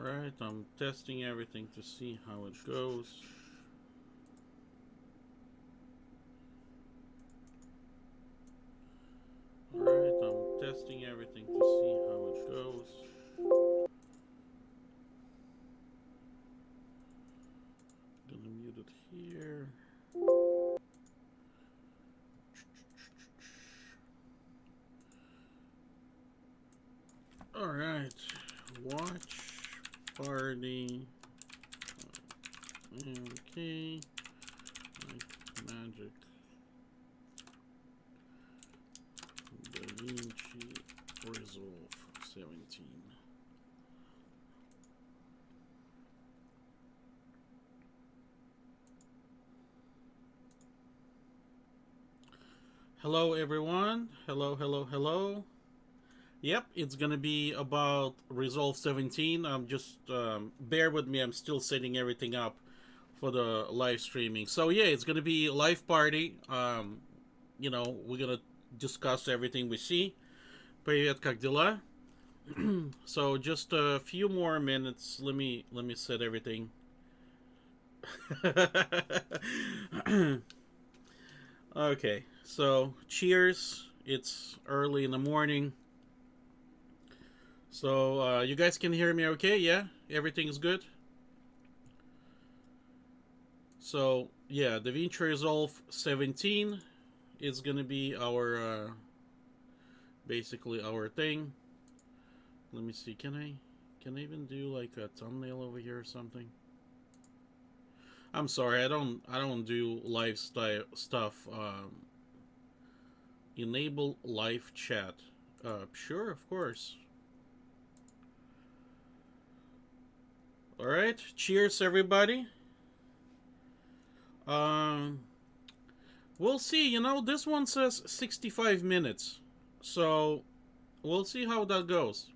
Alright, I'm testing everything to see how it goes. Alright, I'm testing everything to see how it goes. Gonna mute it here. Alright, watch party. Okay, Blackmagic, Davinci, Resolve 17. Hello everyone, hello. Yep, it's gonna be about Resolve 17. I'm just, bear with me, I'm still setting everything up for the live streaming. So yeah, it's gonna be a live party. We're gonna discuss everything we see. Привет, как дела? So just a few more minutes. Let me set everything. Okay, so cheers. It's early in the morning. So you guys can hear me okay? Yeah? Everything's good? So yeah, Davinci Resolve 17 is gonna be our basically our thing. Let me see, can I even do like a thumbnail over here or something? I'm sorry, I don't do live stuff. Enable live chat. Sure, of course. All right, cheers, everybody. We'll see. You know, this one says 65 minutes, so we'll see how that goes.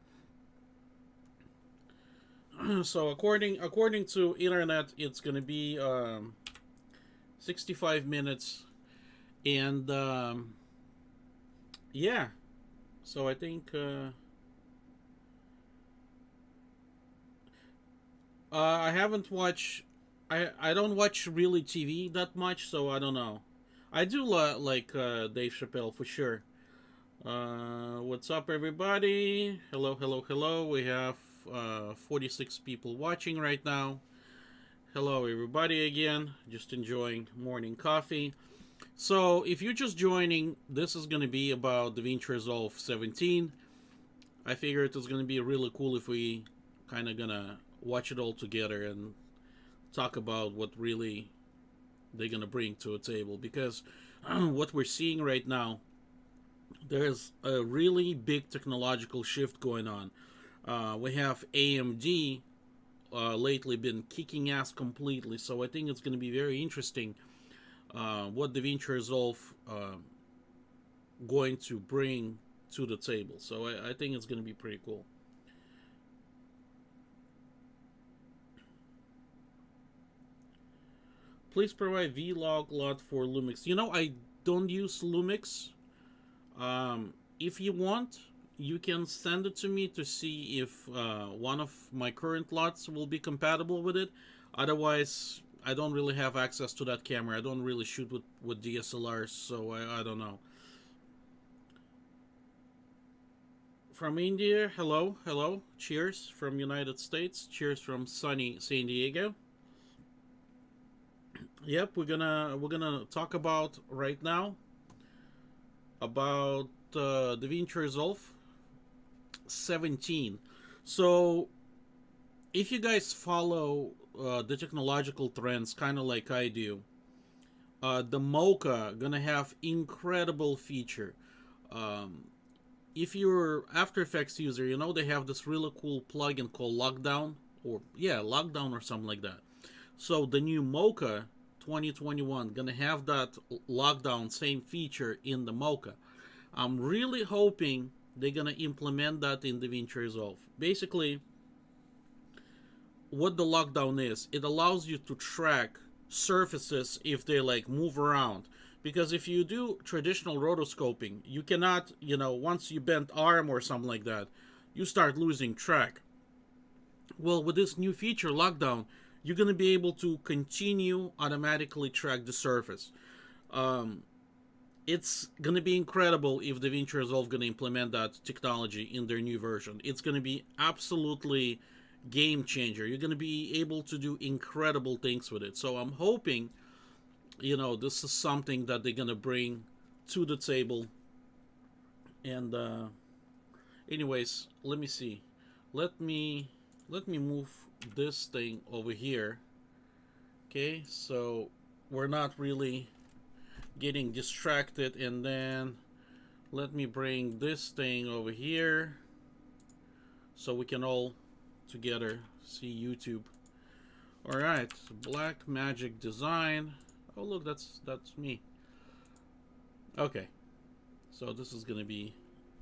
So according to internet, it's gonna be 65 minutes, and yeah. So I think I haven't watched. I don't watch really TV that much, so I don't know. I do like Dave Chappelle for sure. What's up, everybody? Hello. We have 46 people watching right now. Hello, everybody, again. Just enjoying morning coffee. So, if you're just joining, this is going to be about Davinci Resolve 17. I figured it's going to be really cool if we kind of gonna watch it all together and talk about what really they're gonna bring to a table, because what we're seeing right now, there's a really big technological shift going on. We have AMD lately been kicking ass completely, so I think it's going to be very interesting what Davinci Resolve going to bring to the table. So I think it's going to be pretty cool. Please provide vlog LUT for Lumix. You know, I don't use Lumix. If you want, you can send it to me to see if one of my current LUTs will be compatible with it. Otherwise, I don't really have access to that camera. I don't really shoot with DSLRs, so I don't know. From India, hello. Cheers from United States. Cheers from sunny San Diego. Yep, we're gonna talk about right now about Davinci Resolve 17. So, if you guys follow the technological trends, kind of like I do, the Mocha gonna have incredible feature. If you're After Effects user, you know they have this really cool plugin called Lockdown, Lockdown or something like that. So the new Mocha 2021 gonna have that lockdown same feature in the Mocha. I'm really hoping they're gonna implement that in DaVinci Resolve. Basically, what the lockdown is, it allows you to track surfaces if they like move around. Because if you do traditional rotoscoping, you cannot, once you bend arm or something like that, you start losing track. Well, with this new feature, Lockdown, you're going to be able to continue automatically track the surface. Um, it's going to be incredible if DaVinci Resolve going to implement that technology in their new version. It's going to be absolutely game changer. You're going to be able to do incredible things with it. So I'm hoping, this is something that they're going to bring to the table. And anyways, let me see. Let me move this thing over here. Okay, so we're not really getting distracted, and then let me bring this thing over here so we can all together see YouTube. All right, Blackmagic design. Oh look, that's me. Okay, so this is gonna be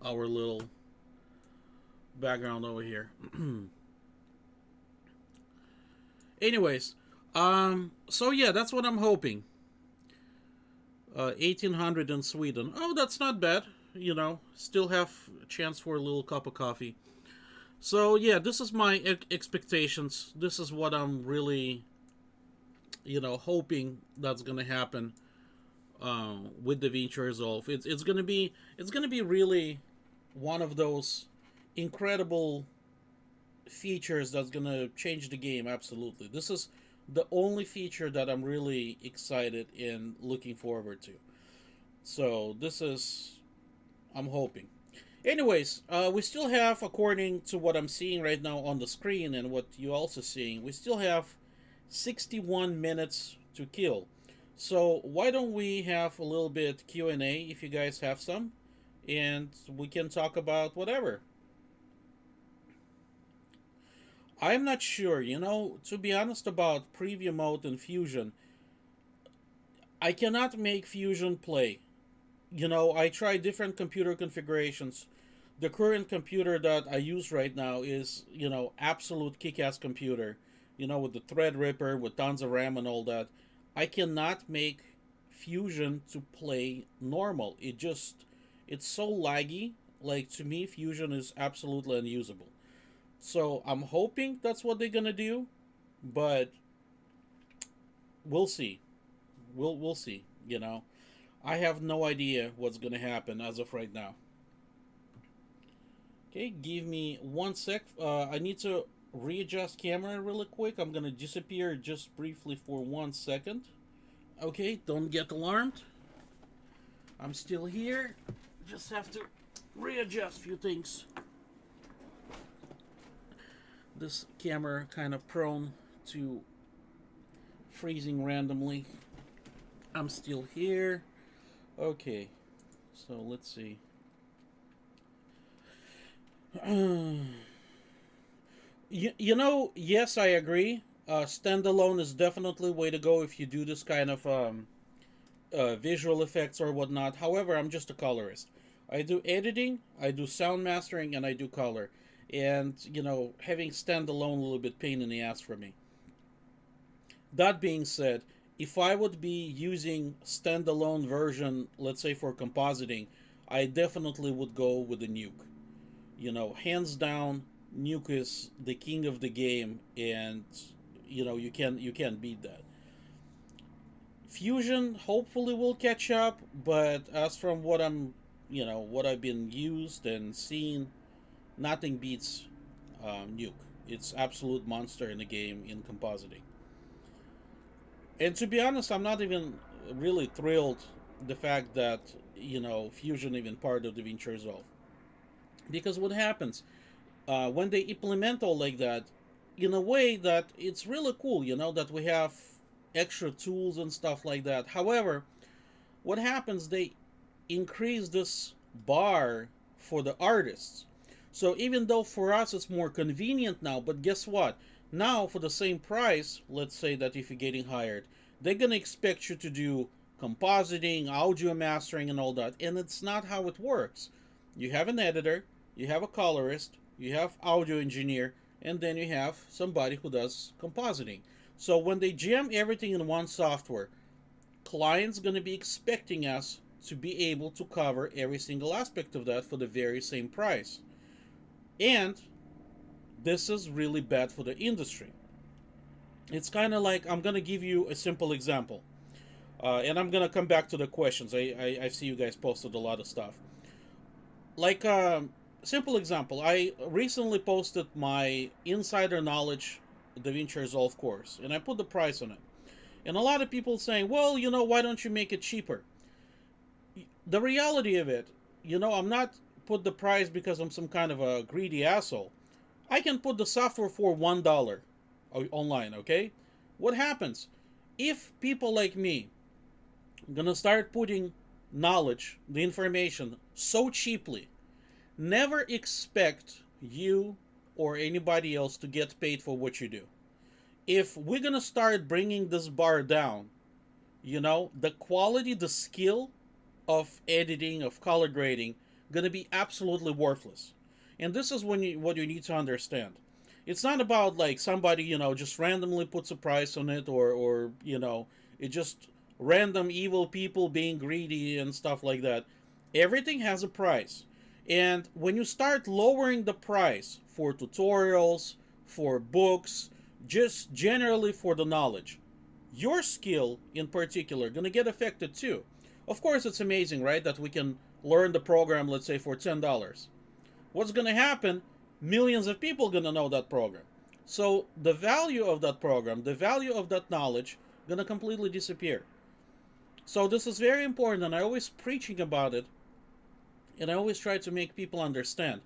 our little background over here. Anyways, so yeah, that's what I'm hoping. 1800 in Sweden. Oh, that's not bad. Still have a chance for a little cup of coffee. So yeah, this is my expectations. This is what I'm really, hoping that's gonna happen with DaVinci Resolve. It's gonna be really one of those incredible features that's gonna change the game. Absolutely, this is the only feature that I'm really excited and looking forward to. So this is, I'm hoping. Anyways, we still have, according to what I'm seeing right now on the screen and what you also seeing, we still have 61 minutes to kill. So why don't we have a little bit Q&A if you guys have some, and we can talk about whatever. I'm not sure, to be honest about preview mode and Fusion. I cannot make Fusion play. I try different computer configurations. The current computer that I use right now is, absolute kick-ass computer. With the Threadripper, with tons of RAM and all that. I cannot make Fusion to play normal. It's so laggy. Like, to me, Fusion is absolutely unusable. So I'm hoping that's what they're gonna do, but we'll see. We'll see. I have no idea what's gonna happen as of right now. Okay, give me 1 sec. I need to readjust camera really quick. I'm gonna disappear just briefly for 1 second. Okay, don't get alarmed. I'm still here. Just have to readjust a few things. This camera kind of prone to freezing randomly. I'm still here. Okay, so let's see. Yes, I agree. Standalone is definitely way to go if you do this kind of visual effects or whatnot. However, I'm just a colorist. I do editing, I do sound mastering, and I do color. And, having standalone a little bit pain in the ass for me. That being said, if I would be using standalone version, let's say for compositing, I definitely would go with the Nuke. Hands down, Nuke is the king of the game, and you can't beat that. Fusion hopefully will catch up, but as from what what I've been used and seen, nothing beats Nuke. It's absolute monster in the game in compositing. And to be honest, I'm not even really thrilled the fact that Fusion even part of DaVinci Resolve. Because what happens when they implement all like that, in a way that it's really cool, that we have extra tools and stuff like that. However, what happens, they increase this bar for the artists. So even though for us it's more convenient now, but guess what? Now for the same price, let's say that if you're getting hired, they're gonna expect you to do compositing, audio mastering, and all that. And it's not how it works. You have an editor, you have a colorist, you have audio engineer, and then you have somebody who does compositing. So when they jam everything in one software, clients gonna be expecting us to be able to cover every single aspect of that for the very same price. And this is really bad for the industry. It's kind of like, I'm gonna give you a simple example, and I'm gonna come back to the questions. I see you guys posted a lot of stuff. Like, simple example, I recently posted my insider knowledge DaVinci Resolve course, and I put the price on it. And a lot of people saying, well, why don't you make it cheaper? The reality of it, I'm not put the price because I'm some kind of a greedy asshole. I can put the software for $1 online, okay? What happens? If people like me gonna start putting knowledge, the information, so cheaply, never expect you or anybody else to get paid for what you do. If we're gonna start bringing this bar down, the quality, the skill of editing, of color grading, gonna be absolutely worthless. And this is what you need to understand. It's not about like somebody, just randomly puts a price on it, or it just random evil people being greedy and stuff like that. Everything has a price. And when you start lowering the price for tutorials, for books, just generally for the knowledge, your skill in particular gonna get affected too. Of course, it's amazing, right, that we can learn the program, let's say, for $10. What's gonna happen? Millions of people gonna know that program. So the value of that program, the value of that knowledge, gonna completely disappear. So this is very important, and I always preaching about it, and I always try to make people understand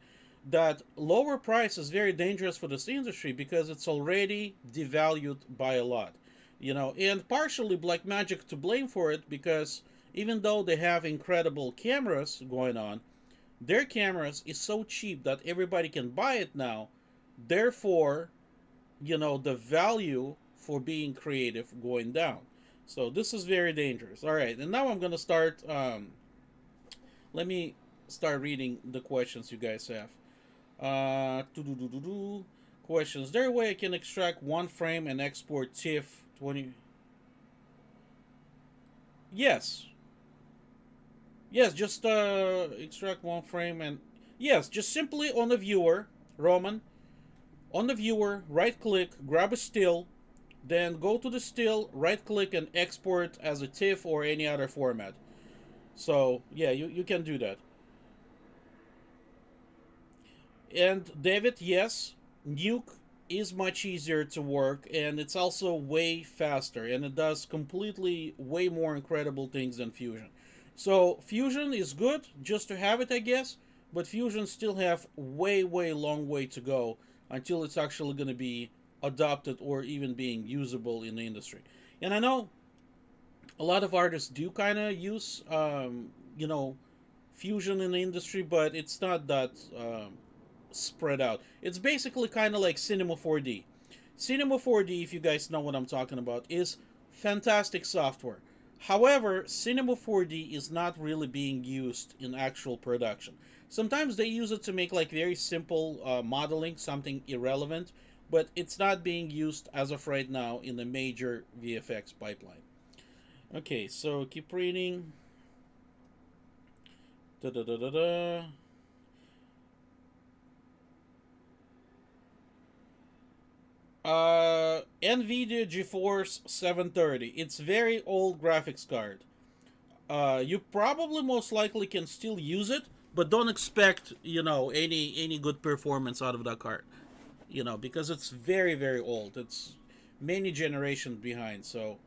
that lower price is very dangerous for this industry because it's already devalued by a lot. And partially Blackmagic to blame for it, because even though they have incredible cameras going on, their cameras is so cheap that everybody can buy it now. Therefore, the value for being creative going down. So this is very dangerous. All right, and now I'm gonna start. Let me start reading the questions you guys have. Questions. Is there a way I can extract one frame and export TIFF 20? Yes. Yes, just extract one frame and yes, just simply on the viewer, Roman, on the viewer, right click, grab a still, then go to the still, right click and export as a TIFF or any other format. So yeah, you can do that. And David, yes, Nuke is much easier to work, and it's also way faster, and it does completely way more incredible things than Fusion. So Fusion is good just to have it, I guess, but Fusion still have way long way to go until it's actually going to be adopted or even being usable in the industry. And I know a lot of artists do kind of use Fusion in the industry, but it's not that spread out. It's basically kind of like Cinema 4D. Cinema 4D, if you guys know what I'm talking about, is fantastic software. However, Cinema 4D is not really being used in actual production. Sometimes they use it to make like very simple modeling, something irrelevant, but it's not being used as of right now in the major VFX pipeline. Okay, so keep reading. Da da da da da. NVIDIA GeForce 730. It's very old graphics card. You probably most likely can still use it, but don't expect any good performance out of that card. Because it's very old. It's many generations behind. So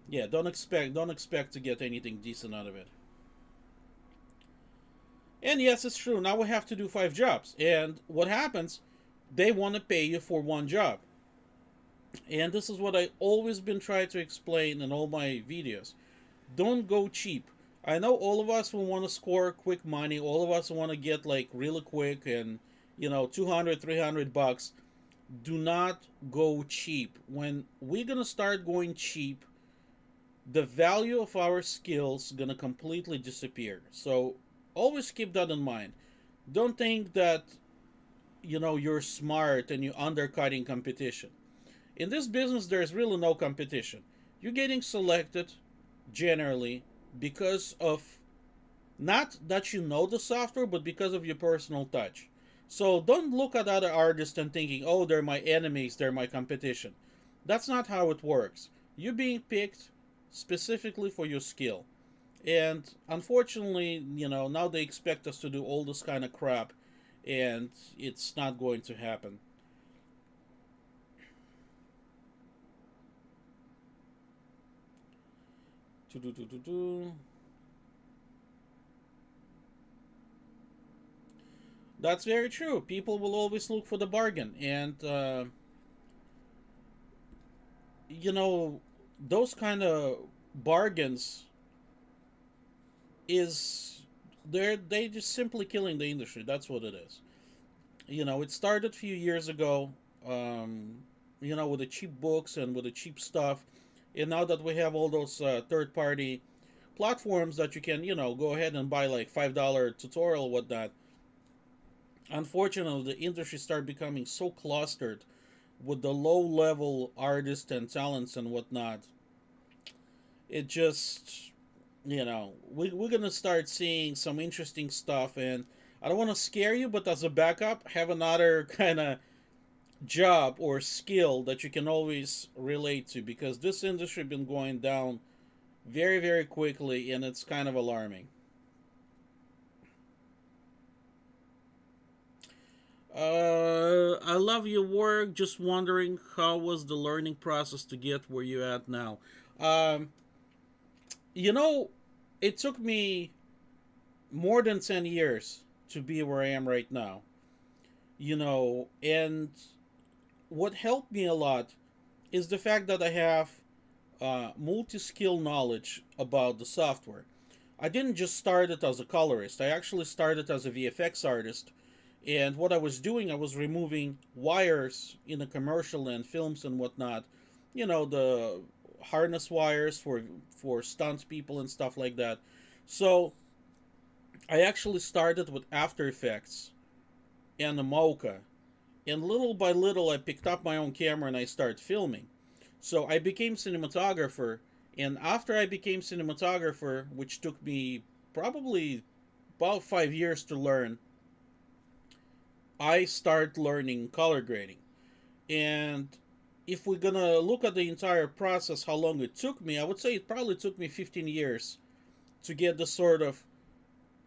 yeah, don't expect to get anything decent out of it. And yes, it's true. Now we have to do 5 jobs. And what happens? They want to pay you for one job. And this is what I always been trying to explain in all my videos. Don't go cheap. I know all of us will want to score quick money. All of us want to get like really quick and 200, 300 bucks. Do not go cheap. When we're going to start going cheap, the value of our skills going to completely disappear. So always keep that in mind. Don't think that you're smart and you're undercutting competition. In this business, there's really no competition. You're getting selected generally because of not that you know the software, but because of your personal touch. So don't look at other artists and thinking, oh, they're my enemies, they're my competition. That's not how it works. You're being picked specifically for your skill. And unfortunately, now they expect us to do all this kind of crap, and it's not going to happen. That's very true. People will always look for the bargain, and you know, those kind of bargains is they just simply killing the industry. That's what it is. It started a few years ago. Um, with the cheap books and with the cheap stuff, and now that we have all those third party platforms that you can go ahead and buy like $5 tutorial whatnot. Unfortunately, the industry started becoming so clustered with the low level artists and talents and whatnot. It just, we're going to start seeing some interesting stuff. And I don't want to scare you, but as a backup, have another kind of job or skill that you can always relate to, because this industry has been going down very, very quickly, and it's kind of alarming. I love your work. Just wondering, how was the learning process to get where you're at now? Um, you know, it took me more than 10 years to be where I am right now. And what helped me a lot is the fact that I have multi skill knowledge about the software. I didn't just start it as a colorist, I actually started as a VFX artist. And what I was doing, I was removing wires in a commercial and films and whatnot. The harness wires for stunt people and stuff like that. So I actually started with After Effects and the Mocha, and little by little I picked up my own camera and I started filming. So I became cinematographer, and after I became cinematographer, which took me probably about 5 years to learn, I start learning color grading. And if we're gonna look at the entire process, how long it took me, I would say it probably took me 15 years to get the sort of,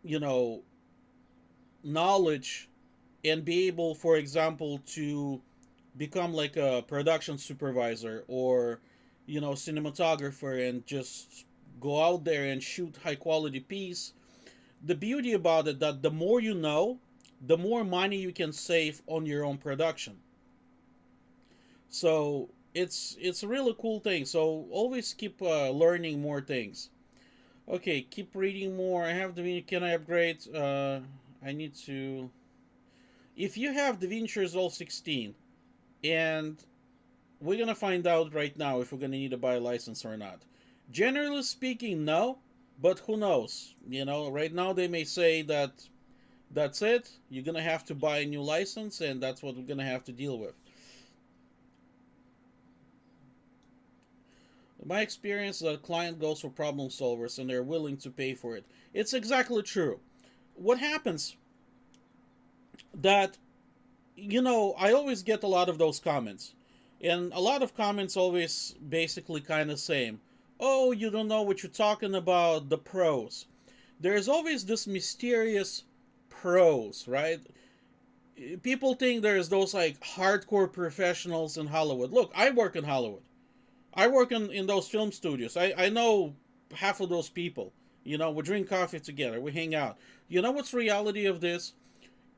you know, knowledge and be able, for example, to become like a production supervisor or, cinematographer and just go out there and shoot high quality piece. The beauty about it that the more you know, the more money you can save on your own production. So it's a really cool thing. So always keep learning more things. Okay, keep reading more. I have the can I upgrade? I need to. If you have DaVinci Resolve 16, and we're gonna find out right now if we're gonna need to buy a license or not. Generally speaking, no, but who knows? Right now they may say that that's it. You're gonna have to buy a new license, and that's what we're gonna have to deal with. My experience is that a client goes for problem solvers and they're willing to pay for it. It's exactly true. What happens that I always get a lot of those comments. And a lot of comments always basically kind of same. Oh, you don't know what you're talking about, the pros. There's always this mysterious pros, right? People think there's those like hardcore professionals in Hollywood. Look, I work in Hollywood. I work in those film studios. I know half of those people. We drink coffee together. We hang out. You know what's the reality of this?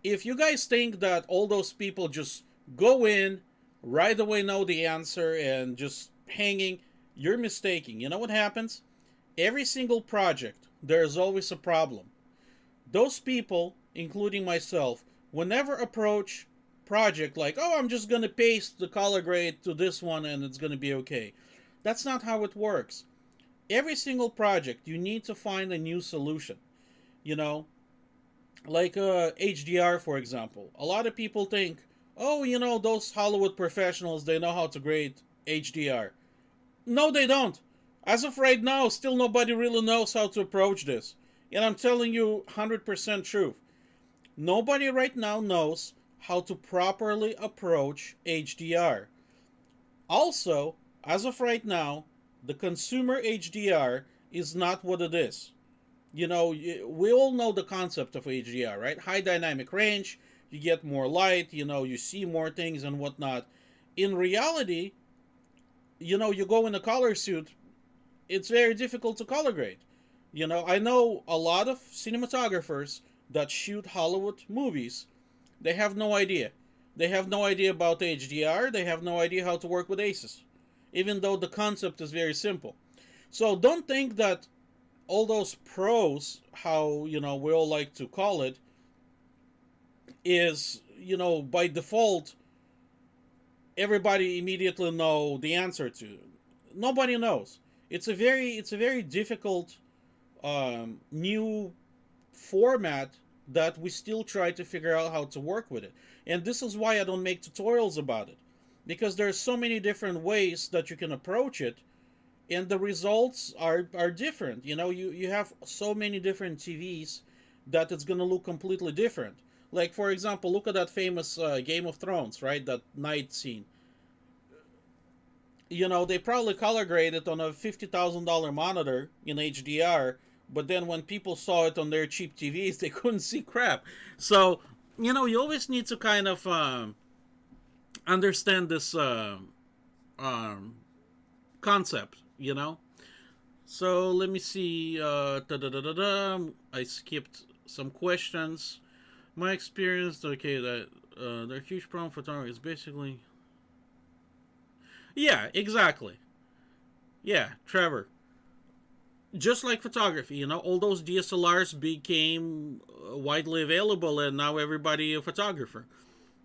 If you guys think that all those people just go in, right away know the answer, and just hanging, you're mistaken. You know what happens? Every single project, there's always a problem. Those people, including myself, will never approach project like, oh, I'm just going to paste the color grade to this one and it's going to be okay. That's not how it works. Every single project, you need to find a new solution. You know, like HDR, for example. A lot of people think, oh, those Hollywood professionals, they know how to grade HDR. No, they don't. As of right now, still nobody really knows how to approach this. And I'm telling you 100% truth. Nobody right now knows how to properly approach HDR. Also, as of right now, the consumer HDR is not what it is. You know, we all know the concept of HDR, right? High dynamic range, you get more light, you know, you see more things and whatnot. In reality, you know, you go in a color suit, it's very difficult to color grade. You know, I know a lot of cinematographers that shoot Hollywood movies. They have no idea. They have no idea about HDR. They have no idea how to work with ACES, even though the concept is very simple. So don't think that all those pros, how you know we all like to call it, is you know by default everybody immediately know the answer to. Nobody knows. It's a very difficult new format that we still try to figure out how to work with it. And this is why I don't make tutorials about it. Because there's so many different ways that you can approach it and the results are different. You know, you have so many different TVs that it's gonna look completely different. Like for example, look at that famous Game of Thrones, right? That night scene. You know, they probably color graded on a $50,000 monitor in HDR, but then when people saw it on their cheap TVs, they couldn't see crap. So, you know, you always need to kind of understand this um, concept, you know? So let me see. I skipped some questions. My experience, okay, that their huge problem for photography is basically. Yeah, exactly. Yeah, Trevor. Just like photography, you know, all those DSLRs became widely available, and now everybody a photographer.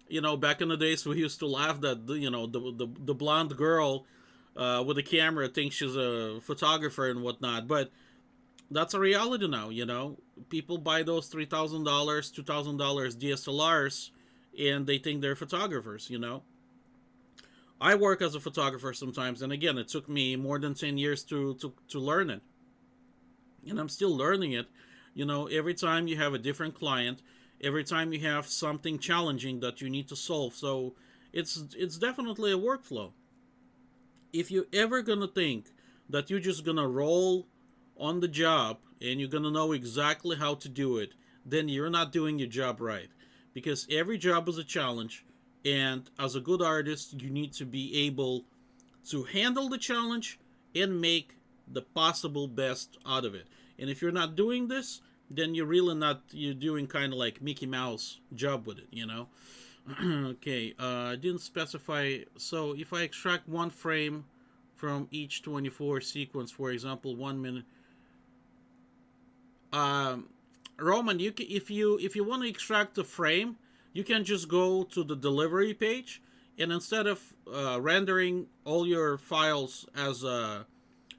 You know, back in the days, we used to laugh that you know the blonde girl with a camera thinks she's a photographer and whatnot, but that's a reality now. You know, people buy those $3,000, $2,000 DSLRs, and they think they're photographers. You know, I work as a photographer sometimes, and again, it took me more than 10 years to learn it, and I'm still learning it. You know, every time you have a different client, every time you have something challenging that you need to solve, so it's definitely a workflow. If you ever gonna think that you're just gonna roll on the job and you're gonna know exactly how to do it, then you're not doing your job right. Because every job is a challenge, and as a good artist, you need to be able to handle the challenge and make the possible best out of it. And if you're not doing this, then you're really not, you're doing kind of like Mickey Mouse job with it, you know? Okay, I didn't specify. So if I extract one frame from each 24 sequence, for example, 1 minute. Um, Roman, you can, if you want to extract the frame, you can just go to the delivery page, and instead of rendering all your files as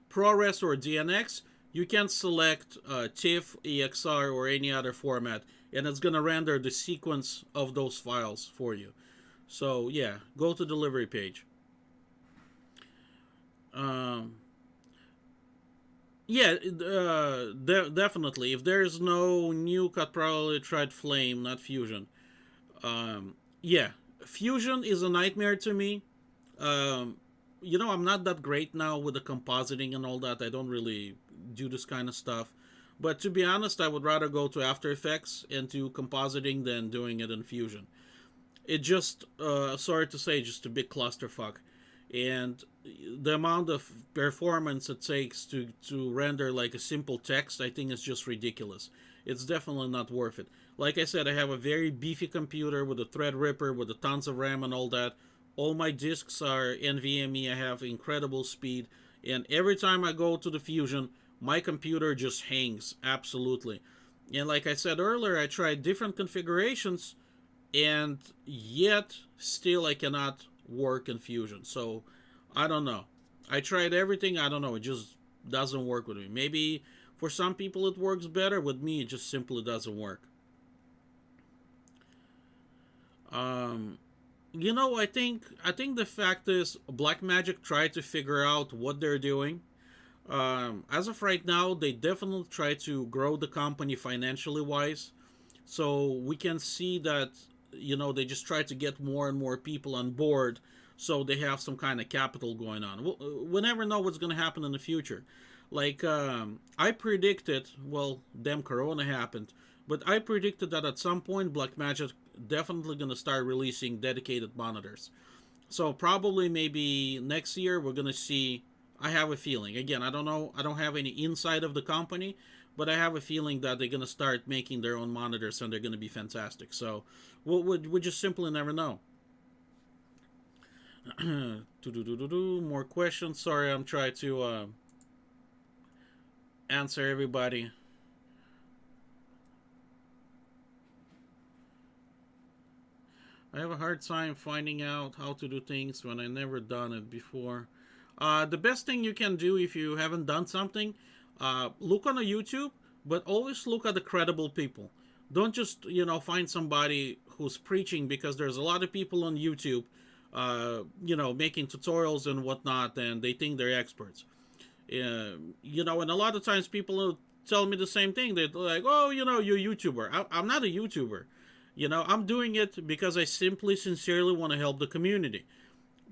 ProRes or DNX, you can select TIFF, EXR, or any other format, and it's gonna render the sequence of those files for you. So yeah, go to delivery page. Um, yeah, definitely. If there's no nuke, I'd probably tried Flame, not Fusion. Yeah, Fusion is a nightmare to me. Um, you know, I'm not that great now with the compositing and all that. I don't really do this kind of stuff. But to be honest, I would rather go to After Effects and to compositing than doing it in Fusion. It just, sorry to say, just a big clusterfuck. And the amount of performance it takes to render like a simple text, I think is just ridiculous. It's definitely not worth it. Like I said, I have a very beefy computer with a Threadripper with a tons of RAM and all that. All my disks are NVMe. I have incredible speed, and every time I go to the Fusion, my computer just hangs absolutely. And like I said earlier, I tried different configurations, and yet still I cannot work in Fusion. So I don't know. I tried everything. I don't know. It just doesn't work with me. Maybe for some people it works better. With me, it just simply doesn't work. Um, you know, I think the fact is Blackmagic tried to figure out what they're doing. As of right now, they definitely try to grow the company financially wise. So we can see that, they just try to get more and more people on board, so they have some kind of capital going on. We'll never know what's going to happen in the future. Like, I predicted, well, damn, Corona happened, but I predicted that at some point Blackmagic definitely going to start releasing dedicated monitors. So probably maybe next year we're going to see. I have a feeling. Again, I don't know. I don't have any insight of the company, but I have a feeling that they're going to start making their own monitors and they're going to be fantastic. So we just simply never know. More questions. Sorry, I'm trying to answer everybody. I have a hard time finding out how to do things when I never done it before. The best thing you can do if you haven't done something, look on a YouTube, but always look at the credible people. Don't just find somebody who's preaching, because there's a lot of people on YouTube, making tutorials and whatnot, and they think they're experts. And a lot of times people tell me the same thing. They're like, "Oh, you're a YouTuber." I'm not a YouTuber. I'm doing it because I simply, sincerely want to help the community.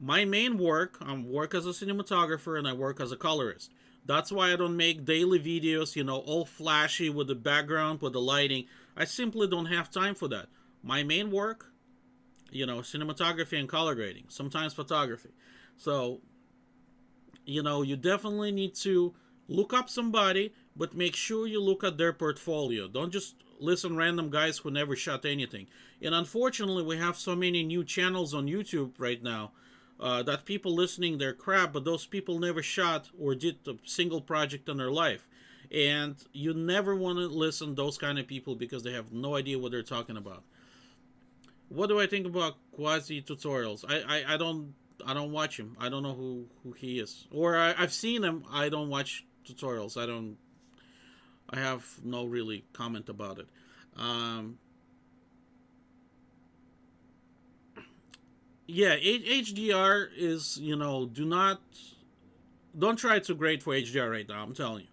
My main work, I work as a cinematographer and I work as a colorist. That's why I don't make daily videos, all flashy with the background, with the lighting. I simply don't have time for that. My main work, cinematography and color grading, sometimes photography. So, you definitely need to look up somebody, but make sure you look at their portfolio. Don't just listen random guys who never shot anything. And unfortunately, we have so many new channels on YouTube right now, that people listening their crap, but those people never shot or did a single project in their life. And you never want to listen to those kind of people, because they have no idea what they're talking about. What do I think about quasi tutorials? I don't watch him. I don't know who he is. Or I've seen him. I don't watch tutorials. I have no really comment about it. Um, yeah, HDR is, don't try to grade for HDR right now. I'm telling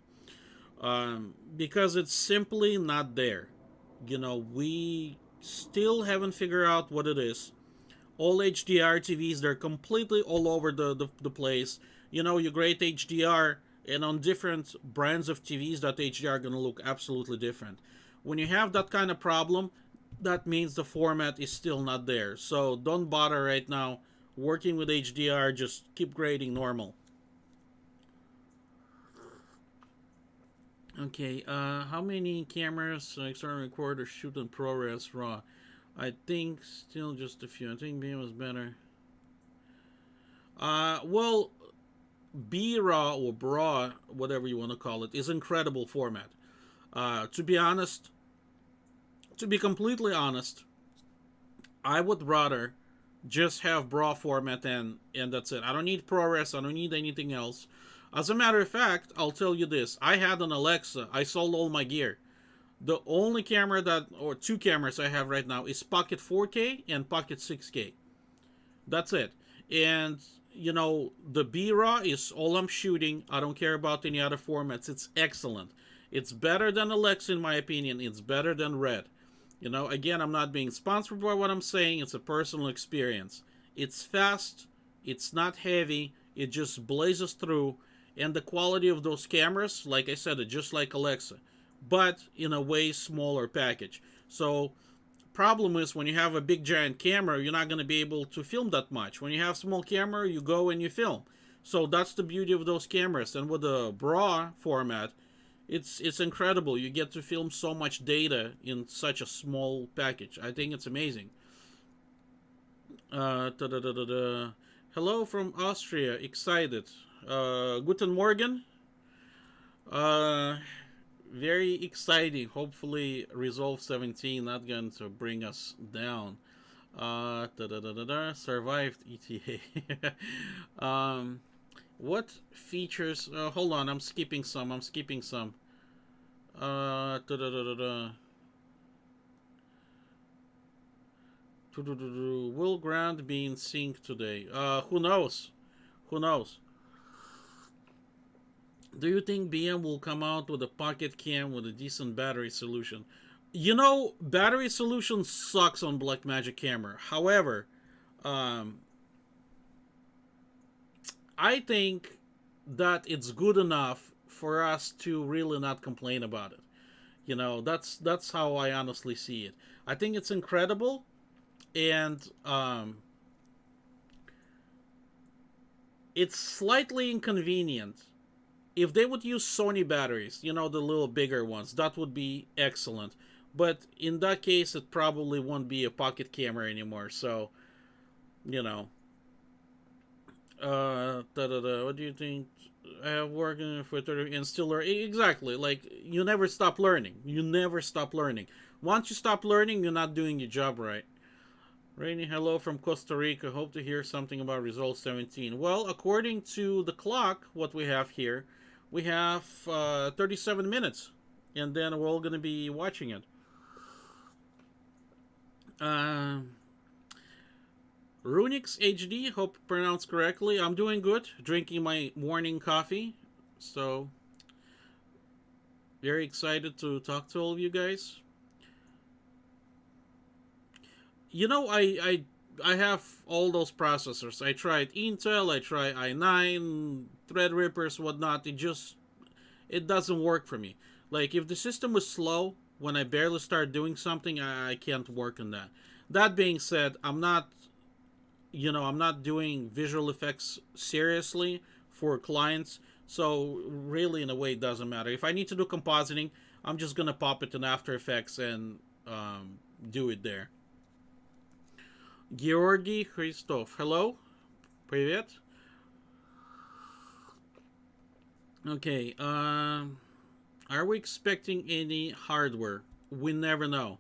you, because it's simply not there. We still haven't figured out what it is. All HDR TVs, they're completely all over the place. You grade HDR, and on different brands of TVs, that HDR gonna look absolutely different. When you have that kind of problem, that means the format is still not there. So don't bother right now working with HDR. Just keep grading normal. Okay, how many cameras, external recorder, shoot on ProRes RAW? I think still just a few. I think BM was better. Well, B-RAW or BRAW, whatever you want to call it, is incredible format. To be honest, to be completely honest, I would rather just have BRAW format, and that's it. I don't need ProRes. I don't need anything else. As a matter of fact, I'll tell you this. I had an Alexa. I sold all my gear. The only camera or two cameras I have right now is Pocket 4K and Pocket 6K. That's it. And, the B-RAW is all I'm shooting. I don't care about any other formats. It's excellent. It's better than Alexa, in my opinion. It's better than Red. Again, I'm not being sponsored by what I'm saying. It's a personal experience. It's fast. It's not heavy. It just blazes through. And the quality of those cameras, like I said, are just like Alexa, but in a way smaller package. So problem is, when you have a big giant camera, you're not going to be able to film that much. When you have small camera, you go and you film. So that's the beauty of those cameras. And with the BRAW format, it's incredible. You get to film so much data in such a small package. I think it's amazing. Hello from Austria. Excited. Guten Morgen. Uh, Very exciting. Hopefully, Resolve 17 not going to bring us down. Survived ETA. What features? Hold on, I'm skipping some. Will Grant be in sync today? Who knows? Who knows? Do you think BM will come out with a pocket cam with a decent battery solution? You know, battery solution sucks on Blackmagic camera. However, um, I think that it's good enough for us to really not complain about it. You know, that's how I honestly see it. I think it's incredible, and it's slightly inconvenient. If they would use Sony batteries, you know, the little bigger ones, that would be excellent. But in that case, it probably won't be a pocket camera anymore. So, you know, what do you think? I have worked for 30 and still learn. Exactly. Like, you never stop learning. You never stop learning. Once you stop learning, you're not doing your job right. Rainy, hello from Costa Rica. Hope to hear something about Result 17. Well, according to the clock, what we have here, we have 37 minutes. And then we're all going to be watching it. Uh, Runix HD, hope pronounced correctly. I'm doing good. Drinking my morning coffee. So, very excited to talk to all of you guys. You know, I have all those processors. I tried Intel, I tried i9, Threadrippers, whatnot. It doesn't work for me. Like, if the system was slow when I barely start doing something, I can't work on that. That being said, I'm not doing visual effects seriously for clients, so really, in a way, it doesn't matter. If I need to do compositing, I'm just gonna pop it in After Effects and do it there. Georgi Christoph, hello, привет. Okay, are we expecting any hardware? We never know.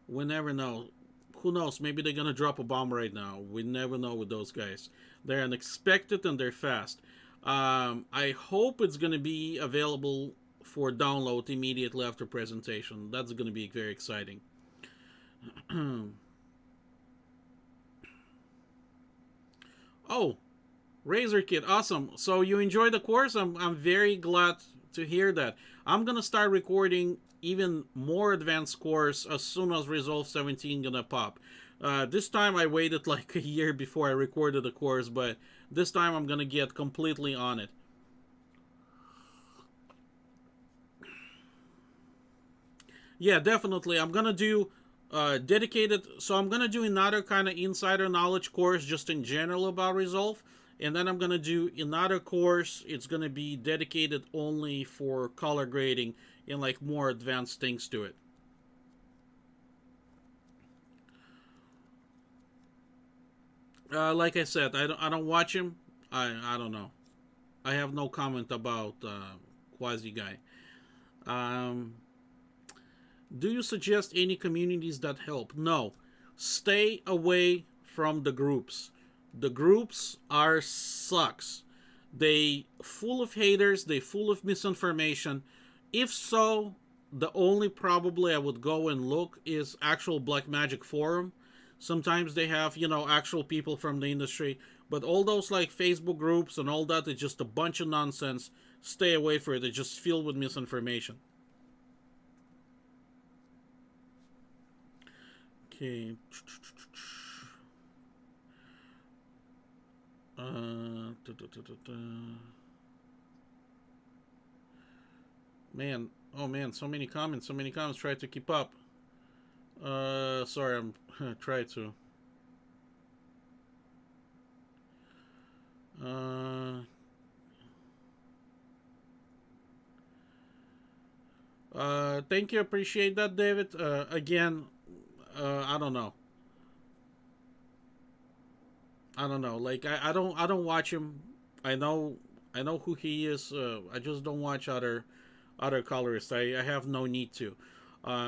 We never know. Who knows? Maybe they're gonna drop a bomb right now. We never know with those guys. They're unexpected and they're fast. I hope it's gonna be available for download immediately after presentation. That's gonna be very exciting. Oh, Razor Kit, awesome. So you enjoy the course? I'm very glad to hear that. I'm gonna start recording even more advanced course as soon as Resolve 17 gonna pop. This time I waited like a year before I recorded the course, but this time I'm gonna get completely on it. Yeah, definitely. I'm gonna do dedicated. So I'm gonna do another kind of insider knowledge course just in general about Resolve, and then I'm gonna do another course. It's gonna be dedicated only for color grading and like more advanced things to it. Like I said, I don't watch him. I don't know. I have no comment about Quasi Guy. Um, Do you suggest any communities that help? No. Stay away from the groups. The groups are sucks. They full of haters, they full of misinformation. If so, the only probably I would go and look is actual Blackmagic forum. Sometimes they have, actual people from the industry, but all those like Facebook groups and all that is just a bunch of nonsense. Stay away from it. It's just filled with misinformation. Okay. Man, oh man, so many comments, so many comments. Try to keep up. Sorry, I'm try to. Uh, Thank you, appreciate that, David. Again, I don't know. I don't know. Like I don't watch him. I know I know who he is. I just don't watch other colorists. I have no need to.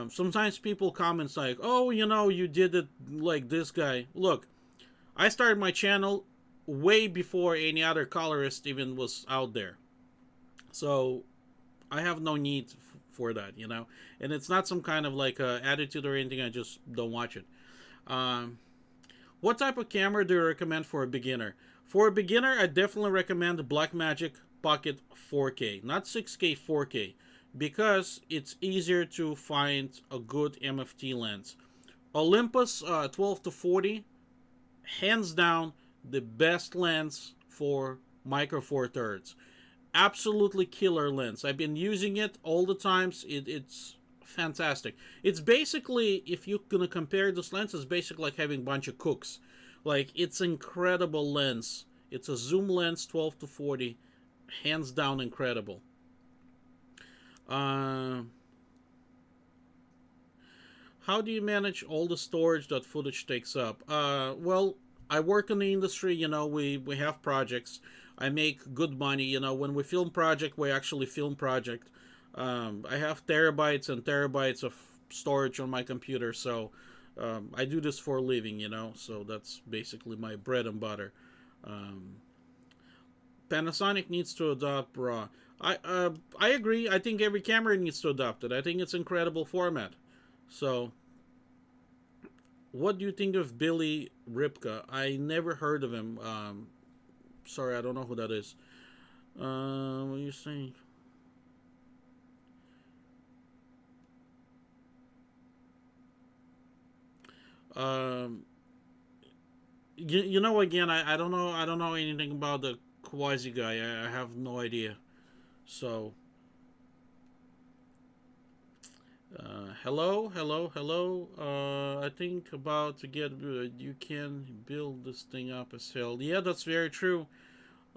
Sometimes people comment like, "Oh, you did it like this guy." Look, I started my channel way before any other colorist even was out there, so I have no need for that. And it's not some kind of like attitude or anything. I just don't watch it. Um, what type of camera do you recommend for a beginner? For a beginner, I definitely recommend the Blackmagic Pocket 4K, not 6K, 4K. because it's easier to find a good MFT lens. Olympus 12 to 40, hands down the best lens for micro four thirds. Absolutely killer lens. I've been using it all the times. It's fantastic. It's basically, if you're gonna compare this lens, it's basically like having a bunch of cooks. Like, it's incredible lens. It's a zoom lens, 12 to 40, hands down incredible. Uh, how do you manage all the storage that footage takes up? Well, I work in the industry. We have projects. I make good money. When we film project, we actually film project. I have terabytes and terabytes of storage on my computer, so I do this for a living. So that's basically my bread and butter. Um, Panasonic needs to adopt RAW. I agree. I think every camera needs to adopt it. I think it's incredible format. So, what do you think of Billy Ripka? I never heard of him. Sorry, I don't know who that is. What are you saying? Um, again, I don't know. I don't know anything about the Quasi guy. I have no idea. So, hello, hello, hello. I think about to get you can build this thing up as hell. Yeah, that's very true.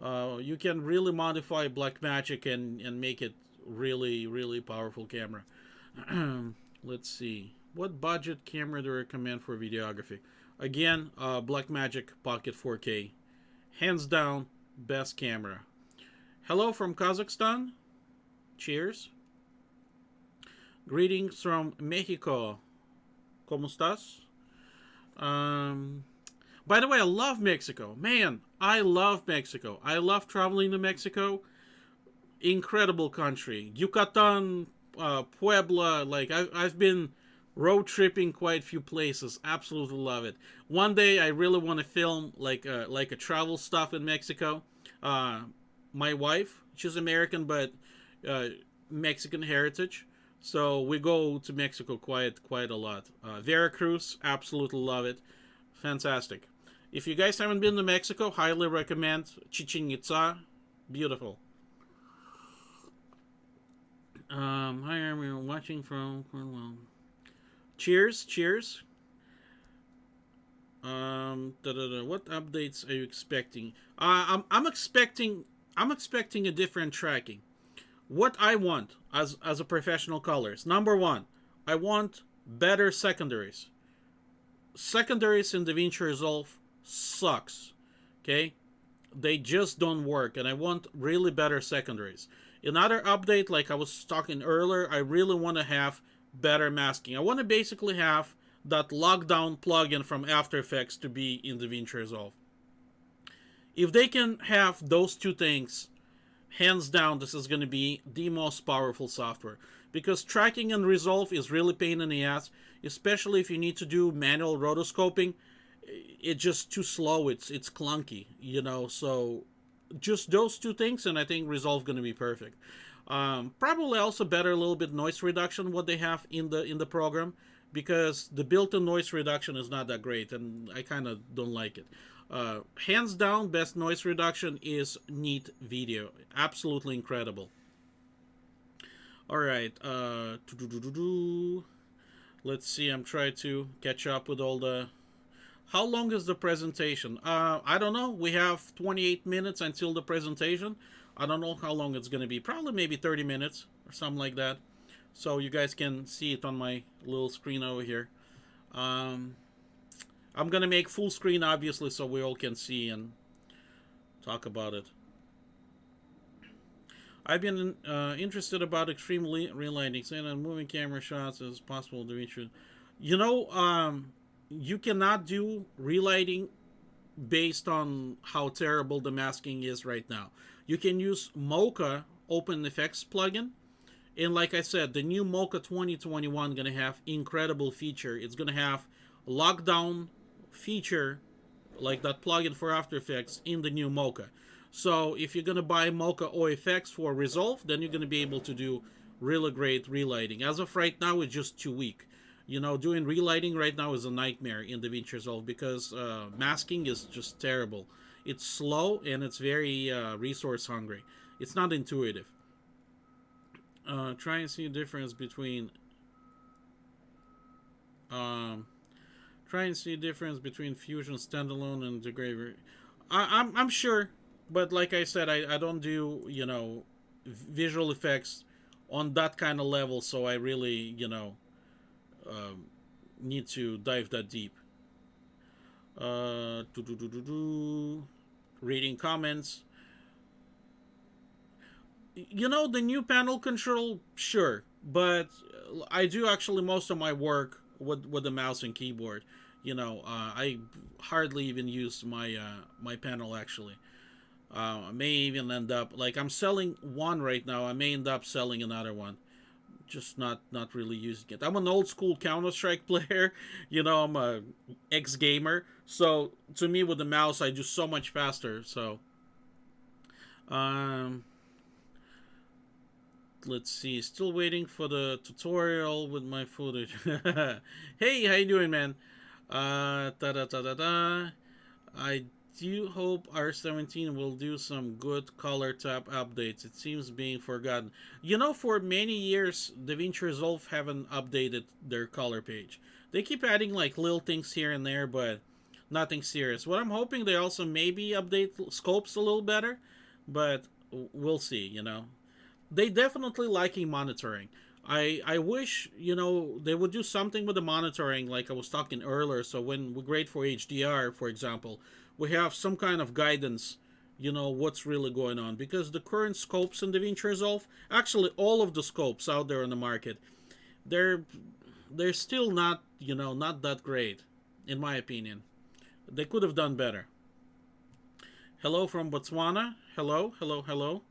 You can really modify Blackmagic and make it really, really powerful camera. Let's see. What budget camera do you recommend for videography? Again, Blackmagic Pocket 4K. Hands down, best camera. Hello from Kazakhstan. Cheers. Greetings from Mexico. ¿Cómo estás? By the way, I love Mexico. Man, I love Mexico. I love traveling to Mexico. Incredible country. Yucatan, Puebla. Like, I've been road tripping quite a few places. Absolutely love it. One day, I really want to film like a travel stuff in Mexico. My wife, she's American, but Mexican heritage. So we go to Mexico quite a lot. Veracruz, absolutely love it. Fantastic. If you guys haven't been to Mexico, highly recommend Chichen Itza. Beautiful. Hi, I'm watching from Cornwall. Cheers, cheers. What updates are you expecting? I'm expecting a different tracking. What I want as a professional colorist. Number one, I want better secondaries. Secondaries in Davinci Resolve sucks. Okay? They just don't work, and I want really better secondaries. Another update, like I was talking earlier, I really want to have better masking. I want to basically have that lockdown plugin from After Effects to be in DaVinci Resolve. If they can have those two things, hands down, this is going to be the most powerful software. Because tracking and Resolve is really pain in the ass, especially if you need to do manual rotoscoping. It's just too slow. It's clunky, So just those two things, and I think Resolve going to be perfect. Probably also better a little bit noise reduction what they have in the program, because the built-in noise reduction is not that great, and I kind of don't like it. Hands down, best noise reduction is Neat Video. Absolutely incredible. All right. Let's see. I'm trying to catch up with all the. How long is the presentation? I don't know. We have 28 minutes until the presentation. I don't know how long it's going to be. Probably maybe 30 minutes or something like that. So you guys can see it on my little screen over here. I'm going to make full screen, obviously, so we all can see and talk about it. I've been interested about extreme relighting, saying on moving camera shots as possible to reach it. You cannot do relighting based on how terrible the masking is right now. You can use Mocha Open Effects plugin, and like I said, the new Mocha 2021 gonna have incredible feature. It's gonna have a lockdown feature, like that plugin for After Effects in the new Mocha. So if you're gonna buy Mocha OFX for Resolve, then you're gonna be able to do really great relighting. As of right now, it's just too weak. You know, doing relighting right now is a nightmare in DaVinci Resolve because masking is just terrible. It's slow and it's very resource hungry. It's not intuitive. Try and see a difference between um, try and see a difference between Fusion standalone and the Graver. I'm sure, but like I said, I don't do visual effects on that kind of level, so I really um, need to dive that deep. Reading comments. The new panel control, sure, but I do actually most of my work with the mouse and keyboard. I hardly even use my panel actually. I may even end up like I'm selling one right now. I may end up selling another one. Just not really using it. I'm an old school Counter Strike player. I'm a ex gamer. So to me, with the mouse, I do so much faster. So, um, let's see. Still waiting for the tutorial with my footage. Hey, how you doing, man? Da da da da da. I do hope R17 will do some good color tab updates. It seems being forgotten. For many years, DaVinci Resolve haven't updated their color page. They keep adding like little things here and there, but nothing serious. What I'm hoping they also maybe update scopes a little better, but we'll see. They definitely lacking monitoring. I wish they would do something with the monitoring like I was talking earlier. So when we grade for HDR, for example, we have some kind of guidance. What's really going on, because the current scopes in DaVinci Resolve, actually all of the scopes out there on the market, they're they're still not that great, in my opinion. They could have done better. Hello from Botswana. Hello, hello, hello.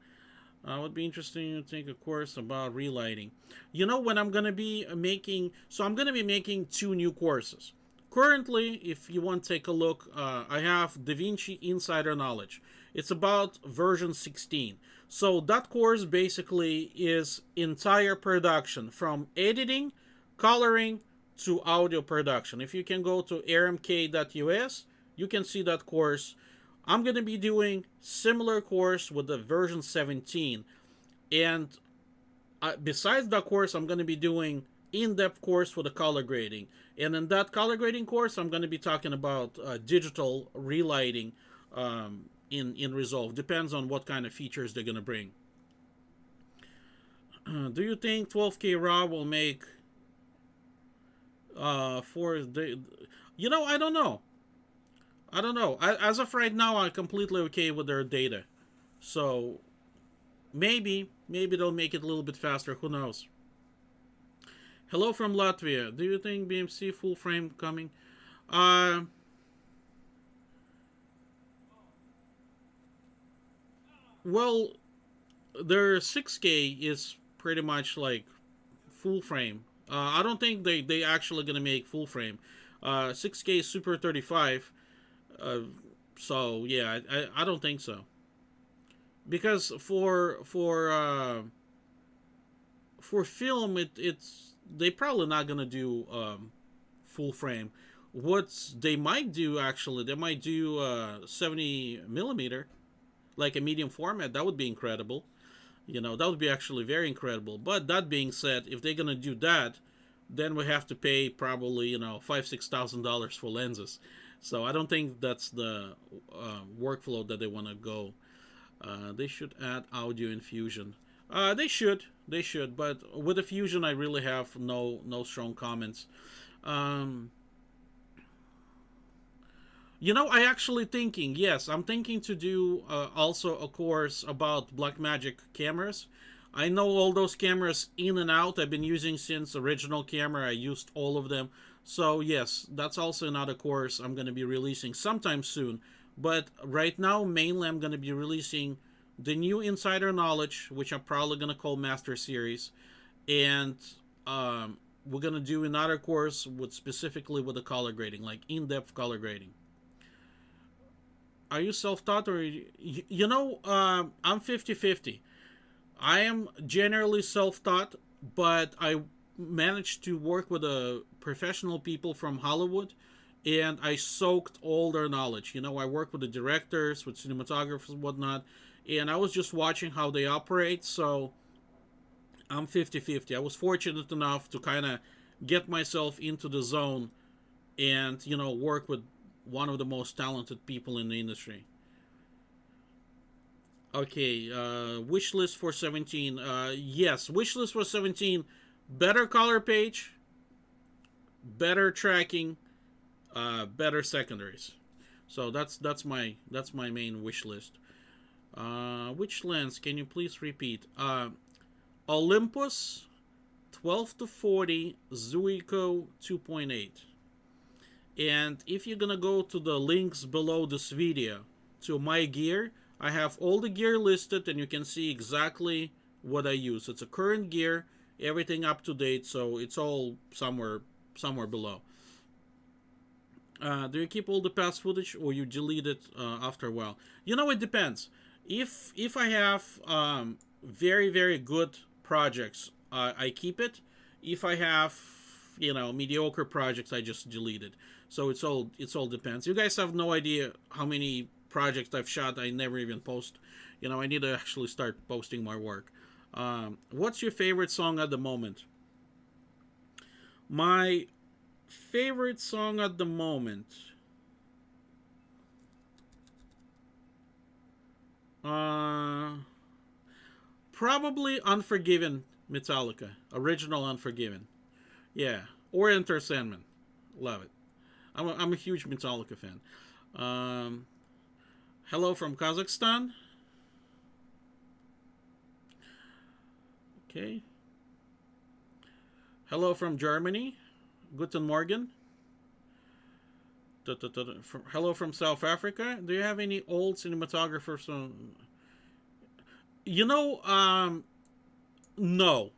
Would be interesting to take a course about relighting. When I'm gonna be making, so I'm gonna be making two new courses. Currently, if you want to take a look, I have DaVinci Insider Knowledge. It's about version 16. So that course basically is entire production from editing, coloring to audio production. If you can go to aramk.us, you can see that course. I'm going to be doing similar course with the version 17. And besides that course, I'm going to be doing in-depth course for the color grading. And in that color grading course, I'm going to be talking about digital relighting in Resolve. Depends on what kind of features they're going to bring. Do you think 12K RAW will make for the... I don't know. As of right now, I'm completely okay with their data. So maybe they'll make it a little bit faster. Who knows? Hello from Latvia. Do you think BMC full frame coming? Well, their 6K is pretty much like full frame. I don't think they actually gonna make full frame. 6K Super 35. Uh, so yeah, I don't think so. Because for film, it's they probably not gonna do full frame. What they might do actually, they might do 70 millimeter, like a medium format. That would be incredible. That would be actually very incredible. But that being said, if they're gonna do that, then we have to pay probably $5,000-6,000 for lenses. So I don't think that's the workflow that they want to go. They should add audio in Fusion. They should. But with the Fusion, I really have no strong comments. I actually thinking. Yes, I'm thinking to do also a course about Blackmagic cameras. I know all those cameras in and out. I've been using since original camera. I used all of them. So yes, that's also another course I'm going to be releasing sometime soon. But right now, mainly I'm going to be releasing the new Insider Knowledge, which I'm probably going to call Master Series. And we're going to do another course specifically with the color grading, like in-depth color grading. Are you self-taught or... I'm 50-50. I am generally self-taught, but I managed to work with professional people from Hollywood, and I soaked all their knowledge. I work with the directors, with cinematographers, and whatnot, and I was just watching how they operate. So I'm 50-50. I was fortunate enough to kind of get myself into the zone and work with one of the most talented people in the industry. Okay, wish list for 17. Yes, wish list for 17. Better color page, better tracking, better secondaries. So that's my main wish list. Which lens? Can you please repeat? Olympus 12 to 40 Zuiko 2.8. And if you're gonna go to the links below this video to my gear, I have all the gear listed and you can see exactly what I use. It's a current gear, everything up to date, so it's all somewhere below. Do you keep all the past footage or you delete it after a while? It depends. If I have very very good projects, I keep it. If I have mediocre projects, I just delete it. So it's all depends. You guys have no idea how many projects I've shot I never even post. I need to actually start posting my work. What's your favorite song at the moment? My favorite song at the moment. Uh, Probably Unforgiven Metallica. Original Unforgiven. Yeah. Or Enter Sandman. Love it. I'm a huge Metallica fan. Um, Hello from Kazakhstan. Okay. Hello from Germany. Guten Morgen. Hello from South Africa. Do you have any old cinematographers? You know, no.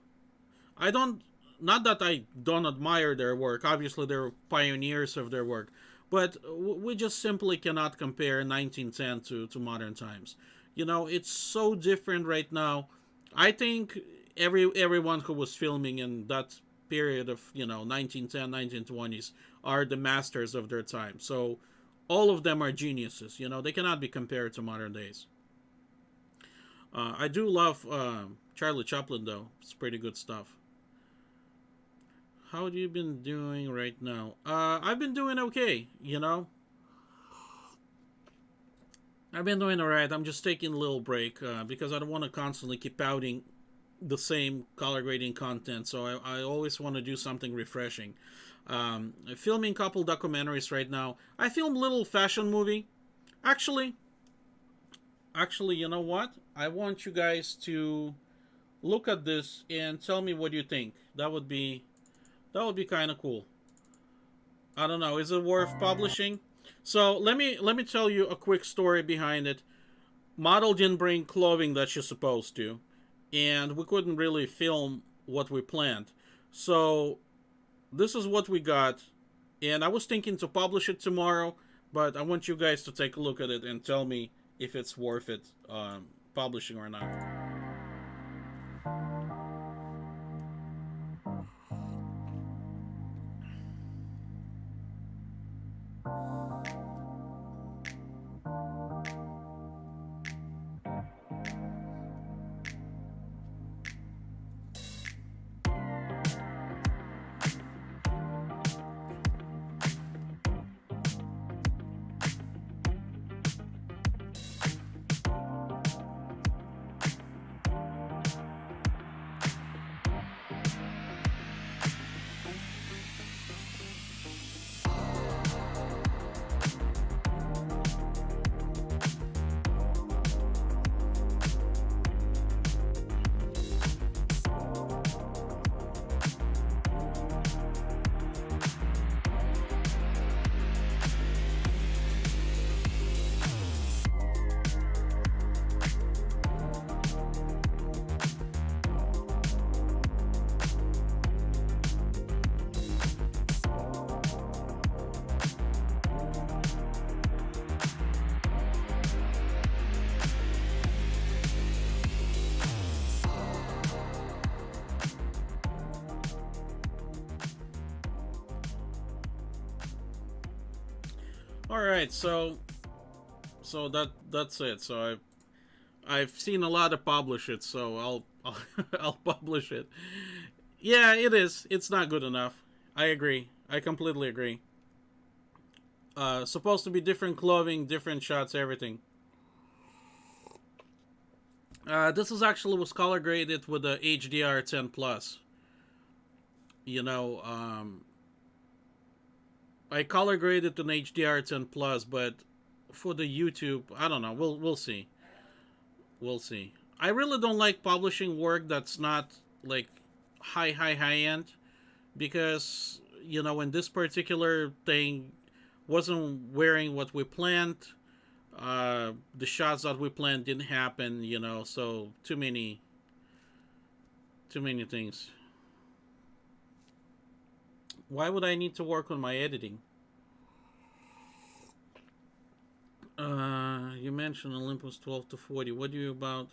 I don't. Not that I don't admire their work. Obviously, they're pioneers of their work. But we just simply cannot compare 1910 to modern times. It's so different right now. I think everyone who was filming in that period of 1910 1920s are the masters of their time. So all of them are geniuses. They cannot be compared to modern days. I do love Charlie Chaplin though. It's pretty good stuff. How have you been doing right now? I've been doing okay. I've been doing alright. I'm just taking a little break because I don't want to constantly keep outing the same color grading content. So I always want to do something refreshing. Filming a couple documentaries right now. I film a little fashion movie. Actually, you know what? I want you guys to look at this and tell me what you think. That would be kind of cool. I don't know. Is it worth publishing? So let me tell you a quick story behind it. Model didn't bring clothing that she's supposed to, and we couldn't really film what we planned. So this is what we got, and I was thinking to publish it tomorrow, but I want you guys to take a look at it and tell me if it's worth it publishing or not. All right, so that's it. So I've seen a lot of publish it, so I'll publish it. Yeah, it is. It's not good enough. I agree. I completely agree. Supposed to be different clothing, different shots, everything. This is actually was color graded with the HDR 10 plus. You know, I color graded an HDR 10 plus, but for the YouTube, I don't know. We'll see. We'll see. I really don't like publishing work that's not like high end, because in this particular thing wasn't wearing what we planned. The shots that we planned didn't happen. So too many things. Why would I need to work on my editing? You mentioned Olympus 12 to 40. What do you about?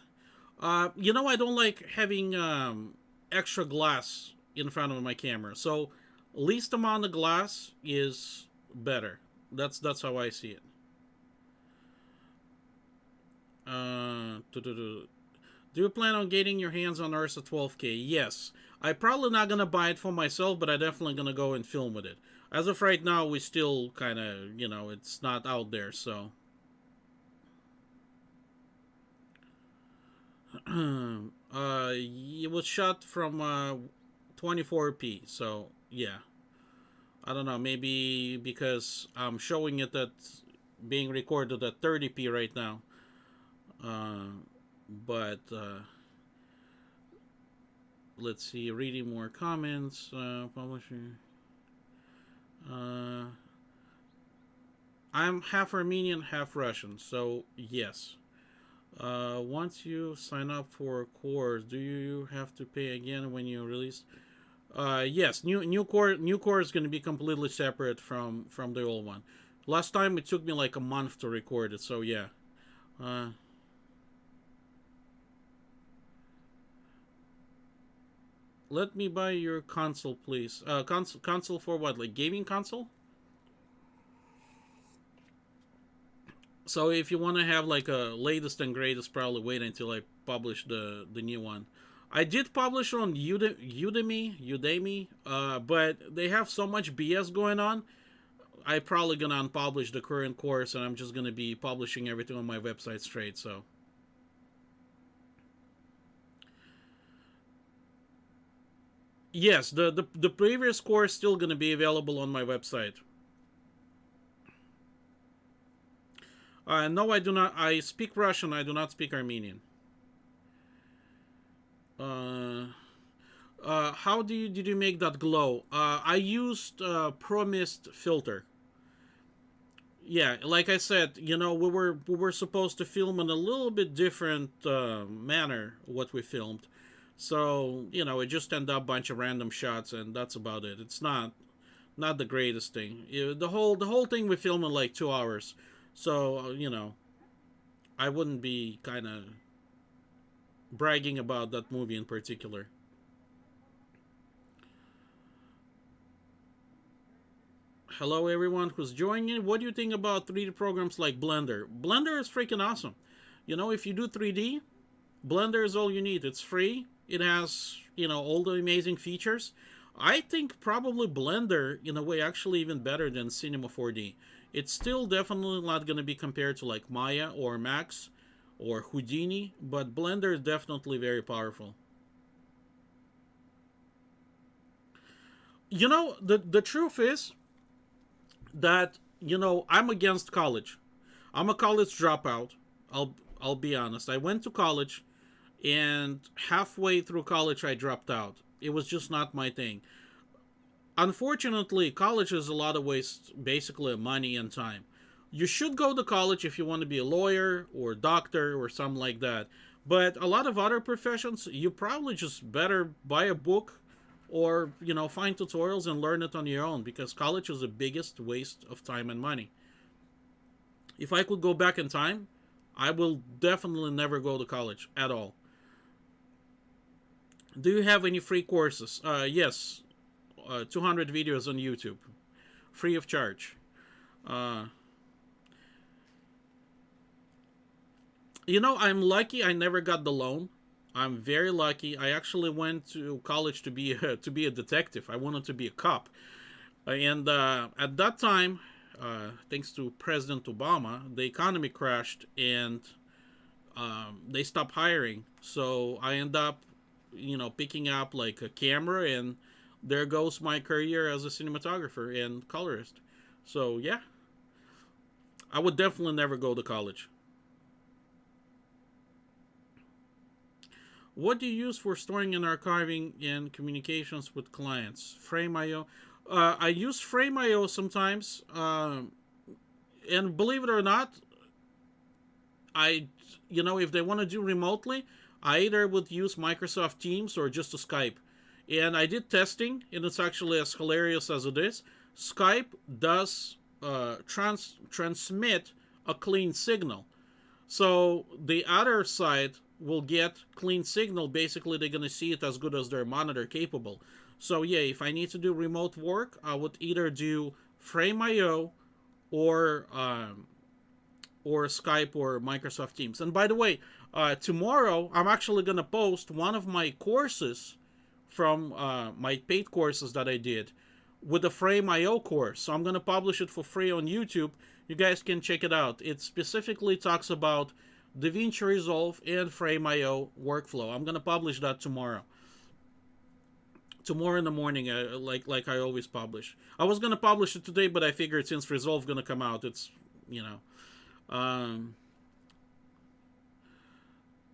I don't like having extra glass in front of my camera. So, least amount of glass is better. That's how I see it. Do you plan on getting your hands on Ursa 12K? Yes. I'm probably not gonna buy it for myself, but I definitely gonna go and film with it. As of right now, we still kind of, it's not out there, so. It was shot from 24p, so yeah. I don't know, maybe because I'm showing it at being recorded at 30p right now. But let's see, reading more comments. Publisher. I'm half Armenian, half Russian, so yes. Once you sign up for a course, do you have to pay again when you release? Yes, new course is going to be completely separate from the old one. Last time it took me like a month to record it, so yeah. Let me buy your console, please. Console for what? Like gaming console? So if you want to have like a latest and greatest, probably wait until I publish the new one. I did publish on Udemy, but they have so much BS going on. I probably gonna unpublish the current course, and I'm just gonna be publishing everything on my website straight. So yes, the previous course still gonna be available on my website. No, I do not. I speak Russian. I do not speak Armenian. Uh, how did you make that glow? I used Pro Mist filter. Yeah, like I said, we were supposed to film in a little bit different manner what we filmed, so it just ended up a bunch of random shots, and that's about it. It's not the greatest thing. The whole thing we filmed in like 2 hours, so I wouldn't be kind of bragging about that movie in particular. Hello, everyone who's joining. What do you think about 3D programs like Blender? Blender is freaking awesome. If you do 3D, Blender is all you need. It's free. It has, all the amazing features. I think probably Blender, in a way, actually even better than Cinema 4D. It's still definitely not going to be compared to like Maya or Max or Houdini, but Blender is definitely very powerful. The truth is that I'm against college. I'm a college dropout. I'll be honest. I went to college, and halfway through college I dropped out. It was just not my thing. Unfortunately, college is a lot of waste, basically money and time. You should go to college if you want to be a lawyer or a doctor or something like that. But a lot of other professions, you probably just better buy a book or find tutorials and learn it on your own, because college is the biggest waste of time and money. If I could go back in time, I will definitely never go to college at all. Do you have any free courses? Yes, 200 videos on YouTube, free of charge. Uh, You know, I'm lucky I never got the loan. I'm very lucky. I actually went to college to be to be a detective. I wanted to be a cop. And at that time, thanks to President Obama, the economy crashed and they stopped hiring. So I end up, picking up like a camera, and there goes my career as a cinematographer and colorist. So yeah, I would definitely never go to college. What do you use for storing and archiving and communications with clients? Frame.io. I use Frame.io sometimes, and believe it or not, I, if they want to do remotely, I either would use Microsoft Teams or just a Skype. And I did testing, and it's actually as hilarious as it is. Skype does transmit a clean signal. So the other side will get clean signal. Basically, they're going to see it as good as their monitor capable. So yeah, if I need to do remote work, I would either do Frame.io or Skype or Microsoft Teams. And by the way, tomorrow I'm actually going to post one of my courses from my paid courses that I did with the Frame.io course. So I'm going to publish it for free on YouTube. You guys can check it out. It specifically talks about Davinci Resolve and Frame.io workflow. I'm going to publish that tomorrow. Tomorrow in the morning, like I always publish. I was going to publish it today, but I figured since Resolve going to come out, it's, um,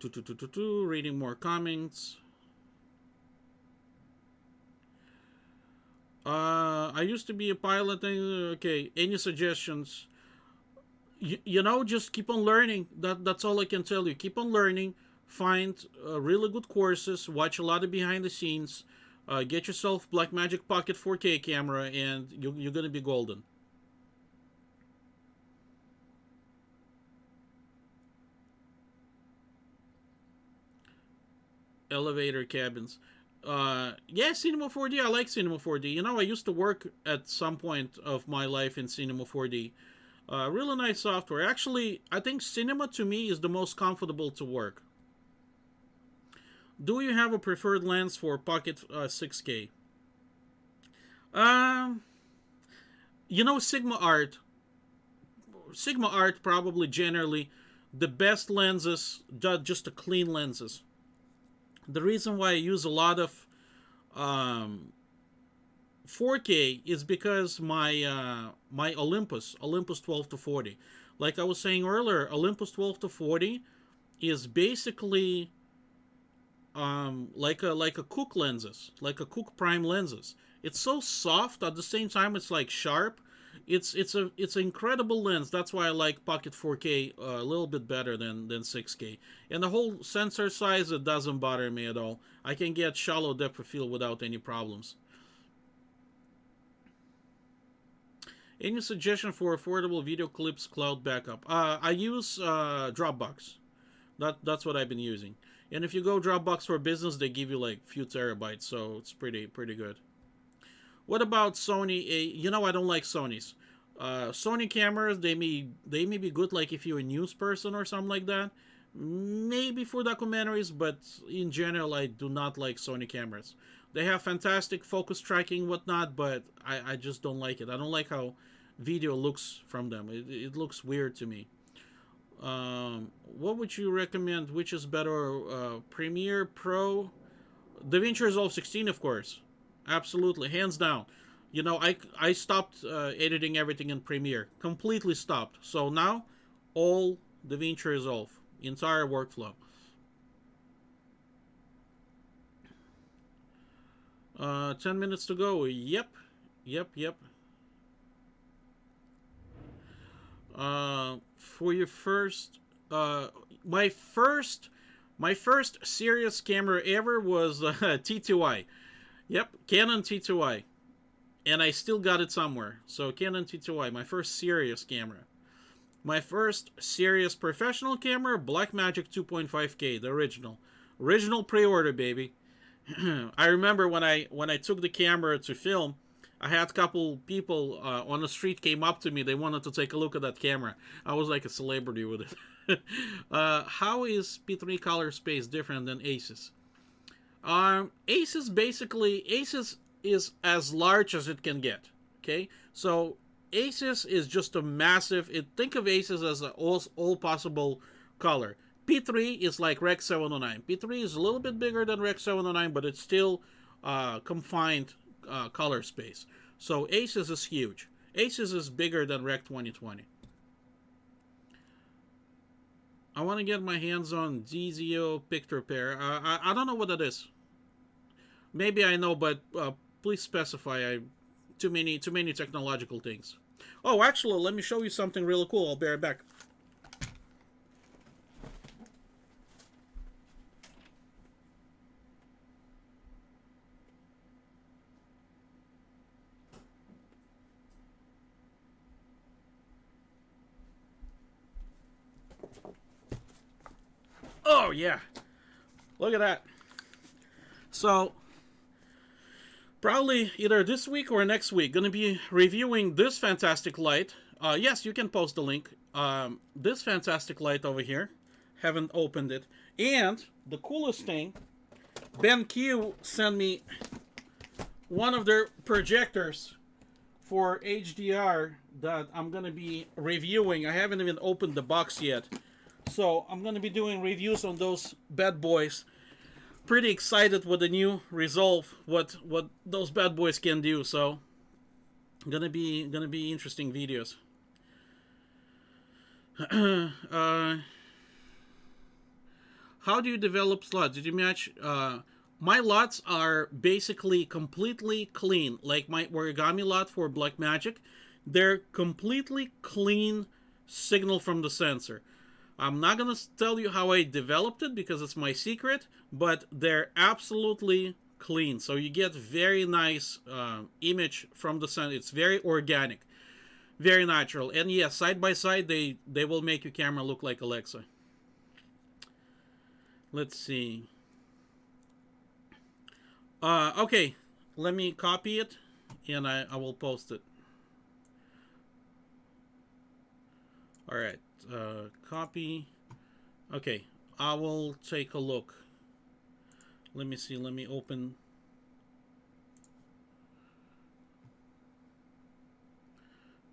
reading more comments. I used to be a pilot. Okay, any suggestions? Just keep on learning. That's all I can tell you. Keep on learning. Find really good courses. Watch a lot of behind the scenes. Get yourself Blackmagic Pocket 4K camera, and you're gonna be golden. Elevator cabins. Yeah, Cinema 4D. I like Cinema 4D. I used to work at some point of my life in Cinema 4D. Really nice software. Actually, I think Cinema to me is the most comfortable to work. Do you have a preferred lens for Pocket 6K? Um, Sigma Art. Sigma Art probably generally the best lenses, just the clean lenses. The reason why I use a lot of um, 4K is because my Olympus 12 to 40, like I was saying earlier, Olympus 12 to 40 is basically like a Cook lenses, like a Cook Prime lenses. It's so soft at the same time. It's like sharp. It's an incredible lens. That's why I like Pocket 4K a little bit better than 6K. And the whole sensor size, it doesn't bother me at all. I can get shallow depth of field without any problems. Any suggestion for affordable video clips cloud backup? I use Dropbox. That's what I've been using. And if you go Dropbox for business, they give you like few terabytes, so it's pretty good. What about Sony? I don't like Sony's. Sony cameras, they may be good like if you're a news person or something like that. Maybe for documentaries, but in general, I do not like Sony cameras. They have fantastic focus tracking, whatnot, but I just don't like it. I don't like how video looks from them. It looks weird to me. What would you recommend? Which is better, Premiere Pro? DaVinci Resolve 16, of course. Absolutely, hands down. I stopped editing everything in Premiere. Completely stopped. So now, all DaVinci Resolve. Entire workflow. 10 minutes to go. Yep. For your first, my first serious camera ever was T2i. Yep, Canon T2i, and I still got it somewhere. So Canon T2i, my first serious camera. My first serious professional camera, Blackmagic 2.5K, the original pre-order, baby. I remember when I took the camera to film, I had a couple people on the street came up to me. They wanted to take a look at that camera. I was like a celebrity with it. How is P3 color space different than Aces? Aces is as large as it can get. Okay, so Aces is just a massive. Think of Aces as an all possible color. P3 is like Rec 709. P3 is a little bit bigger than Rec 709, but it's still confined color space. So Aces is huge. Aces is bigger than Rec 2020. I want to get my hands on DZO Picture Pair. I don't know what that is. Maybe I know, but please specify. Too many technological things. Oh, actually, let me show you something really cool. I'll be right back. Oh yeah, look at that. So probably either this week or next week, gonna be reviewing this fantastic light. Yes, you can post the link. This fantastic light over here. Haven't opened it. And the coolest thing, BenQ sent me one of their projectors for HDR that I'm gonna be reviewing. I haven't even opened the box yet. So I'm gonna be doing reviews on those bad boys. Pretty excited with the new Resolve, what those bad boys can do. So gonna be interesting videos. How do you develop LUTs? Did you match? My LUTs are basically completely clean, like my origami LUT for Blackmagic. They're completely clean signal from the sensor. I'm not gonna tell you how I developed it because it's my secret, but they're absolutely clean. So you get very nice image from the sensor. It's very organic, very natural, and yeah, side by side they will make your camera look like Alexa. Let's see. Okay, let me copy it, and I will post it. All right. Copy. Okay, I will take a look. Let me see. Let me open.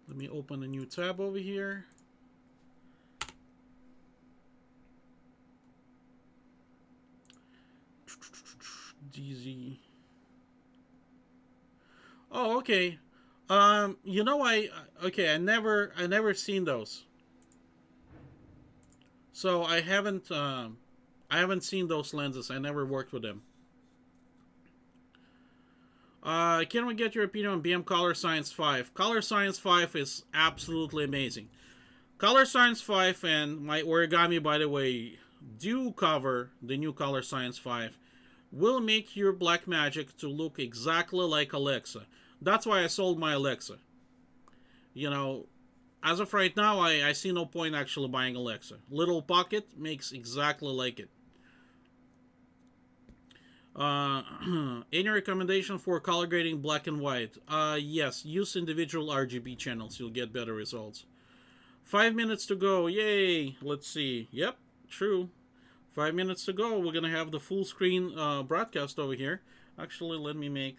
Let me open a new tab over here. DZ. Oh, okay. You know, I never seen those. So I haven't seen those lenses. I never worked with them. Can we get your opinion on BM Color Science 5? Color Science 5 is absolutely amazing. Color Science 5 and my origami, by the way, do cover the new Color Science 5. Will make your Blackmagic to look exactly like Alexa. That's why I sold my Alexa. You know, as of right now, I see no point actually buying Alexa. Little Pocket makes exactly like it. Any recommendation for color grading black and white? Yes, use individual RGB channels. You'll get better results. 5 minutes to go. Yay. Let's see. Yep, true. 5 minutes to go. We're going to have the full screen broadcast over here. Actually, let me make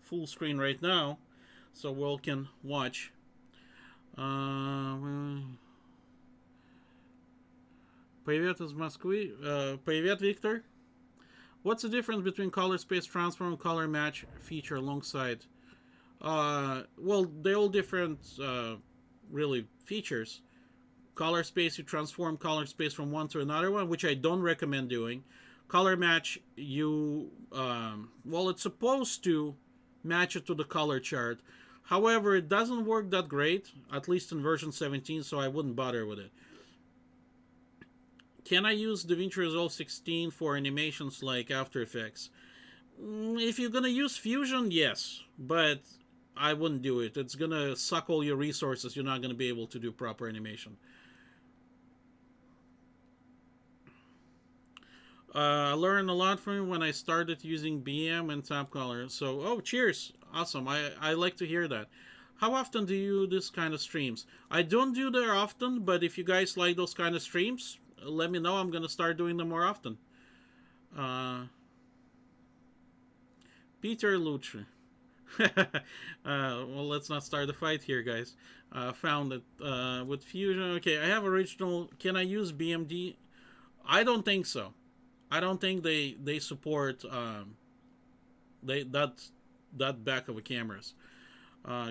full screen right now so we all can watch. Привет из Москвы. Привет, Victor. What's the difference between color space transform and color match feature alongside? Well, they're all different, really, features. Color space, you transform color space from one to another one, which I don't recommend doing. Color match, you, well, it's supposed to match it to the color chart. However, it doesn't work that great, at least in version 17, so I wouldn't bother with it. Can I use Davinci Resolve 16 for animations like After Effects? If you're gonna use Fusion, yes, but I wouldn't do it. It's gonna suck all your resources. You're not gonna be able to do proper animation. I learned a lot from it when I started using BM and Top Color. So, oh, cheers. Awesome. I like to hear that. How often do you do this kind of streams? I don't do that often, but if you guys like those kind of streams, let me know. I'm gonna start doing them more often. Peter Lucha. Well, let's not start a fight here, guys. Found it with Fusion. Okay, I have original. Can I use BMD? I don't think so. I don't think they support that back of the cameras.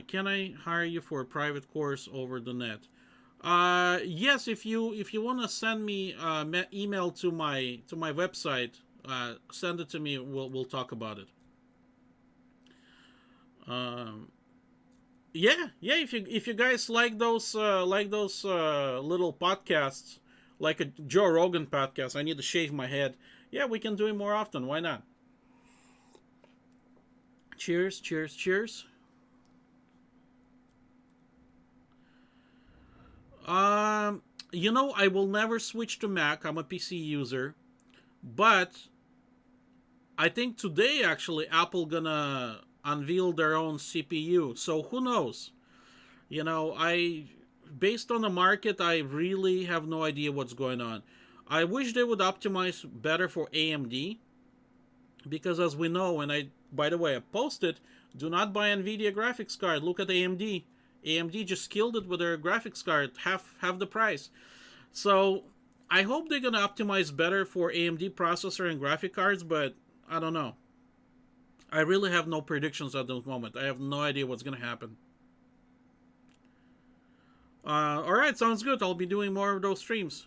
Can I hire you for a private course over the net? Yes, if you want to send me email to my website, send it to me. We'll talk about it. Yeah. If you guys like those little podcasts, like a Joe Rogan podcast, I need to shave my head. Yeah, we can do it more often. Why not? Cheers, cheers, cheers. You know, I will never switch to Mac. I'm a PC user, but I think today actually Apple gonna unveil their own CPU. So who knows? You know, based on the market, I really have no idea what's going on. I wish they would optimize better for AMD, because as we know, and by the way, I posted, do not buy Nvidia graphics card. Look at AMD. AMD just killed it with their graphics card, half the price. So I hope they're gonna optimize better for AMD processor and graphic cards, but I don't know. I really have no predictions at the moment. I have no idea what's gonna happen. Alright, sounds good. I'll be doing more of those streams.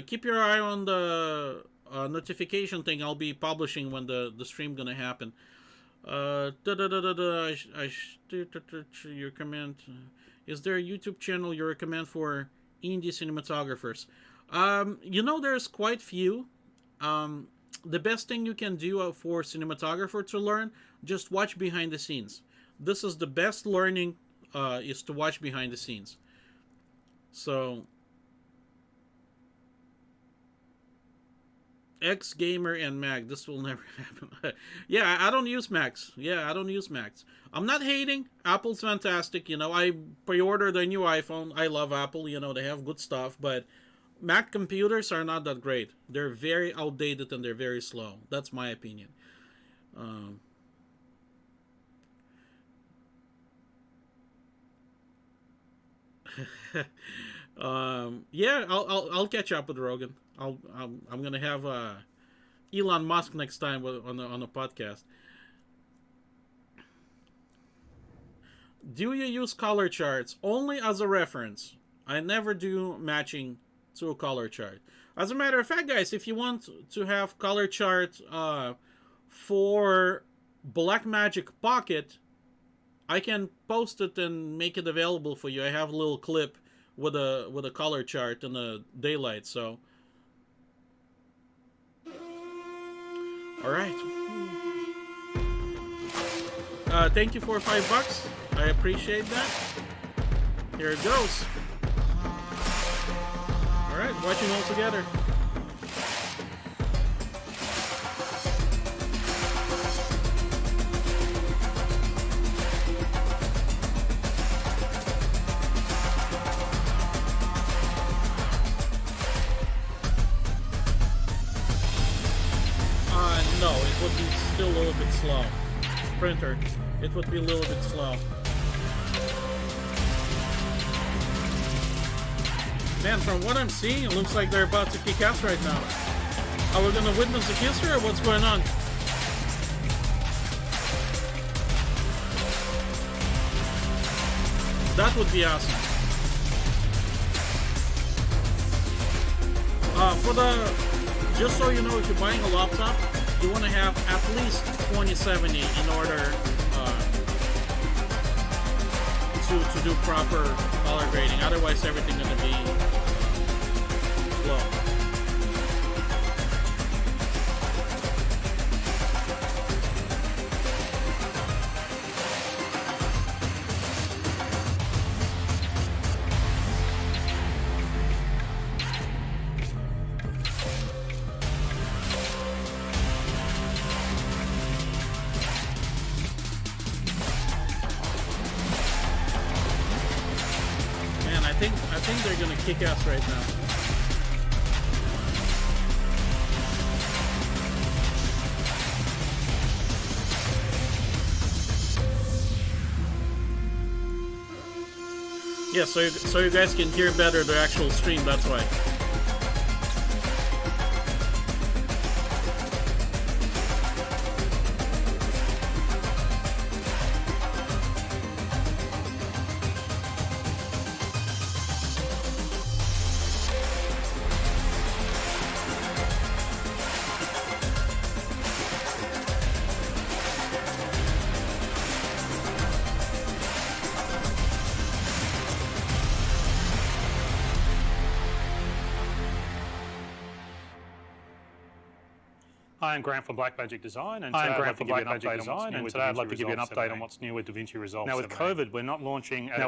Keep your eye on the notification thing. I'll be publishing when the stream gonna happen. Your comment. Is there a YouTube channel you recommend for indie cinematographers? You know, there's quite few. The best thing you can do for cinematographer to learn, just watch behind the scenes. This is the best learning, is to watch behind the scenes. So, X Gamer and Mac, this will never happen. Yeah, I don't use Macs. Yeah, I don't use Macs. I'm not hating. Apple's fantastic. You know, I pre-ordered a new iPhone. I love Apple. You know, they have good stuff, but Mac computers are not that great. They're very outdated and they're very slow. That's my opinion. Yeah, I'll catch up with Rogan. I'm gonna have Elon Musk next time on a podcast. Do you use color charts? Only as a reference. I never do matching to a color chart. As a matter of fact, guys, if you want to have color chart for Blackmagic Pocket, I can post it and make it available for you. I have a little clip with a color chart in the daylight. So, all right. Thank you for $5. I appreciate that. Here it goes. All right, watching all together. No, it would be still a little bit slow. Printer, it would be a little bit slow. Man, from what I'm seeing, it looks like they're about to kick ass right now. Are we gonna witness a kiss or what's going on? That would be awesome. Just so you know, if you're buying a laptop, you want to have at least 2070 in order to do proper color grading. Otherwise, everything's going to be slow. think they're gonna kick us right now. Yeah, so you guys can hear better the actual stream, that's why. Hi, I'm Grant from Blackmagic Design, and today I'd like to give you an update on what's new with Davinci Resolve 17. Now, with COVID, we're not launching at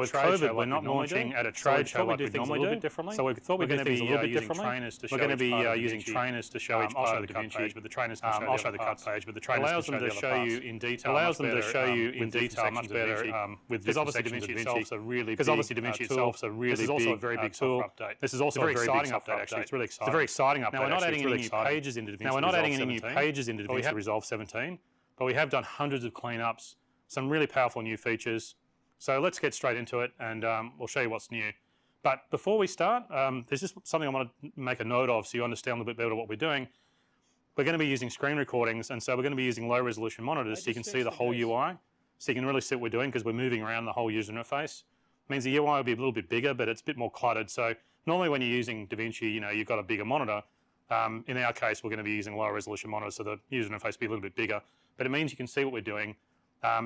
a trade show like we normally do. Differently. So we thought we're going to be using trainers to show each part of the cut page, but the trainers can show the cut page, but the trainers allows them to show you in detail. Allows them to show you in detail much better because obviously Davinci itself is a really big tool. This is also a very big tool. This is also a very exciting update. Actually, it's really exciting. It's a very exciting update. Now, we're not adding any new pages into Davinci Resolve 17, but we have done hundreds of cleanups, some really powerful new features. So let's get straight into it, and we'll show you what's new. But before we start, there's just something I want to make a note of so you understand a little bit better what we're doing. We're going to be using screen recordings, and so we're going to be using low-resolution monitors so you can see the whole UI, so you can really see what we're doing because we're moving around the whole user interface. It means the UI will be a little bit bigger, but it's a bit more cluttered. So normally when you're using Davinci, you've got a bigger monitor. In our case, we're going to be using lower resolution monitors, so the user interface will be a little bit bigger, but it means you can see what we're doing.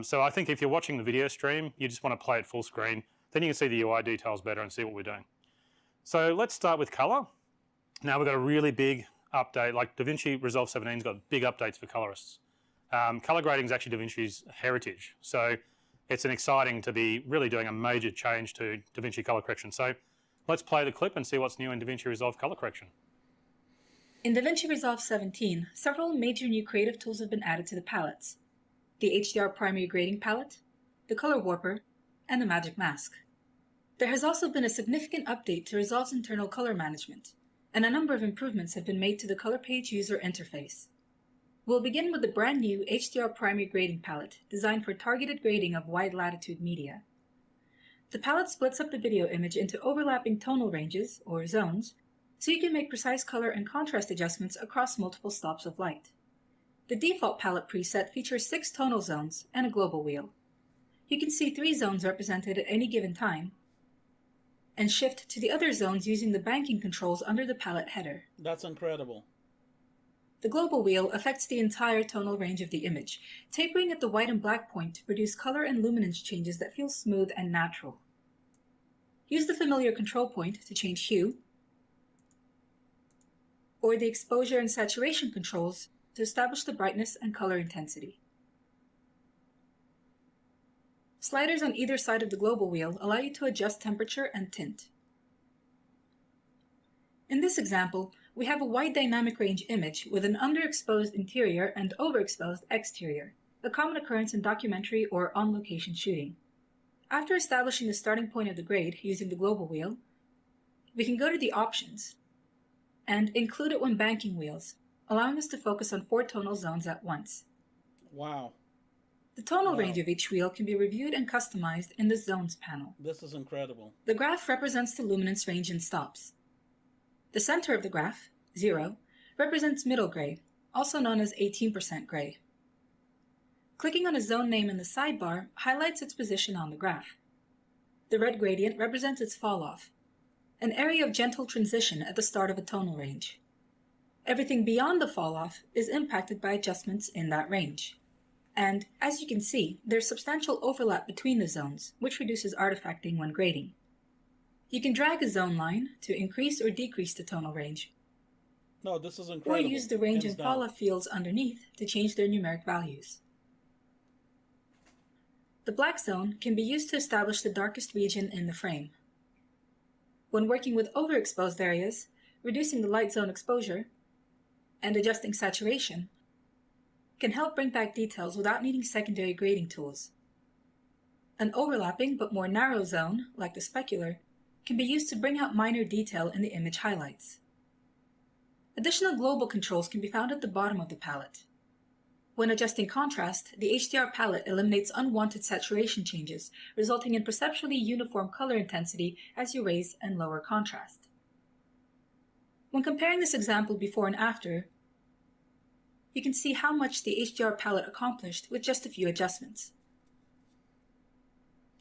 So I think if you're watching the video stream, you just want to play it full screen, then you can see the UI details better and see what we're doing. So let's start with color. Now we've got a really big update, like Davinci Resolve 17's got big updates for colorists. Color grading is actually Davinci's heritage, so it's exciting to be really doing a major change to Davinci color correction. So let's play the clip and see what's new in Davinci Resolve color correction. In Davinci Resolve 17, several major new creative tools have been added to the palettes: the HDR primary grading palette, the color warper, and the magic mask. There has also been a significant update to Resolve's internal color management, and a number of improvements have been made to the color page user interface. We'll begin with the brand new HDR primary grading palette, designed for targeted grading of wide latitude media. The palette splits up the video image into overlapping tonal ranges, or zones, so you can make precise color and contrast adjustments across multiple stops of light. The default palette preset features 6 tonal zones and a global wheel. You can see 3 zones represented at any given time, and shift to the other zones using the banking controls under the palette header. That's incredible. The global wheel affects the entire tonal range of the image, tapering at the white and black point to produce color and luminance changes that feel smooth and natural. Use the familiar control point to change hue, or the exposure and saturation controls to establish the brightness and color intensity. Sliders on either side of the global wheel allow you to adjust temperature and tint. In this example, we have a wide dynamic range image with an underexposed interior and overexposed exterior, a common occurrence in documentary or on-location shooting. After establishing the starting point of the grade using the global wheel, we can go to the options and include it when banking wheels, allowing us to focus on 4 tonal zones at once. Wow. The tonal range of each wheel can be reviewed and customized in the Zones panel. This is incredible. The graph represents the luminance range in stops. The center of the graph, 0, represents middle gray, also known as 18% gray. Clicking on a zone name in the sidebar highlights its position on the graph. The red gradient represents its falloff, an area of gentle transition at the start of a tonal range. Everything beyond the falloff is impacted by adjustments in that range. And, as you can see, there's substantial overlap between the zones, which reduces artifacting when grading. You can drag a zone line to increase or decrease the tonal range. No, this is incredible. Or use the range and falloff fields underneath to change their numeric values. The black zone can be used to establish the darkest region in the frame. When working with overexposed areas, reducing the light zone exposure and adjusting saturation can help bring back details without needing secondary grading tools. An overlapping but more narrow zone, like the specular, can be used to bring out minor detail in the image highlights. Additional global controls can be found at the bottom of the palette. When adjusting contrast, the HDR palette eliminates unwanted saturation changes, resulting in perceptually uniform color intensity as you raise and lower contrast. When comparing this example before and after, you can see how much the HDR palette accomplished with just a few adjustments.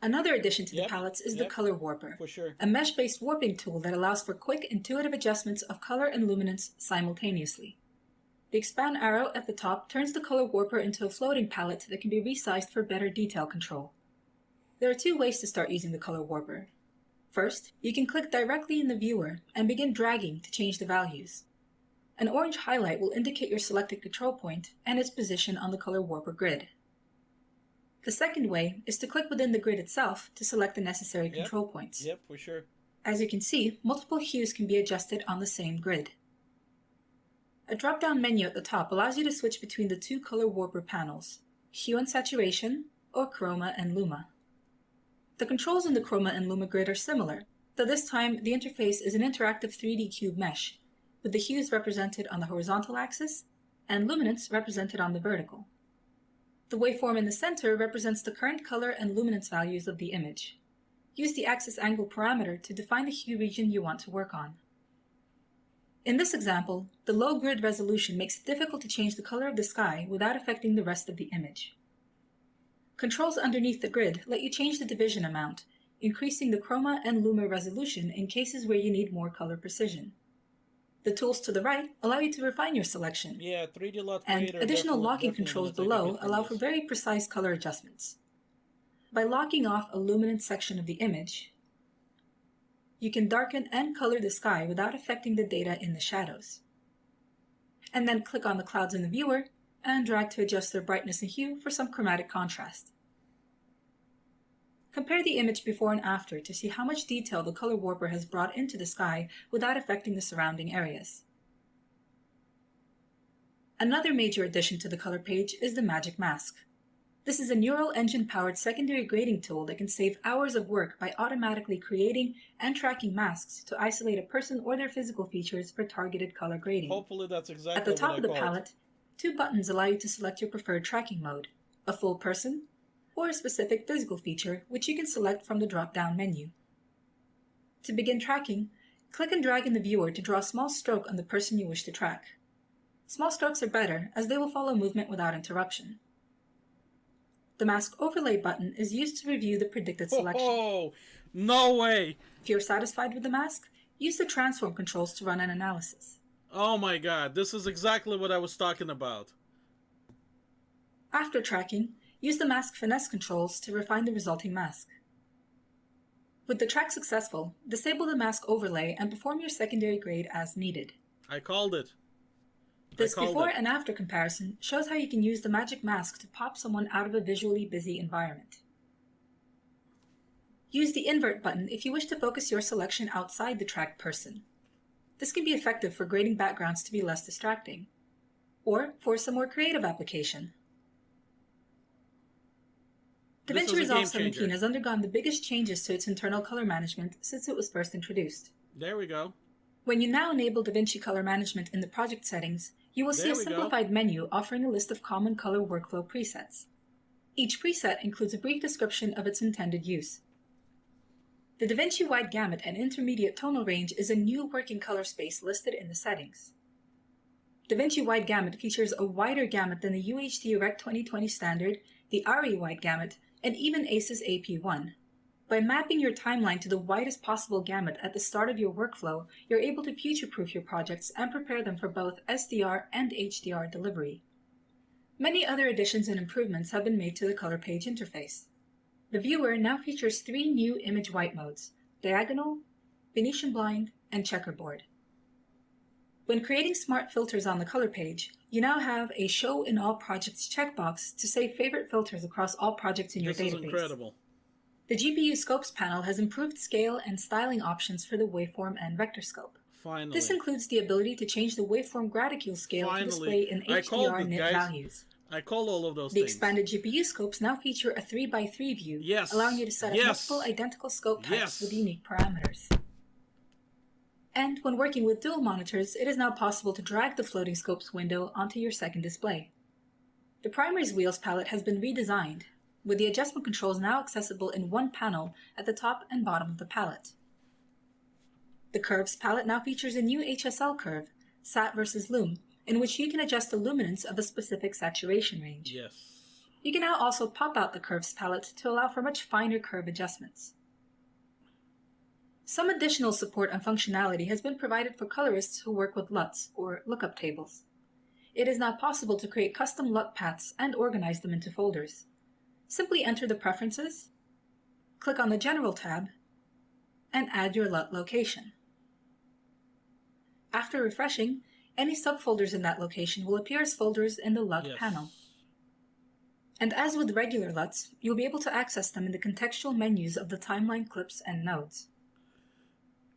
Another addition to the palettes is the Color Warper, For sure. a mesh-based warping tool that allows for quick, intuitive adjustments of color and luminance simultaneously. The expand arrow at the top turns the Color Warper into a floating palette that can be resized for better detail control. There are two ways to start using the Color Warper. First, you can click directly in the viewer and begin dragging to change the values. An orange highlight will indicate your selected control point and its position on the Color Warper grid. The second way is to click within the grid itself to select the necessary control points. Yep, for sure. As you can see, multiple hues can be adjusted on the same grid. A drop-down menu at the top allows you to switch between the two Color Warper panels, Hue and Saturation, or Chroma and Luma. The controls in the Chroma and Luma grid are similar, though this time the interface is an interactive 3D cube mesh, with the hues represented on the horizontal axis and luminance represented on the vertical. The waveform in the center represents the current color and luminance values of the image. Use the axis angle parameter to define the hue region you want to work on. In this example, the low grid resolution makes it difficult to change the color of the sky without affecting the rest of the image. Controls underneath the grid let you change the division amount, increasing the Chroma and Luma resolution in cases where you need more color precision. The tools to the right allow you to refine your selection. Yeah, 3D LUT And Creator additional locking definitely controls gonna take a below hit from allow this. for very precise color adjustments. By locking off a luminance section of the image, you can darken and color the sky without affecting the data in the shadows. And then click on the clouds in the viewer and drag to adjust their brightness and hue for some chromatic contrast. Compare the image before and after to see how much detail the Color Warper has brought into the sky without affecting the surrounding areas. Another major addition to the color page is the Magic Mask. This is a neural engine-powered secondary grading tool that can save hours of work by automatically creating and tracking masks to isolate a person or their physical features for targeted color grading. Hopefully that's exactly At the top what of the I called. palette, two buttons allow you to select your preferred tracking mode, a full person, or a specific physical feature, which you can select from the drop-down menu. To begin tracking, click and drag in the viewer to draw a small stroke on the person you wish to track. Small strokes are better, as they will follow movement without interruption. The Mask Overlay button is used to review the predicted selection. Oh, no way! If you're satisfied with the mask, use the transform controls to run an analysis. Oh my god, this is exactly what I was talking about. After tracking, use the Mask Finesse controls to refine the resulting mask. With the track successful, disable the Mask Overlay and perform your secondary grade as needed. I called it. This before and after comparison shows how you can use the Magic Mask to pop someone out of a visually busy environment. Use the Invert button if you wish to focus your selection outside the tracked person. This can be effective for grading backgrounds to be less distracting, or for some more creative application. Davinci Resolve 17 has undergone the biggest changes to its internal color management since it was first introduced. There we go. When you now enable Davinci Color Management in the project settings, you will see a simplified menu offering a list of common color workflow presets. Each preset includes a brief description of its intended use. The Davinci Wide Gamut and Intermediate Tonal Range is a new working color space listed in the settings. Davinci Wide Gamut features a wider gamut than the UHD Rec 2020 standard, the ARRI Wide Gamut, and even ACES AP1. By mapping your timeline to the widest possible gamut at the start of your workflow, you're able to future-proof your projects and prepare them for both SDR and HDR delivery. Many other additions and improvements have been made to the color page interface. The viewer now features 3 new image white modes: Diagonal, Venetian Blind, and Checkerboard. When creating smart filters on the color page, you now have a Show in All Projects checkbox to save favorite filters across all projects in your database. This is incredible. The GPU Scopes panel has improved scale and styling options for the waveform and vector scope. Finally. This includes the ability to change the waveform graticule scale to display in HDR nit values. I call all of those The things. expanded GPU scopes now feature a 3x3 view, Yes. allowing you to set up multiple identical scope types with unique parameters. And when working with dual monitors, it is now possible to drag the floating scopes window onto your second display. The primary's wheels palette has been redesigned, with the adjustment controls now accessible in one panel at the top and bottom of the palette. The curves palette now features a new HSL curve, sat versus lum, in which you can adjust the luminance of a specific saturation range. Yes. You can now also pop out the curves palette to allow for much finer curve adjustments. Some additional support and functionality has been provided for colorists who work with LUTs, or lookup tables. It is now possible to create custom LUT paths and organize them into folders. Simply enter the preferences, click on the General tab, and add your LUT location. After refreshing, any subfolders in that location will appear as folders in the LUT panel. And as with regular LUTs, you'll be able to access them in the contextual menus of the timeline clips and nodes.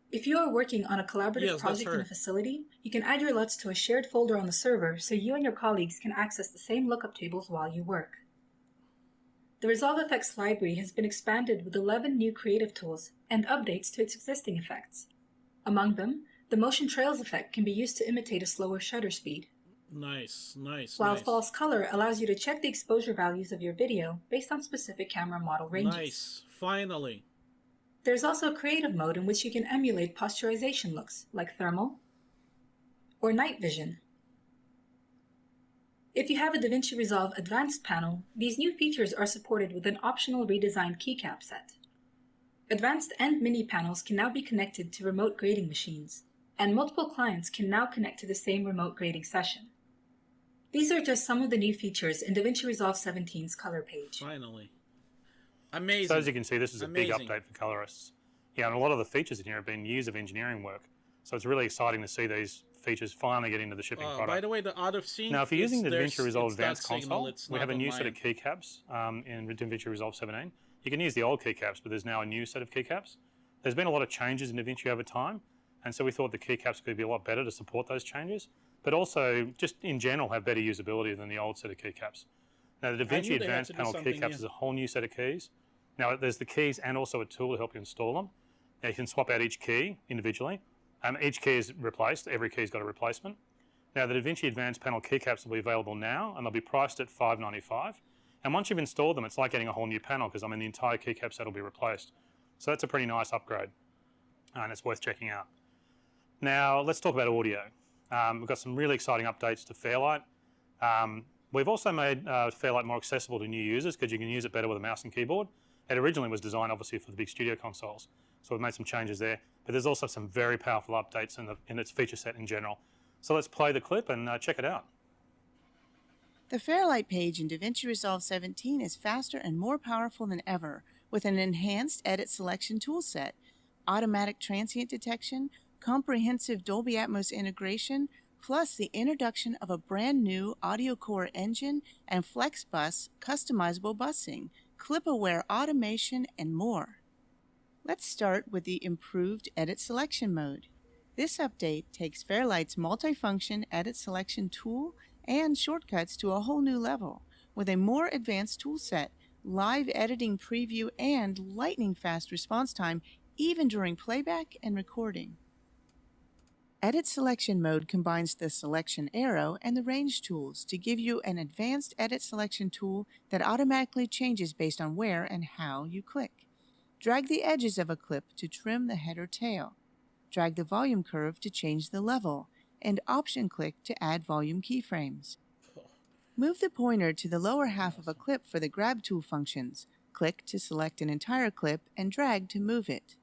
If you are working on a collaborative project in a facility, you can add your LUTs to a shared folder on the server so you and your colleagues can access the same lookup tables while you work. The Resolve Effects library has been expanded with 11 new creative tools and updates to its existing effects. Among them, the Motion Trails effect can be used to imitate a slower shutter speed. Nice. While False Color allows you to check the exposure values of your video based on specific camera model ranges. Nice. Finally. There's also a creative mode in which you can emulate posturization looks, like thermal or night vision. If you have a Davinci Resolve Advanced panel, these new features are supported with an optional redesigned keycap set. Advanced and mini panels can now be connected to remote grading machines, and multiple clients can now connect to the same remote grading session. These are just some of the new features in Davinci Resolve 17's color page. Finally. Amazing. So as you can see, this is a big update for colorists. Yeah, and a lot of the features in here have been years of engineering work. So it's really exciting to see these features finally get into the shipping product. By the way, the out of sync. Now, if you're using the DaVinci Resolve Advanced console, we have a new set of keycaps in DaVinci Resolve 17. You can use the old keycaps, but there's now a new set of keycaps. There's been a lot of changes in DaVinci over time, and so we thought the keycaps could be a lot better to support those changes, but also just in general have better usability than the old set of keycaps. Now, the DaVinci Advanced Panel keycaps is a whole new set of keys. Now, there's the keys and also a tool to help you install them. Now, you can swap out each key individually. Each key is replaced. Every key's got a replacement. Now, the DaVinci Advanced Panel keycaps will be available now, and they'll be priced at $5.95. And once you've installed them, it's like getting a whole new panel because, the entire keycap set will be replaced. So that's a pretty nice upgrade, and it's worth checking out. Now, let's talk about audio. We've got some really exciting updates to Fairlight. We've also made Fairlight more accessible to new users because you can use it better with a mouse and keyboard. It originally was designed, obviously, for the big studio consoles, so we've made some changes there. But there's also some very powerful updates in its feature set in general. So let's play the clip and check it out. The Fairlight page in DaVinci Resolve 17 is faster and more powerful than ever, with an enhanced edit selection toolset, automatic transient detection, comprehensive Dolby Atmos integration, plus the introduction of a brand new audio core engine and FlexBus customizable busing, clip-aware automation, and more. Let's start with the improved edit selection mode. This update takes Fairlight's multifunction edit selection tool and shortcuts to a whole new level, with a more advanced toolset, live editing preview, and lightning-fast response time even during playback and recording. Edit selection mode combines the selection arrow and the range tools to give you an advanced edit selection tool that automatically changes based on where and how you click. Drag the edges of a clip to trim the head or tail. Drag the volume curve to change the level, and option click to add volume keyframes. Move the pointer to the lower half of a clip for the grab tool functions. Click to select an entire clip and drag to move it.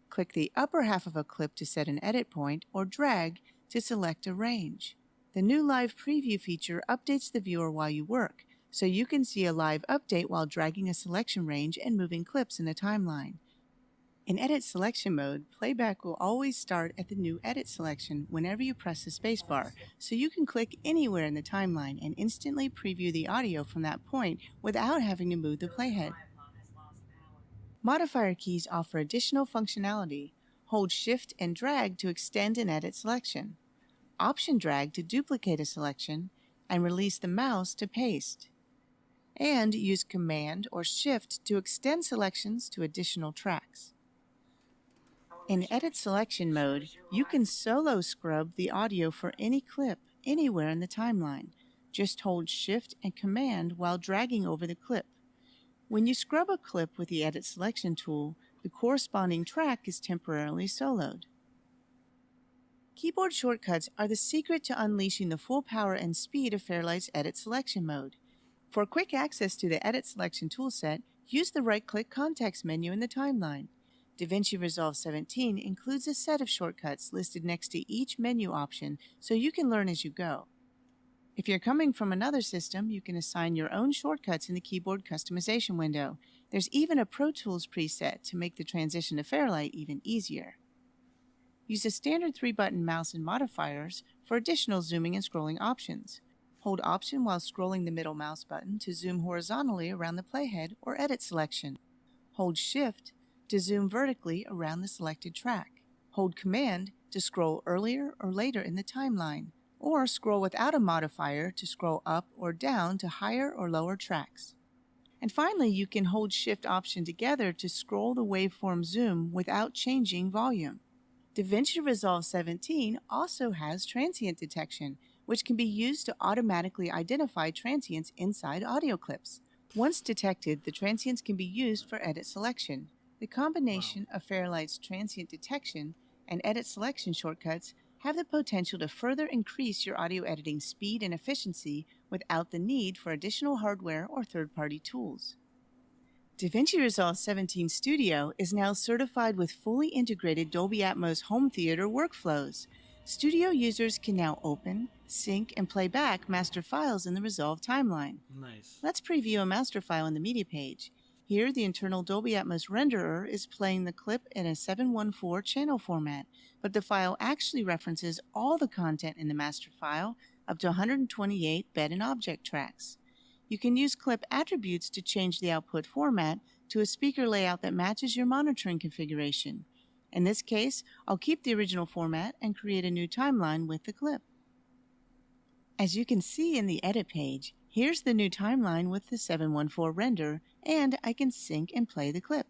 Click the upper half of a clip to set an edit point, or drag to select a range. The new live preview feature updates the viewer while you work, so you can see a live update while dragging a selection range and moving clips in the timeline. In edit selection mode, playback will always start at the new edit selection whenever you press the spacebar, so you can click anywhere in the timeline and instantly preview the audio from that point without having to move the playhead. Modifier keys offer additional functionality. Hold Shift and drag to extend an edit selection. Option drag to duplicate a selection, and release the mouse to paste. And use Command or Shift to extend selections to additional tracks. In Edit Selection mode, you can solo scrub the audio for any clip anywhere in the timeline. Just hold Shift and Command while dragging over the clip. When you scrub a clip with the Edit Selection tool, the corresponding track is temporarily soloed. Keyboard shortcuts are the secret to unleashing the full power and speed of Fairlight's Edit Selection mode. For quick access to the Edit Selection toolset, use the right-click context menu in the timeline. Davinci Resolve 17 includes a set of shortcuts listed next to each menu option so you can learn as you go. If you're coming from another system, you can assign your own shortcuts in the keyboard customization window. There's even a Pro Tools preset to make the transition to Fairlight even easier. Use a standard 3-button mouse and modifiers for additional zooming and scrolling options. Hold Option while scrolling the middle mouse button to zoom horizontally around the playhead or edit selection. Hold Shift to zoom vertically around the selected track. Hold Command to scroll earlier or later in the timeline, or scroll without a modifier to scroll up or down to higher or lower tracks. And finally, you can hold Shift Option together to scroll the waveform zoom without changing volume. Davinci Resolve 17 also has transient detection, which can be used to automatically identify transients inside audio clips. Once detected, the transients can be used for edit selection. The combination of Fairlight's transient detection and edit selection shortcuts have the potential to further increase your audio editing speed and efficiency without the need for additional hardware or third-party tools. Davinci Resolve 17 Studio is now certified with fully integrated Dolby Atmos home theater workflows. Studio users can now open, sync, and play back master files in the Resolve timeline. Nice. Let's preview a master file in the media page. Here, the internal Dolby Atmos renderer is playing the clip in a 714 channel format, but the file actually references all the content in the master file, up to 128 bed and object tracks. You can use clip attributes to change the output format to a speaker layout that matches your monitoring configuration. In this case, I'll keep the original format and create a new timeline with the clip. As you can see in the edit page, here's the new timeline with the 714 render, and I can sync and play the clip.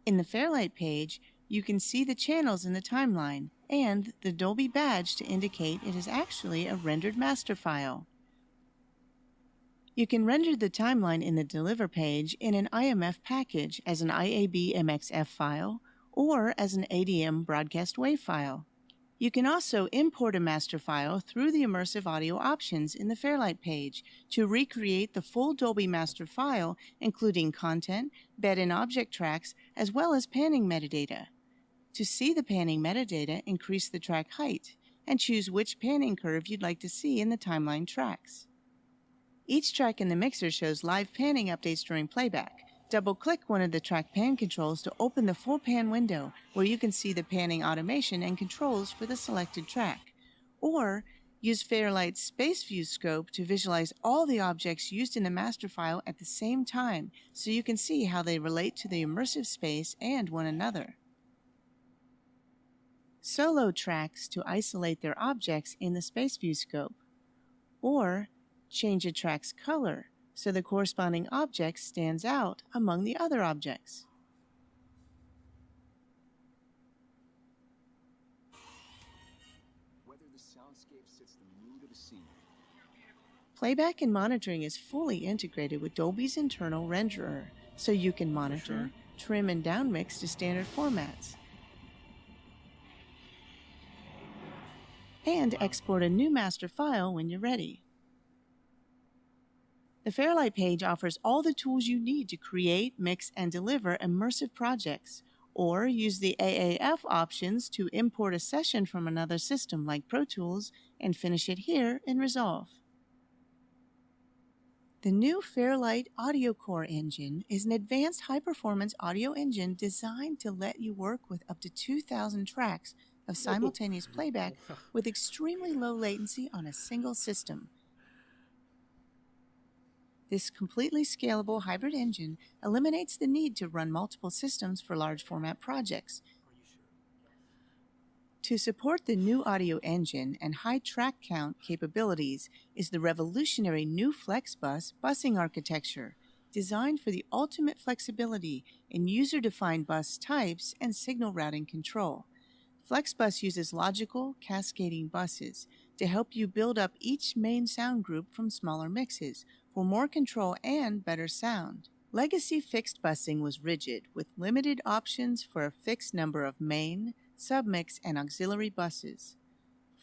In the Fairlight page, you can see the channels in the timeline and the Dolby badge to indicate it is actually a rendered master file. You can render the timeline in the Deliver page in an IMF package as an IAB MXF file or as an ADM broadcast WAV file. You can also import a master file through the immersive audio options in the Fairlight page to recreate the full Dolby master file, including content, bed and object tracks, as well as panning metadata. To see the panning metadata, increase the track height and choose which panning curve you'd like to see in the timeline tracks. Each track in the mixer shows live panning updates during playback. Double-click one of the track pan controls to open the full pan window, where you can see the panning automation and controls for the selected track. Or use Fairlight's Space View scope to visualize all the objects used in the master file at the same time, so you can see how they relate to the immersive space and one another. Solo tracks to isolate their objects in the Space View scope. Or change a track's color so the corresponding object stands out among the other objects. Whether the soundscape sets the mood of a scene. Playback and monitoring is fully integrated with Dolby's internal renderer, so you can monitor, trim, and downmix to standard formats, and export a new master file when you're ready. The Fairlight page offers all the tools you need to create, mix, and deliver immersive projects, or use the AAF options to import a session from another system like Pro Tools and finish it here in Resolve. The new Fairlight Audio Core engine is an advanced high-performance audio engine designed to let you work with up to 2,000 tracks of simultaneous playback with extremely low latency on a single system. This completely scalable hybrid engine eliminates the need to run multiple systems for large format projects. To support the new audio engine and high track count capabilities is the revolutionary new FlexBus busing architecture, designed for the ultimate flexibility in user-defined bus types and signal routing control. FlexBus uses logical, cascading buses to help you build up each main sound group from smaller mixes for more control and better sound. Legacy fixed busing was rigid, with limited options for a fixed number of main, submix, and auxiliary buses.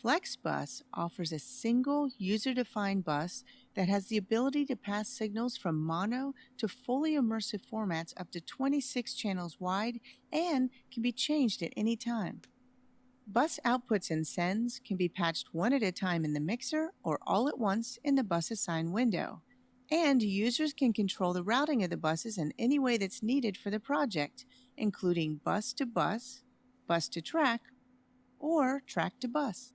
FlexBus offers a single user-defined bus that has the ability to pass signals from mono to fully immersive formats up to 26 channels wide and can be changed at any time. Bus outputs and sends can be patched one at a time in the mixer or all at once in the bus assign window. And users can control the routing of the buses in any way that's needed for the project, including bus to bus, bus to track, or track to bus.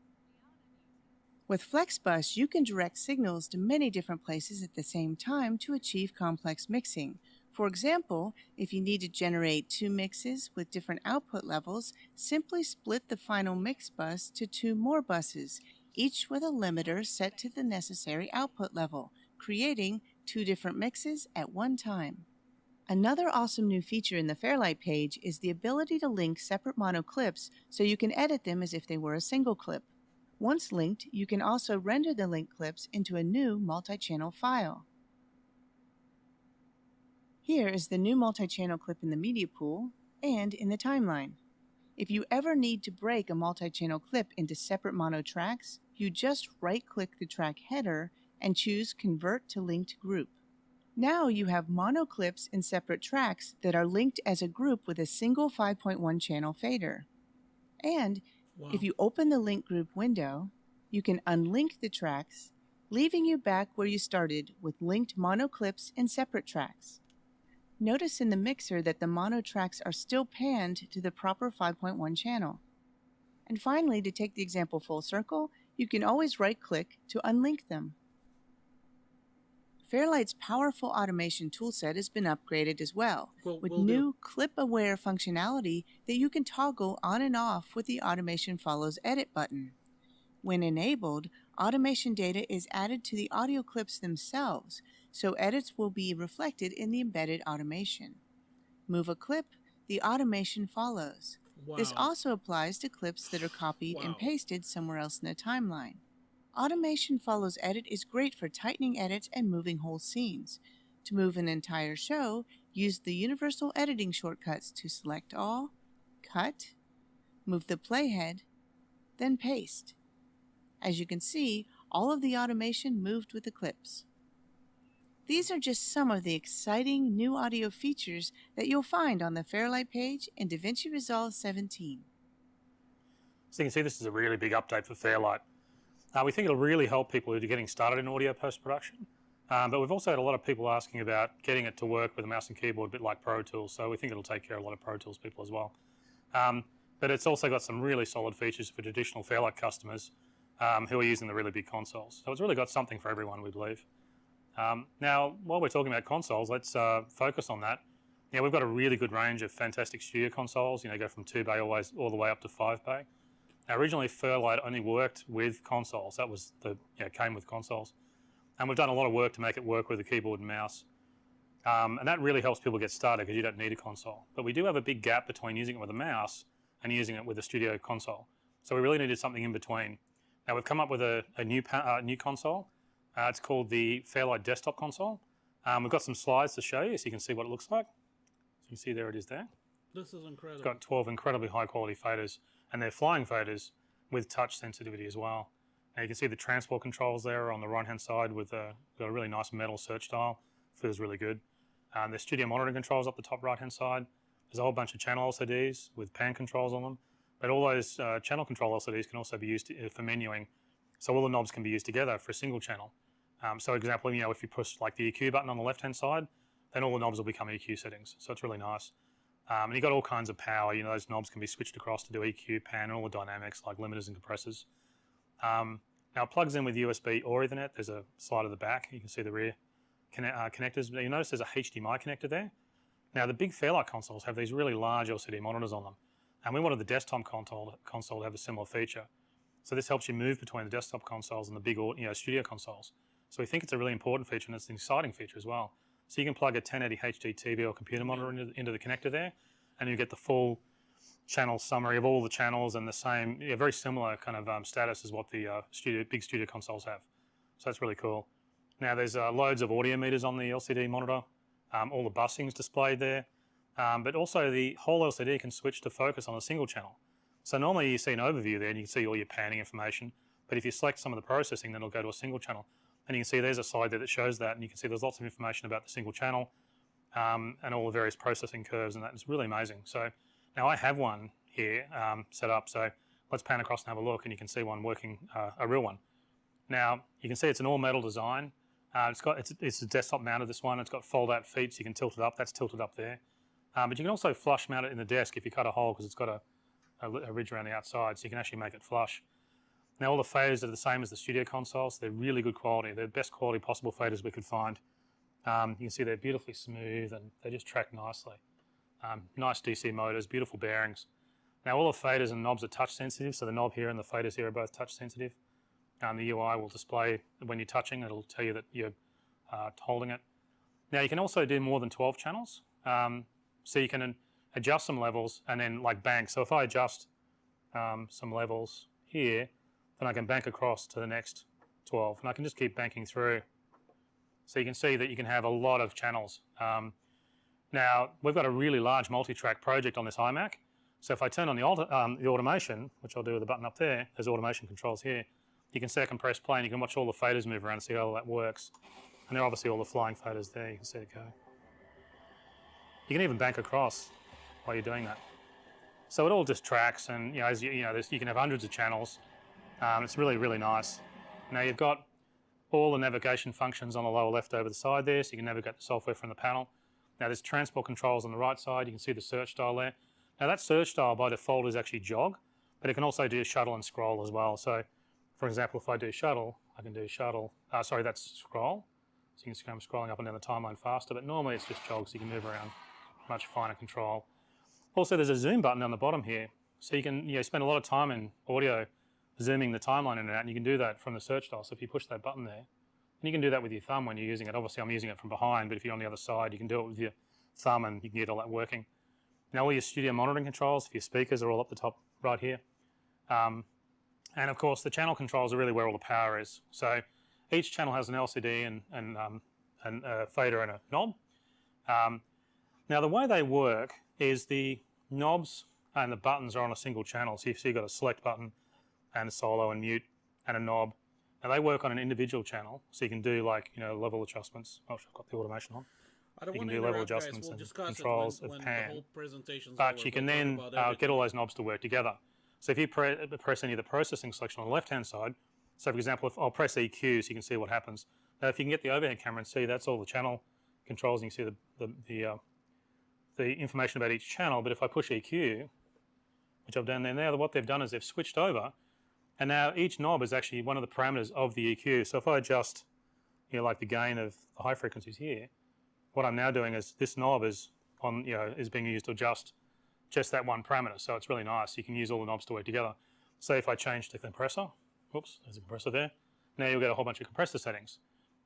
With FlexBus, you can direct signals to many different places at the same time to achieve complex mixing. For example, if you need to generate 2 mixes with different output levels, simply split the final mix bus to 2 more buses, each with a limiter set to the necessary output level, creating 2 different mixes at one time. Another awesome new feature in the Fairlight page is the ability to link separate mono clips so you can edit them as if they were a single clip. Once linked, you can also render the linked clips into a new multi-channel file. Here is the new multi-channel clip in the media pool and in the timeline. If you ever need to break a multi-channel clip into separate mono tracks, you just right-click the track header and choose Convert to Linked Group. Now you have mono clips in separate tracks that are linked as a group with a single 5.1 channel fader. And if you open the link group window, you can unlink the tracks, leaving you back where you started with linked mono clips in separate tracks. Notice in the mixer that the mono tracks are still panned to the proper 5.1 channel. And finally, to take the example full circle, you can always right-click to unlink them. Fairlight's powerful automation toolset has been upgraded as well, with new clip-aware functionality that you can toggle on and off with the Automation Follows Edit button. When enabled, automation data is added to the audio clips themselves, so edits will be reflected in the embedded automation. Move a clip, the automation follows. This also applies to clips that are copied and pasted somewhere else in the timeline. Automation Follows Edit is great for tightening edits and moving whole scenes. To move an entire show, use the universal editing shortcuts to select all, cut, move the playhead, then paste. As you can see, all of the automation moved with the clips. These are just some of the exciting new audio features that you'll find on the Fairlight page in Davinci Resolve 17. So you can see this is a really big update for Fairlight. We think it'll really help people who are getting started in audio post-production. But we've also had a lot of people asking about getting it to work with a mouse and keyboard, a bit like Pro Tools. So we think it'll take care of a lot of Pro Tools people as well. But it's also got some really solid features for traditional Fairlight customers who are using the really big consoles. So it's really got something for everyone, we believe. Now, while we're talking about consoles, let's focus on that. Yeah, we've got a really good range of fantastic studio consoles. You know, go from 2-bay all the way up to 5-bay. Now, originally, Fairlight only worked with consoles. That was came with consoles. And we've done a lot of work to make it work with a keyboard and mouse. And that really helps people get started because you don't need a console. But we do have a big gap between using it with a mouse and using it with a studio console. So we really needed something in between. Now, we've come up with a new console. It's called the Fairlight Desktop Console. We've got some slides to show you so you can see what it looks like. So you can see there it is there. This is incredible. It's got 12 incredibly high quality faders, and they're flying faders with touch sensitivity as well. Now you can see the transport controls there on the right hand side with got a really nice metal search dial. Feels really good. There's studio monitoring controls up the top right hand side. There's a whole bunch of channel LCDs with pan controls on them. But all those channel control LCDs can also be used for menuing. So all the knobs can be used together for a single channel. So example, if you push like the EQ button on the left hand side, then all the knobs will become EQ settings. So it's really nice. And you've got all kinds of power. Those knobs can be switched across to do EQ, pan, and all the dynamics like limiters and compressors. Now it plugs in with USB or Ethernet. There's a slide at the back. You can see the rear connectors. You notice there's a HDMI connector there. Now the big Fairlight consoles have these really large LCD monitors on them. And we wanted the desktop console to have a similar feature. So this helps you move between the desktop consoles and the big studio consoles. So we think it's a really important feature, and it's an exciting feature as well. So you can plug a 1080 HD TV or computer monitor into the connector there, and you get the full channel summary of all the channels and the same, very similar kind of status as what the big studio consoles have. So that's really cool. Now there's loads of audio meters on the LCD monitor, all the busing's displayed there, but also the whole LCD can switch to focus on a single channel. So normally you see an overview there and you can see all your panning information, but if you select some of the processing, then it'll go to a single channel. And you can see there's a slide there that shows that, and you can see there's lots of information about the single channel and all the various processing curves, and that is really amazing. So now I have one here set up, so let's pan across and have a look, and you can see one working, a real one. Now you can see it's an all metal design. It's a desktop mounted, this one. It's got fold out feet, so you can tilt it up. That's tilted up there. But you can also flush mount it in the desk if you cut a hole, because it's got a ridge around the outside, so you can actually make it flush. Now all the faders are the same as the studio consoles. They're really good quality. They're the best quality possible faders we could find. You can see they're beautifully smooth and they just track nicely. Nice DC motors, beautiful bearings. Now all the faders and knobs are touch sensitive, so the knob here and the faders here are both touch sensitive. The UI will display when you're touching, it'll tell you that you're holding it. Now you can also do more than 12 channels. So you can adjust some levels and then like bank. So if I adjust some levels here, then I can bank across to the next 12, and I can just keep banking through. So you can see that you can have a lot of channels. Now we've got a really large multi-track project on this iMac. So if I turn on the automation, which I'll do with the button up there, there's automation controls here. You can set compress play, and you can watch all the faders move around and see how all that works. And there are obviously all the flying faders there. You can see it go. You can even bank across while you're doing that. So it all just tracks, and as you can have hundreds of channels. It's really, really nice. Now you've got all the navigation functions on the lower left over the side there, so you can navigate the software from the panel. Now there's transport controls on the right side. You can see the search style there. Now that search style by default is actually jog, but it can also do shuttle and scroll as well. So for example, if I do shuttle, I can do shuttle. That's scroll. So you can see I'm scrolling up and down the timeline faster, but normally it's just jog, so you can move around much finer control. Also, there's a zoom button on the bottom here. So you can spend a lot of time in audio zooming the timeline in and out, and you can do that from the search dial. So if you push that button there, and you can do that with your thumb when you're using it. Obviously, I'm using it from behind, but if you're on the other side, you can do it with your thumb and you can get all that working. Now all your studio monitoring controls for your speakers are all up the top right here. And of course, the channel controls are really where all the power is. So each channel has an LCD and a fader and a knob. Now the way they work is the knobs and the buttons are on a single channel. So you've got a select button and a solo and mute and a knob. Now they work on an individual channel, so you can do level adjustments. Oh, I've got the automation on. I don't you can want do to level interrupt, adjustments guys. We'll and controls when of the pan. whole presentation's But over, you can we'll then talk about get all those knobs to work together. So if you press any of the processing selection on the left-hand side, so for example, if I'll press EQ so you can see what happens. Now if you can get the overhead camera and see, that's all the channel controls, and you see the information about each channel. But if I push EQ, which I've done there now, what they've done is they've switched over, and now each knob is actually one of the parameters of the EQ. So if I adjust, like the gain of the high frequencies here, what I'm now doing is this knob is being used to adjust just that one parameter. So it's really nice. You can use all the knobs to work together. Say if I change to compressor, whoops, there's a compressor there. Now you'll get a whole bunch of compressor settings,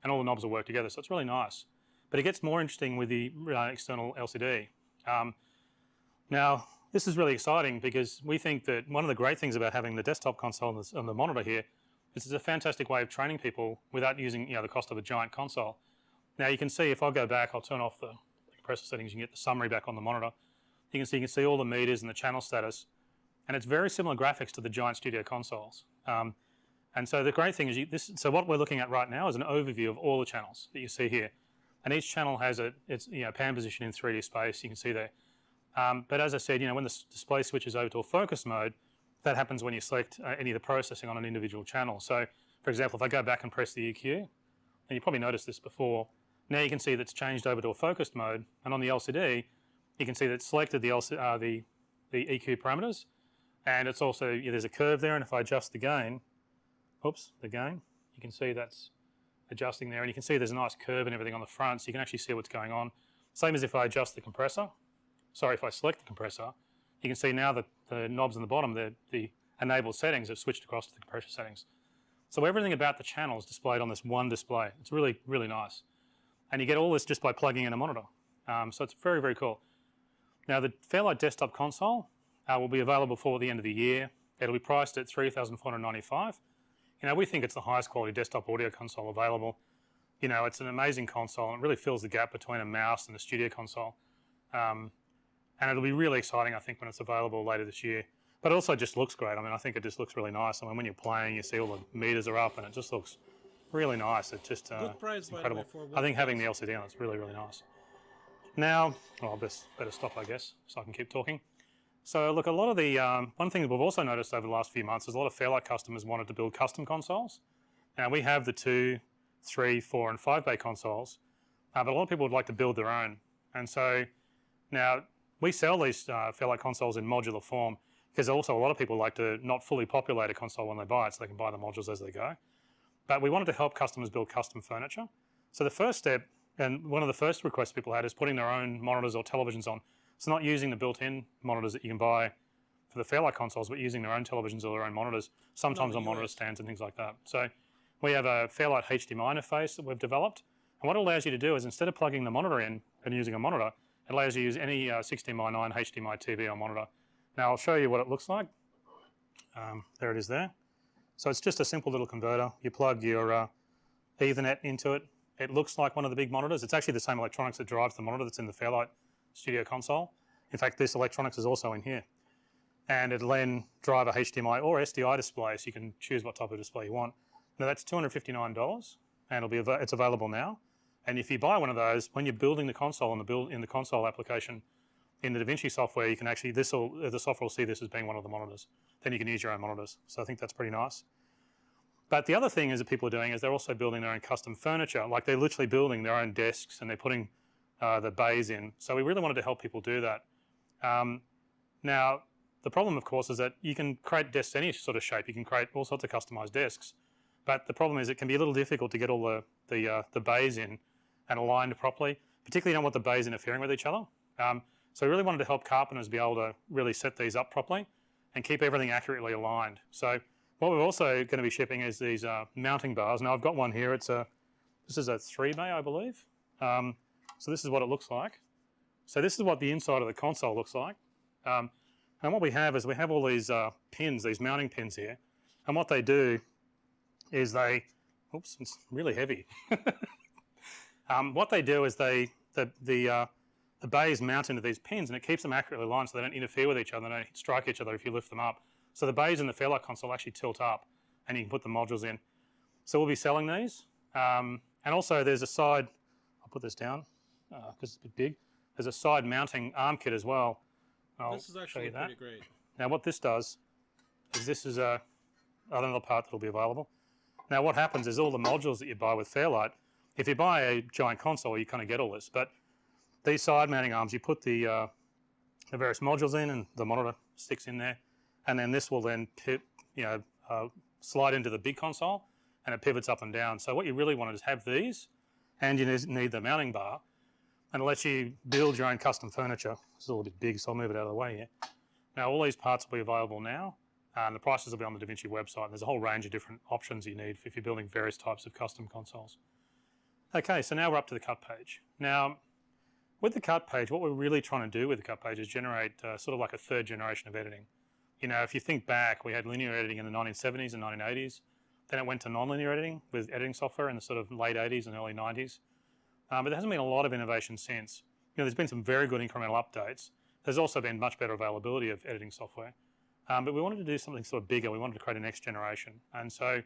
and all the knobs will work together. So it's really nice. But it gets more interesting with the external LCD. Now, this is really exciting because we think that one of the great things about having the desktop console on the monitor here is it's a fantastic way of training people without using the cost of a giant console. Now you can see if I go back, I'll turn off the compressor settings, you can get the summary back on the monitor. You can see all the meters and the channel status, and it's very similar graphics to the giant studio consoles. And so the great thing is so what we're looking at right now is an overview of all the channels that you see here. And each channel has its pan position in 3D space, you can see there. But as I said, when the display switches over to a focus mode, that happens when you select any of the processing on an individual channel. So, for example, if I go back and press the EQ, and you probably noticed this before, now you can see that's changed over to a focused mode, and on the LCD, you can see that it's selected the EQ parameters, and it's also, there's a curve there, and if I adjust the gain, you can see that's adjusting there, and you can see there's a nice curve and everything on the front, so you can actually see what's going on. Same as if I adjust the compressor. Sorry, if I select the compressor, you can see now that knobs in the bottom, the enable settings have switched across to the compression settings. So everything about the channel is displayed on this one display. It's really, really nice. And you get all this just by plugging in a monitor. So it's very, very cool. Now the Fairlight desktop console will be available for the end of the year. It'll be priced at $3,495. You know, we think it's the highest quality desktop audio console available. You know, it's an amazing console and it really fills the gap between a mouse and a studio console. And it'll be really exciting, I think, when it's available later this year. But it also just looks great. I mean, I think it just looks really nice. I mean, when you're playing, you see all the meters are up and it just looks really nice. It's just good price, it's incredible. By the way, I think having the LCD on it's really, really nice. Now, well, I'll better stop, I guess, so I can keep talking. So look, a lot of the, one thing that we've also noticed over the last few months is a lot of Fairlight customers wanted to build custom consoles. Now we have the 2, 3, 4 and 5 bay consoles, but a lot of people would like to build their own. And so now we sell these Fairlight consoles in modular form because also a lot of people like to not fully populate a console when they buy it so they can buy the modules as they go. But we wanted to help customers build custom furniture. So the first step, and one of the first requests people had, is putting their own monitors or televisions on. So not using the built-in monitors that you can buy for the Fairlight consoles, but using their own televisions or their own monitors, sometimes on monitor stands and things like that. So we have a Fairlight HDMI interface that we've developed. And what it allows you to do is instead of plugging the monitor in and using a monitor, it allows you to use any 16:9 HDMI TV or monitor. Now I'll show you what it looks like. There it is there. So it's just a simple little converter. You plug your Ethernet into it. It looks like one of the big monitors. It's actually the same electronics that drives the monitor that's in the Fairlight Studio console. In fact, this electronics is also in here. And it'll then drive a HDMI or SDI display, so you can choose what type of display you want. Now that's $259, and it's available now. And if you buy one of those, when you're building the console in the console application, in the Davinci software, you can actually, the software will see this as being one of the monitors. Then you can use your own monitors. So I think that's pretty nice. But the other thing is that people are doing is they're also building their own custom furniture. Like they're literally building their own desks and they're putting the bays in. So we really wanted to help people do that. Now, the problem, of course, is that you can create desks any sort of shape. You can create all sorts of customized desks. But the problem is it can be a little difficult to get all the bays in and aligned properly. Particularly, you don't want the bays interfering with each other. So we really wanted to help carpenters be able to really set these up properly and keep everything accurately aligned. So what we're also going to be shipping is these mounting bars. Now I've got one here. This is a 3 bay, I believe. So this is what it looks like. So this is what the inside of the console looks like. And what we have is we have all these pins, these mounting pins here. And what they do is oops, it's really heavy. What they do is the bays mount into these pins and it keeps them accurately aligned so they don't interfere with each other, they don't strike each other if you lift them up. So the bays in the Fairlight console actually tilt up and you can put the modules in. So we'll be selling these. And also there's a side, I'll put this down because it's a bit big. There's a side mounting arm kit as well. This is actually pretty great. Now what this does is this is another part that'll be available. Now what happens is all the modules that you buy with Fairlight, if you buy a giant console, you kind of get all this. But these side mounting arms, you put the various modules in and the monitor sticks in there. And then this will then slide into the big console and it pivots up and down. So what you really want is have these and you need the mounting bar and it lets you build your own custom furniture. This is a little bit big, so I'll move it out of the way here. Now all these parts will be available now and the prices will be on the Davinci website. And there's a whole range of different options you need if you're building various types of custom consoles. Okay, so now we're up to the cut page. Now, with the cut page, what we're really trying to do with the cut page is generate sort of like a third generation of editing. You know, if you think back, we had linear editing in the 1970s and 1980s. Then it went to non-linear editing with editing software in the sort of late 80s and early 90s. But there hasn't been a lot of innovation since. You know, there's been some very good incremental updates. There's also been much better availability of editing software. But we wanted to do something sort of bigger. We wanted to create a next generation. And so,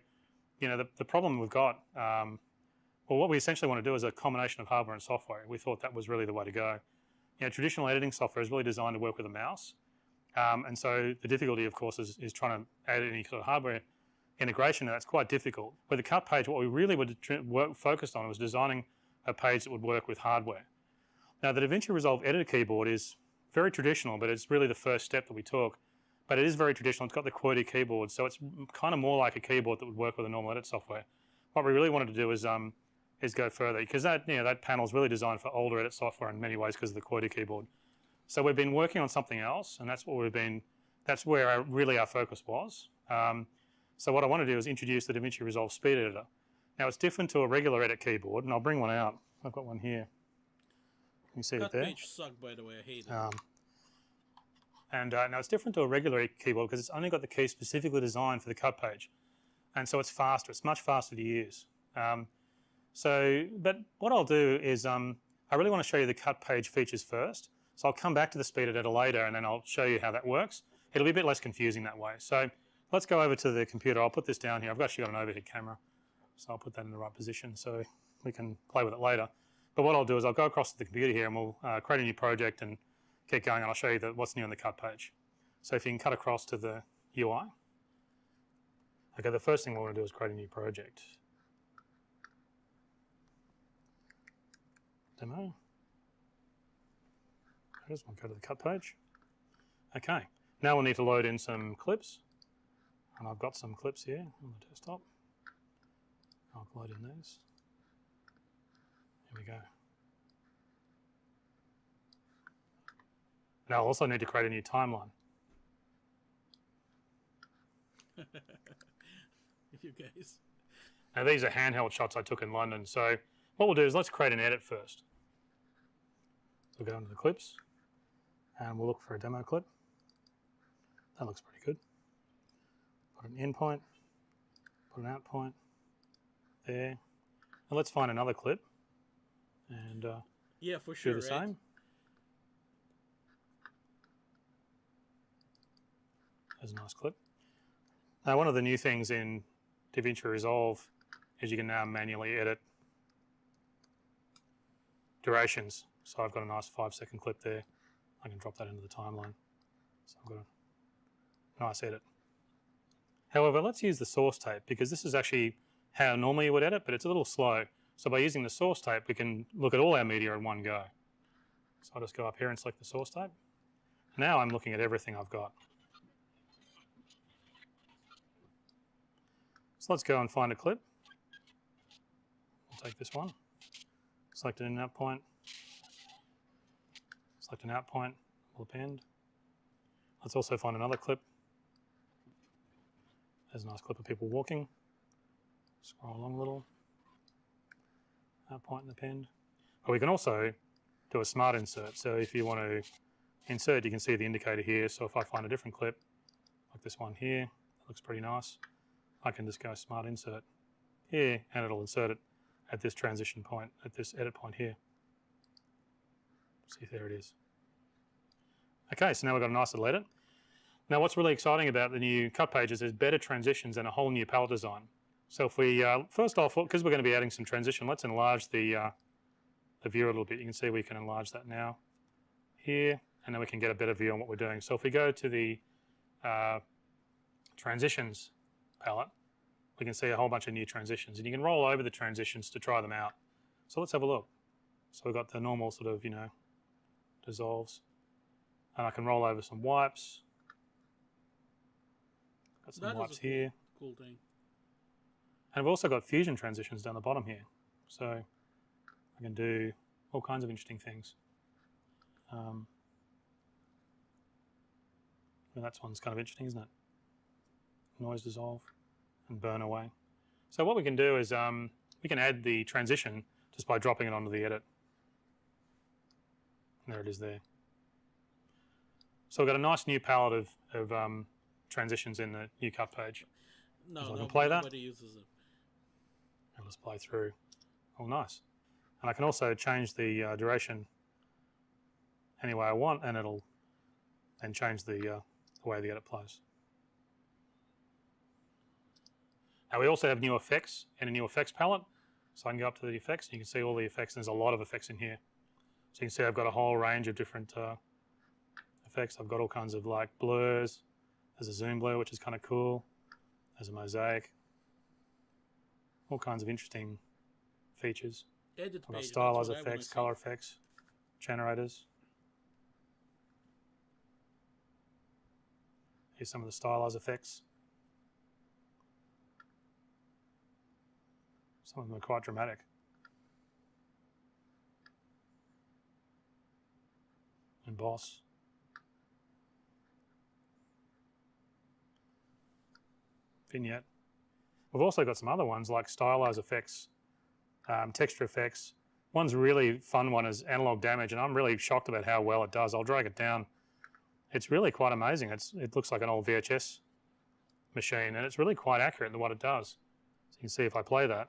you know, the problem we've got, well, what we essentially want to do is a combination of hardware and software. We thought that was really the way to go. You know, traditional editing software is really designed to work with a mouse. And so the difficulty, of course, is trying to add any sort of hardware integration, and that's quite difficult. With the cut page, what we really focused on was designing a page that would work with hardware. Now, the Davinci Resolve editor keyboard is very traditional, but it's really the first step that we took. But it is very traditional. It's got the QWERTY keyboard, so it's kind of more like a keyboard that would work with a normal edit software. What we really wanted to do is go further, because that panel is really designed for older edit software in many ways because of the QWERTY keyboard. So we've been working on something else, and that's what we've been that's where really our focus was. So what I want to do is introduce the Davinci Resolve Speed Editor. Now it's different to a regular edit keyboard, and I'll bring one out. I've got one here. You see it there? Cut page suck, by the way. I hate it. Now it's different to a regular keyboard because it's only got the key specifically designed for the cut page. And so it's faster. It's much faster to use. But what I'll do is I really want to show you the cut page features first. So I'll come back to the speed editor later and then I'll show you how that works. It'll be a bit less confusing that way. So let's go over to the computer. I'll put this down here. I've actually got an overhead camera. So I'll put that in the right position so we can play with it later. But what I'll do is I'll go across to the computer here and we'll create a new project and keep going, and I'll show you what's new on the cut page. So if you can cut across to the UI. Okay, the first thing we want to do is create a new project. Demo. We'll go to the cut page. Okay, now we'll need to load in some clips. And I've got some clips here on the desktop. I'll load in these. Here we go. Now I'll also need to create a new timeline. You guys. Now these are handheld shots I took in London. So what we'll do is let's create an edit first. So we'll go into the clips and we'll look for a demo clip. That looks pretty good. Put an in point, put an out point there. And let's find another clip and yeah, for sure, do the same. There's a nice clip. Now one of the new things in Davinci Resolve is you can now manually edit durations. So I've got a nice 5-second clip there. I can drop that into the timeline. So I've got a nice edit. However, let's use the source tape because this is actually how normally you would edit, but it's a little slow. So by using the source tape, we can look at all our media in one go. So I'll just go up here and select the source tape. Now I'm looking at everything I've got. So let's go and find a clip. I'll take this one, select an in and out point, select an out point, we'll append. Let's also find another clip. There's a nice clip of people walking. Scroll along a little. Out point and append. But we can also do a smart insert. So if you want to insert, you can see the indicator here. So if I find a different clip, like this one here, that looks pretty nice. I can just go smart insert here and it'll insert it at this transition point, at this edit point here. See, there it is. Okay, so now we've got a nice little edit. Now what's really exciting about the new cut pages is better transitions and a whole new palette design. So if we, first off, because we're going to be adding some transition, let's enlarge the view a little bit. You can see we can enlarge that now here, and then we can get a better view on what we're doing. So if we go to the transitions palette, we can see a whole bunch of new transitions, and you can roll over the transitions to try them out. So let's have a look. So we've got the normal sort of, dissolves, and I can roll over some wipes. Got some wipes here. Cool thing. And we've also got fusion transitions down the bottom here. So I can do all kinds of interesting things. And that one's kind of interesting, isn't it? Noise dissolve and burn away. So what we can do is we can add the transition just by dropping it onto the edit. And there it is there. So we've got a nice new palette of transitions in the new cut page. No, so I can play that. Nobody uses it. And let's play through. Oh, nice. And I can also change the duration any way I want, and it'll then change the way the edit plays. Now we also have new effects and a new effects palette. So I can go up to the effects, and you can see all the effects, and there's a lot of effects in here. So you can see I've got a whole range of different effects. I've got all kinds of like blurs. There's a zoom blur, which is kind of cool. There's a mosaic. All kinds of interesting features. Edit I've got page, stylized effects, color effects, generators. Here's some of the stylized effects. Some of them are quite dramatic. Emboss. vignette. We've also got some other ones like stylize effects, texture effects. One's really fun one is analog damage, and I'm really shocked about how well it does. I'll drag it down. It's really quite amazing. It looks like an old VHS machine, and it's really quite accurate in what it does. So you can see if I play that,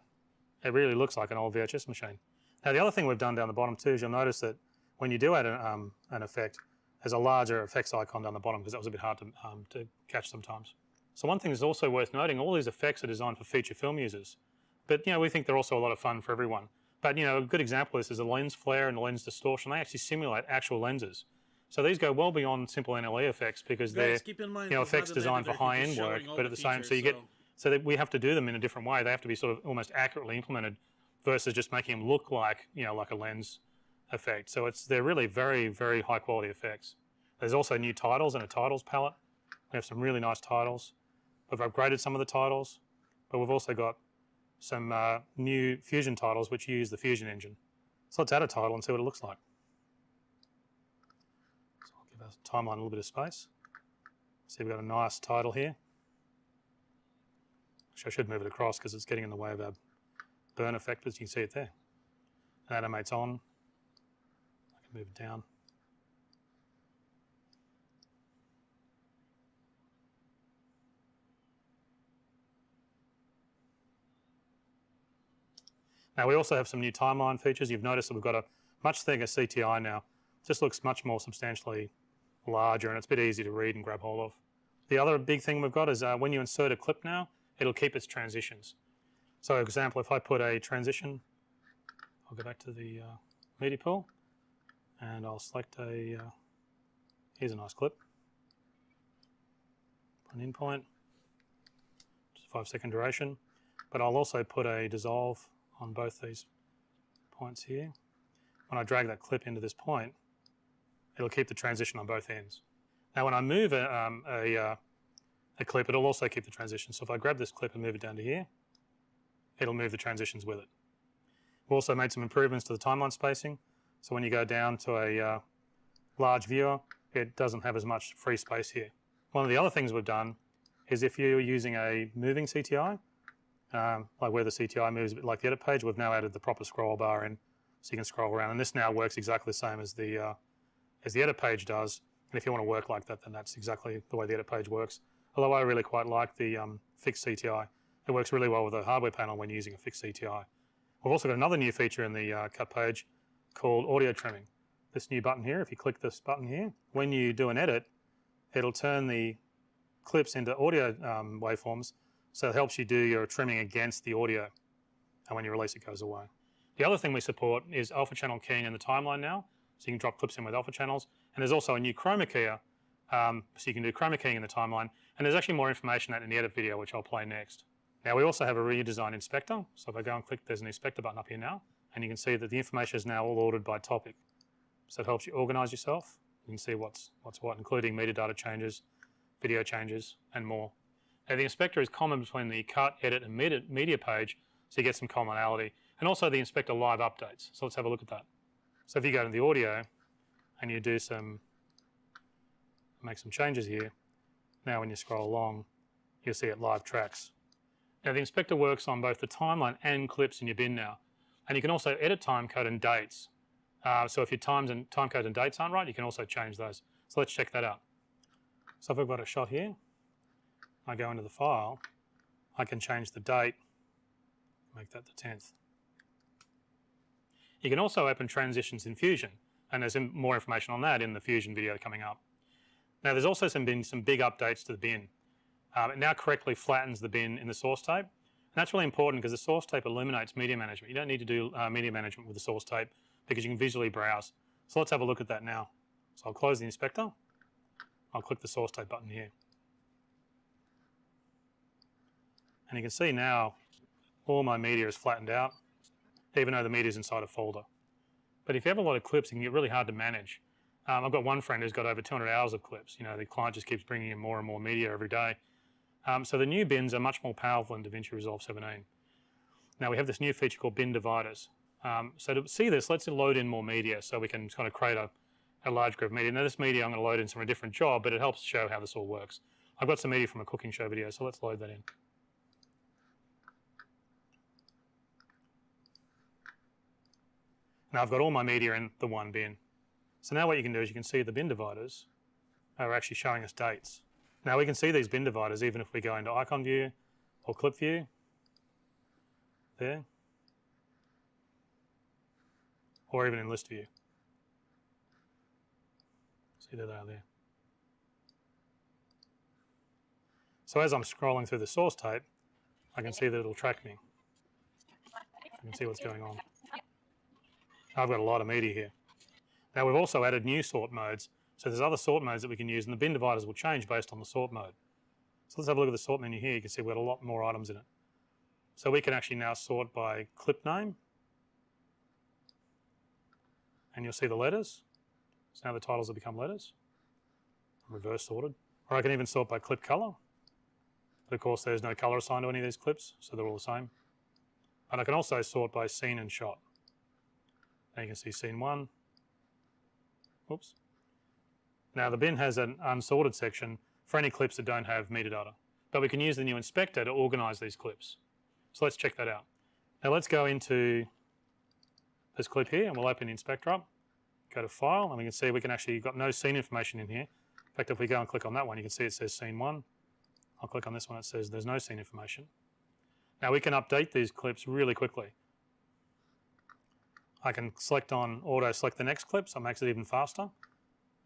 it really looks like an old VHS machine. Now the other thing we've done down the bottom too is you'll notice that when you do add an effect, there's a larger effects icon down the bottom because that was a bit hard to catch sometimes. So one thing that's also worth noting, all these effects are designed for feature film users, but we think they're also a lot of fun for everyone. But a good example of this is the lens flare and the lens distortion. They actually simulate actual lenses. So these go well beyond simple NLE effects because they're effects designed for high-end work, but at the same, so that we have to do them in a different way. They have to be sort of almost accurately implemented versus just making them look like, like a lens effect. So they're really very, very high quality effects. There's also new titles and a titles palette. We have some really nice titles. We've upgraded some of the titles, but we've also got some new Fusion titles which use the Fusion engine. So let's add a title and see what it looks like. So I'll give our timeline a little bit of space. See, we've got a nice title here. Actually, I should move it across because it's getting in the way of our burn effect, as you can see it there. It animates on. I can move it down. Now we also have some new timeline features. You've noticed that we've got a much thicker CTI now. It just looks much more substantially larger and it's a bit easier to read and grab hold of. The other big thing we've got is when you insert a clip now, it'll keep its transitions. So for example, if I put a transition, I'll go back to the media pool and I'll select here's a nice clip. Put an in point, just a 5-second duration, but I'll also put a dissolve on both these points here. When I drag that clip into this point, it'll keep the transition on both ends. Now when I move a clip, it'll also keep the transition. So if I grab this clip and move it down to here, it'll move the transitions with it. We've also made some improvements to the timeline spacing. So when you go down to a large viewer, it doesn't have as much free space here. One of the other things we've done is if you're using a moving CTI, like where the CTI moves a bit like the edit page, we've now added the proper scroll bar in so you can scroll around. And this now works exactly the same as the edit page does. And if you want to work like that, then that's exactly the way the edit page works. Although I really quite like the fixed CTI. It works really well with the hardware panel when using a fixed CTI. We've also got another new feature in the cut page called audio trimming. This new button here, if you click this button here, when you do an edit, it'll turn the clips into audio waveforms, so it helps you do your trimming against the audio, and when you release it goes away. The other thing we support is alpha channel keying in the timeline now, so you can drop clips in with alpha channels, and there's also a new chroma keyer, so you can do chroma keying in the timeline, and there's actually more information in the edit video, which I'll play next. Now we also have a redesigned inspector, so if I go and click, there's an inspector button up here now, and you can see that the information is now all ordered by topic. So it helps you organize yourself. You can see what's what, including metadata changes, video changes, and more. Now the inspector is common between the cut, edit, and media page, so you get some commonality, and also the inspector live updates. So let's have a look at that. So if you go to the audio and you do make some changes here, now when you scroll along, you'll see it live tracks. Now the inspector works on both the timeline and clips in your bin now, and you can also edit timecode and dates. So if your timecode and dates aren't right, you can also change those. So let's check that out. So if I've got a shot here, I go into the file, I can change the date, make that the 10th. You can also open transitions in Fusion, and there's more information on that in the Fusion video coming up. Now there's also been some big updates to the bin. It now correctly flattens the bin in the source tape, and that's really important because the source tape eliminates media management. You don't need to do media management with the source tape because you can visually browse. So let's have a look at that now. So I'll close the inspector, I'll click the source tape button here. And you can see now all my media is flattened out, even though the media is inside a folder. But if you have a lot of clips, it can get really hard to manage. I've got one friend who's got over 200 hours of clips. You know, the client just keeps bringing in more and more media every day. So the new bins are much more powerful in Davinci Resolve 17. Now we have this new feature called bin dividers. So to see this, let's load in more media so we can kind of create a large group of media. Now this media I'm going to load in from a different job, but it helps show how this all works. I've got some media from a cooking show video, so let's load that in. Now I've got all my media in the one bin. So now what you can do is you can see the bin dividers are actually showing us dates. Now we can see these bin dividers even if we go into icon view or clip view, there, or even in list view. See, there they are there. So as I'm scrolling through the source tape, I can see that it'll track me. I can see what's going on. I've got a lot of media here. Now we've also added new sort modes. So there's other sort modes that we can use, and the bin dividers will change based on the sort mode. So let's have a look at the sort menu here. You can see we've got a lot more items in it. So we can actually now sort by clip name. And you'll see the letters. So now the titles have become letters. Reverse sorted. Or I can even sort by clip color. But of course there's no color assigned to any of these clips, so they're all the same. And I can also sort by scene and shot. Now you can see scene 1. Oops. Now the bin has an unsorted section for any clips that don't have metadata. But we can use the new inspector to organize these clips. So let's check that out. Now let's go into this clip here and we'll open the inspector up. Go to file and we can see we can actually, got no scene information in here. In fact, if we go and click on that one, you can see it says scene 1. I'll click on this one, it says there's no scene information. Now we can update these clips really quickly. I can select on auto select the next clip, so it makes it even faster.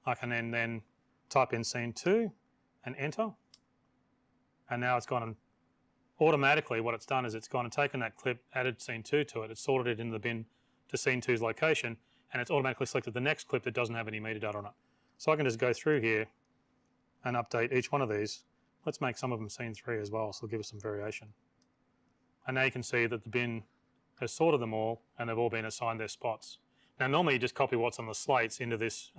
I can then type in scene 2 and enter. And now it's gone and automatically what it's done is it's gone and taken that clip, added scene 2 to it, it's sorted it in the bin to scene 2's location, and it's automatically selected the next clip that doesn't have any metadata on it. So I can just go through here and update each one of these. Let's make some of them scene 3 as well, so it'll give us some variation. And now you can see that the bin has sorted them all and they've all been assigned their spots. Now normally you just copy what's on the slates into this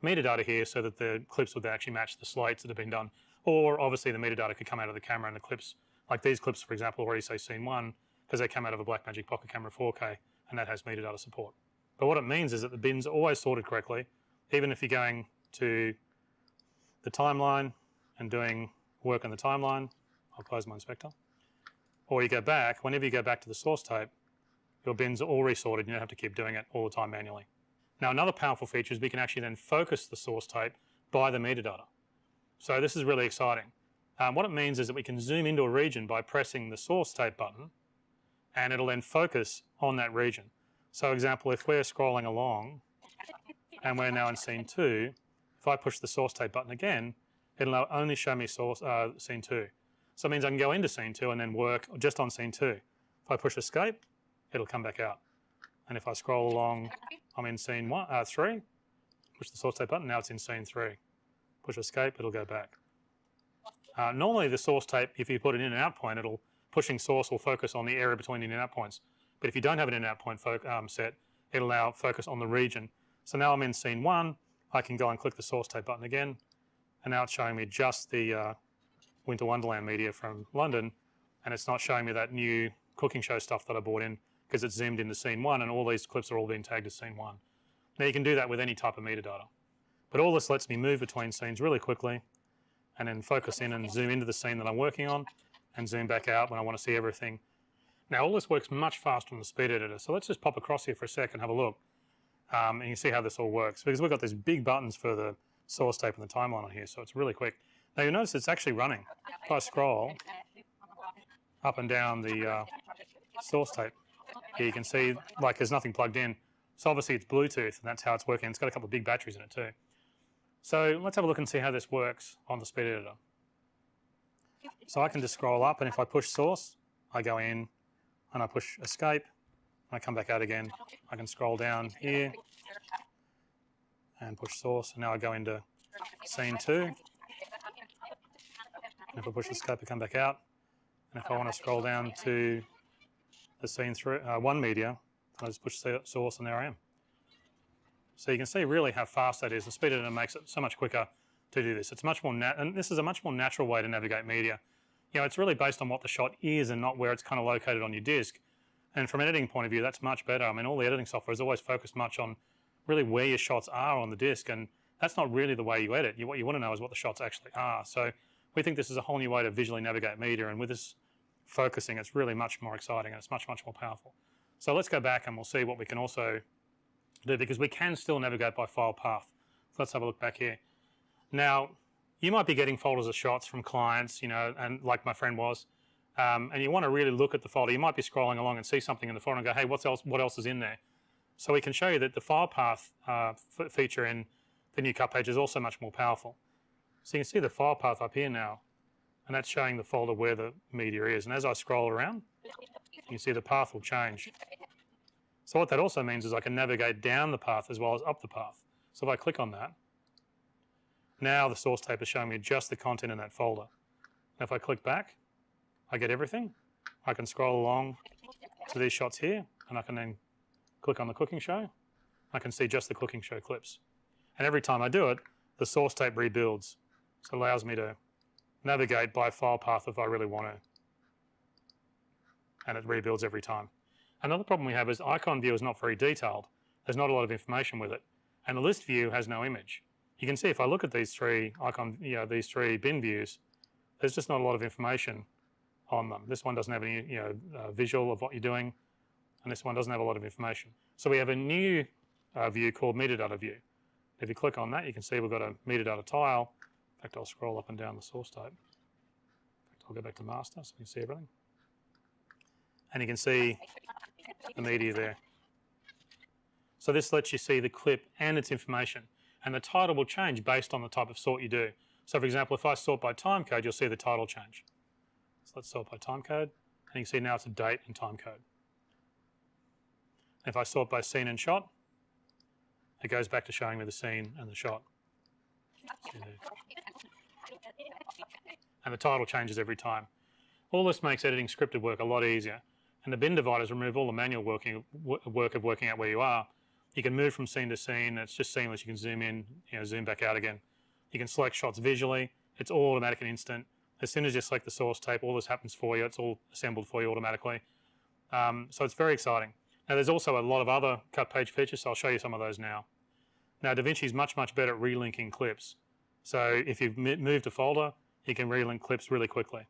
metadata here so that the clips would actually match the slates that have been done. Or obviously the metadata could come out of the camera and the clips, like these clips for example already say scene 1 because they come out of a Blackmagic Pocket Camera 4K and that has metadata support. But what it means is that the bins are always sorted correctly, even if you're going to the timeline and doing work on the timeline. I'll close my inspector. Or you go back, whenever you go back to the source tape, your bins are all resorted, you don't have to keep doing it all the time manually. Now another powerful feature is we can actually then focus the source tape by the metadata. So this is really exciting. What it means is that we can zoom into a region by pressing the source tape button and it'll then focus on that region. So example, if we're scrolling along and we're now in scene 2, if I push the source tape button again, it'll only show me scene 2. So it means I can go into scene 2 and then work just on scene 2. If I push escape, it'll come back out. And if I scroll along, I'm in scene 3, push the source tape button, now it's in scene 3. Push escape, it'll go back. Normally the source tape, if you put an in and out point, pushing source will focus on the area between the in and out points. But if you don't have an in and out point set, it'll now focus on the region. So now I'm in scene 1, I can go and click the source tape button again, and now it's showing me just the Winter Wonderland media from London, and it's not showing me that new cooking show stuff that I brought in because it's zoomed into scene 1 and all these clips are all being tagged as scene 1. Now you can do that with any type of metadata. But all this lets me move between scenes really quickly and then focus in and zoom into the scene that I'm working on and zoom back out when I want to see everything. Now all this works much faster on the speed editor, so let's just pop across here for a sec and have a look. And you can see how this all works because we've got these big buttons for the source tape and the timeline on here, so it's really quick. Now you'll notice it's actually running. If I scroll up and down the source tape, here you can see like there's nothing plugged in. So obviously it's Bluetooth and that's how it's working. It's got a couple of big batteries in it too. So let's have a look and see how this works on the speed editor. So I can just scroll up and if I push source, I go in and I push escape and I come back out again. I can scroll down here and push source and now I go into scene 2. And if I push escape, I come back out. And if I want to scroll down to the scene 1 media, I just push source and there I am. So you can see really how fast that is. The speed editor makes it so much quicker to do this. It's much more and this is a much more natural way to navigate media. You know, it's really based on what the shot is and not where it's kind of located on your disk. And from an editing point of view, that's much better. I mean, all the editing software is always focused much on really where your shots are on the disk, and that's not really the way you edit. What you want to know is what the shots actually are. So we think this is a whole new way to visually navigate media, and with this focusing, it's really much more exciting and it's much, much more powerful. So let's go back and we'll see what we can also do, because we can still navigate by file path. So let's have a look back here. Now, you might be getting folders of shots from clients, you know, and like my friend was, and you want to really look at the folder. You might be scrolling along and see something in the folder and go, hey, what else is in there? So we can show you that the file path feature in the new cut page is also much more powerful. So you can see the file path up here now, and that's showing the folder where the media is. And as I scroll around, you can see the path will change. So what that also means is I can navigate down the path as well as up the path. So if I click on that, now the source tape is showing me just the content in that folder. Now if I click back, I get everything. I can scroll along to these shots here, and I can then click on the cooking show. I can see just the cooking show clips. And every time I do it, the source tape rebuilds. So it allows me to navigate by file path if I really want to. And it rebuilds every time. Another problem we have is icon view is not very detailed. There's not a lot of information with it. And the list view has no image. You can see if I look at these three these three bin views, there's just not a lot of information on them. This one doesn't have any visual of what you're doing, and this one doesn't have a lot of information. So we have a new view called metadata view. If you click on that, you can see we've got a metadata tile. In fact, I'll scroll up and down the source tape. In fact, I'll go back to master so you can see everything. And you can see the media there. So this lets you see the clip and its information. And the title will change based on the type of sort you do. So for example, if I sort by time code, you'll see the title change. So let's sort by time code. And you can see now it's a date and time code. If I sort by scene and shot, it goes back to showing me the scene and the shot. And the title changes every time. All this makes editing scripted work a lot easier. And the bin dividers remove all the manual work of working out where you are. You can move from scene to scene. It's just seamless. You can zoom in, zoom back out again. You can select shots visually. It's all automatic and instant. As soon as you select the source tape, all this happens for you. It's all assembled for you automatically. So it's very exciting. Now there's also a lot of other cut page features, so I'll show you some of those now. Now Davinci is much, much better at relinking clips. So if you've moved a folder, you can relink clips really quickly.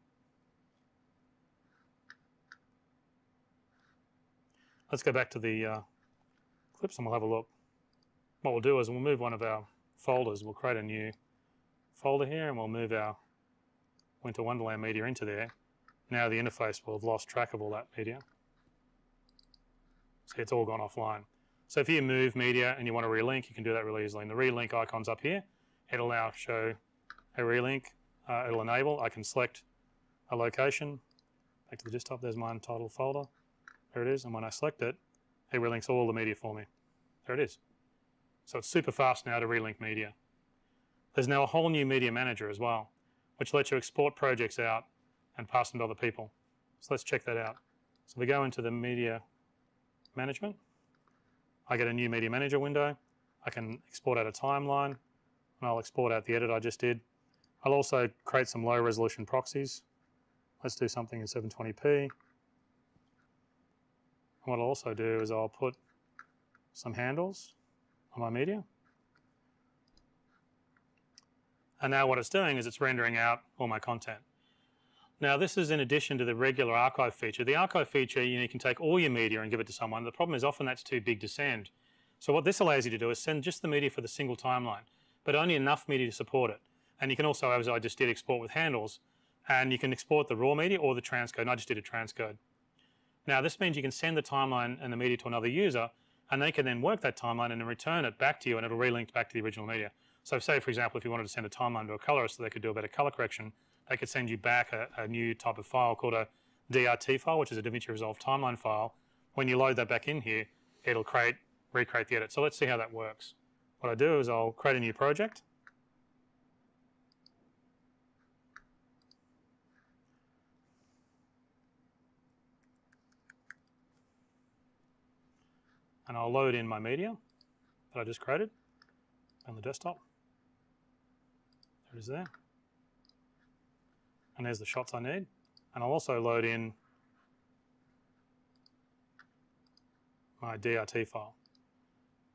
Let's go back to the clips and we'll have a look. What we'll do is we'll move one of our folders. We'll create a new folder here and we'll move our Winter Wonderland media into there. Now the interface will have lost track of all that media. See, it's all gone offline. So if you move media and you want to relink, you can do that really easily. And the relink icon's up here. It'll now show a relink. It'll enable. I can select a location. Back to the desktop, there's my untitled folder. There it is, and when I select it, it relinks all the media for me. There it is. So it's super fast now to relink media. There's now a whole new media manager as well, which lets you export projects out and pass them to other people. So let's check that out. So we go into the media management. I get a new media manager window. I can export out a timeline, and I'll export out the edit I just did. I'll also create some low resolution proxies. Let's do something in 720p. And what I'll also do is I'll put some handles on my media. And now what it's doing is it's rendering out all my content. Now this is in addition to the regular archive feature. The archive feature, you can take all your media and give it to someone. The problem is often that's too big to send. So what this allows you to do is send just the media for the single timeline, but only enough media to support it. And you can also, as I just did, export with handles, and you can export the raw media or the transcode, and I just did a transcode. Now this means you can send the timeline and the media to another user, and they can then work that timeline and then return it back to you, and it'll relink back to the original media. So say, for example, if you wanted to send a timeline to a colorist so they could do a better color correction, they could send you back a new type of file called a DRT file, which is a Davinci Resolve timeline file. When you load that back in here, it'll recreate the edit. So let's see how that works. What I do is I'll create a new project. And I'll load in my media that I just created on the desktop. There it is there. And there's the shots I need. And I'll also load in my DRT file.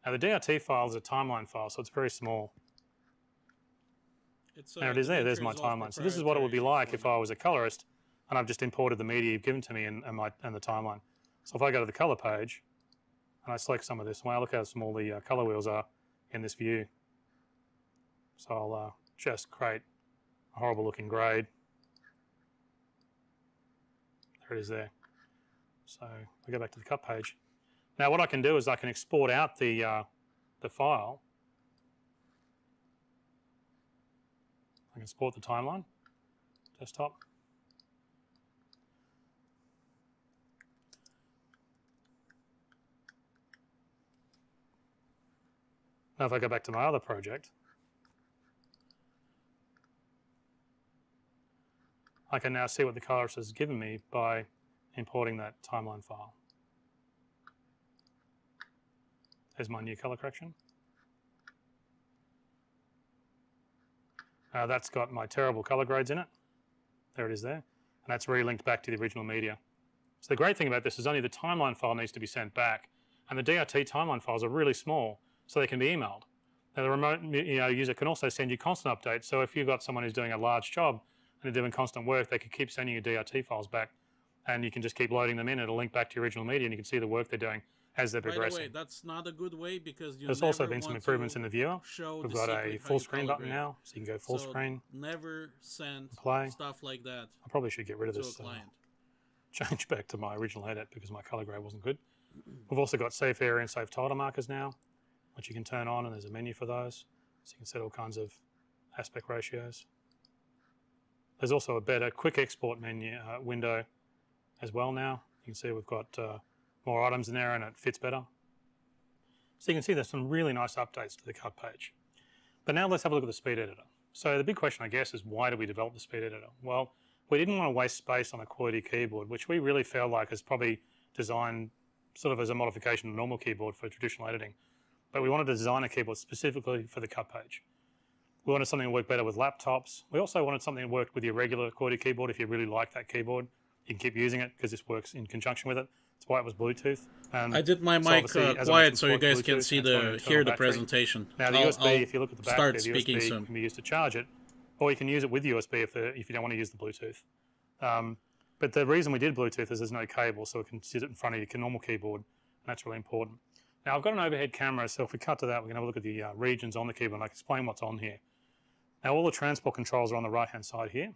Now the DRT file is a timeline file, so it's very small. There it is there, there's my timeline. So this is what it would be like if I was a colorist and I've just imported the media you've given to me and the timeline. So if I go to the color page, and I select some of this. Wow, look how small the color wheels are in this view. So I'll just create a horrible looking grade. There it is there. So I go back to the cut page. Now what I can do is I can export out the file. I can export the timeline, desktop. Now if I go back to my other project, I can now see what the colorist has given me by importing that timeline file. There's my new color correction. That's got my terrible color grades in it. There it is there. And that's relinked back to the original media. So the great thing about this is only the timeline file needs to be sent back. And the DRT timeline files are really small, so they can be emailed. Now the remote user can also send you constant updates. So if you've got someone who's doing a large job and they're doing constant work, they could keep sending you DRT files back, and you can just keep loading them in. It'll link back to your original media, and you can see the work they're doing as they're progressing. By the way, that's not a good way because you There's also been some improvements in the viewer. We've got a full screen button grade. now, so you can go full screen. Never send play. Stuff like that. I probably should get rid of to this. a client. Change back to my original edit because my color grade wasn't good. We've also got safe area and safe title markers now, which you can turn on, and there's a menu for those. So you can set all kinds of aspect ratios. There's also a better quick export menu window as well now. You can see we've got more items in there and it fits better. So you can see there's some really nice updates to the cut page. But now let's have a look at the speed editor. So the big question, I guess, is why did we develop the speed editor? Well, we didn't want to waste space on a QWERTY keyboard, which we really felt like is probably designed sort of as a modification of a normal keyboard for traditional editing. But we wanted to design a keyboard specifically for the cut page. We wanted something to work better with laptops. We also wanted something that worked with your regular QWERTY keyboard. If you really like that keyboard, you can keep using it because this works in conjunction with it. That's why it was Bluetooth. I did my mic quiet so you guys can see hear the presentation. Now the USB, if you look at the back there, the USB soon. can be used to charge it, or you can use it with USB if you don't want to use the Bluetooth. But the reason we did Bluetooth is there's no cable, so it can sit in front of your normal keyboard, and that's really important. Now I've got an overhead camera, so if we cut to that, we can have a look at the regions on the keyboard, and I can explain what's on here. Now all the transport controls are on the right-hand side here.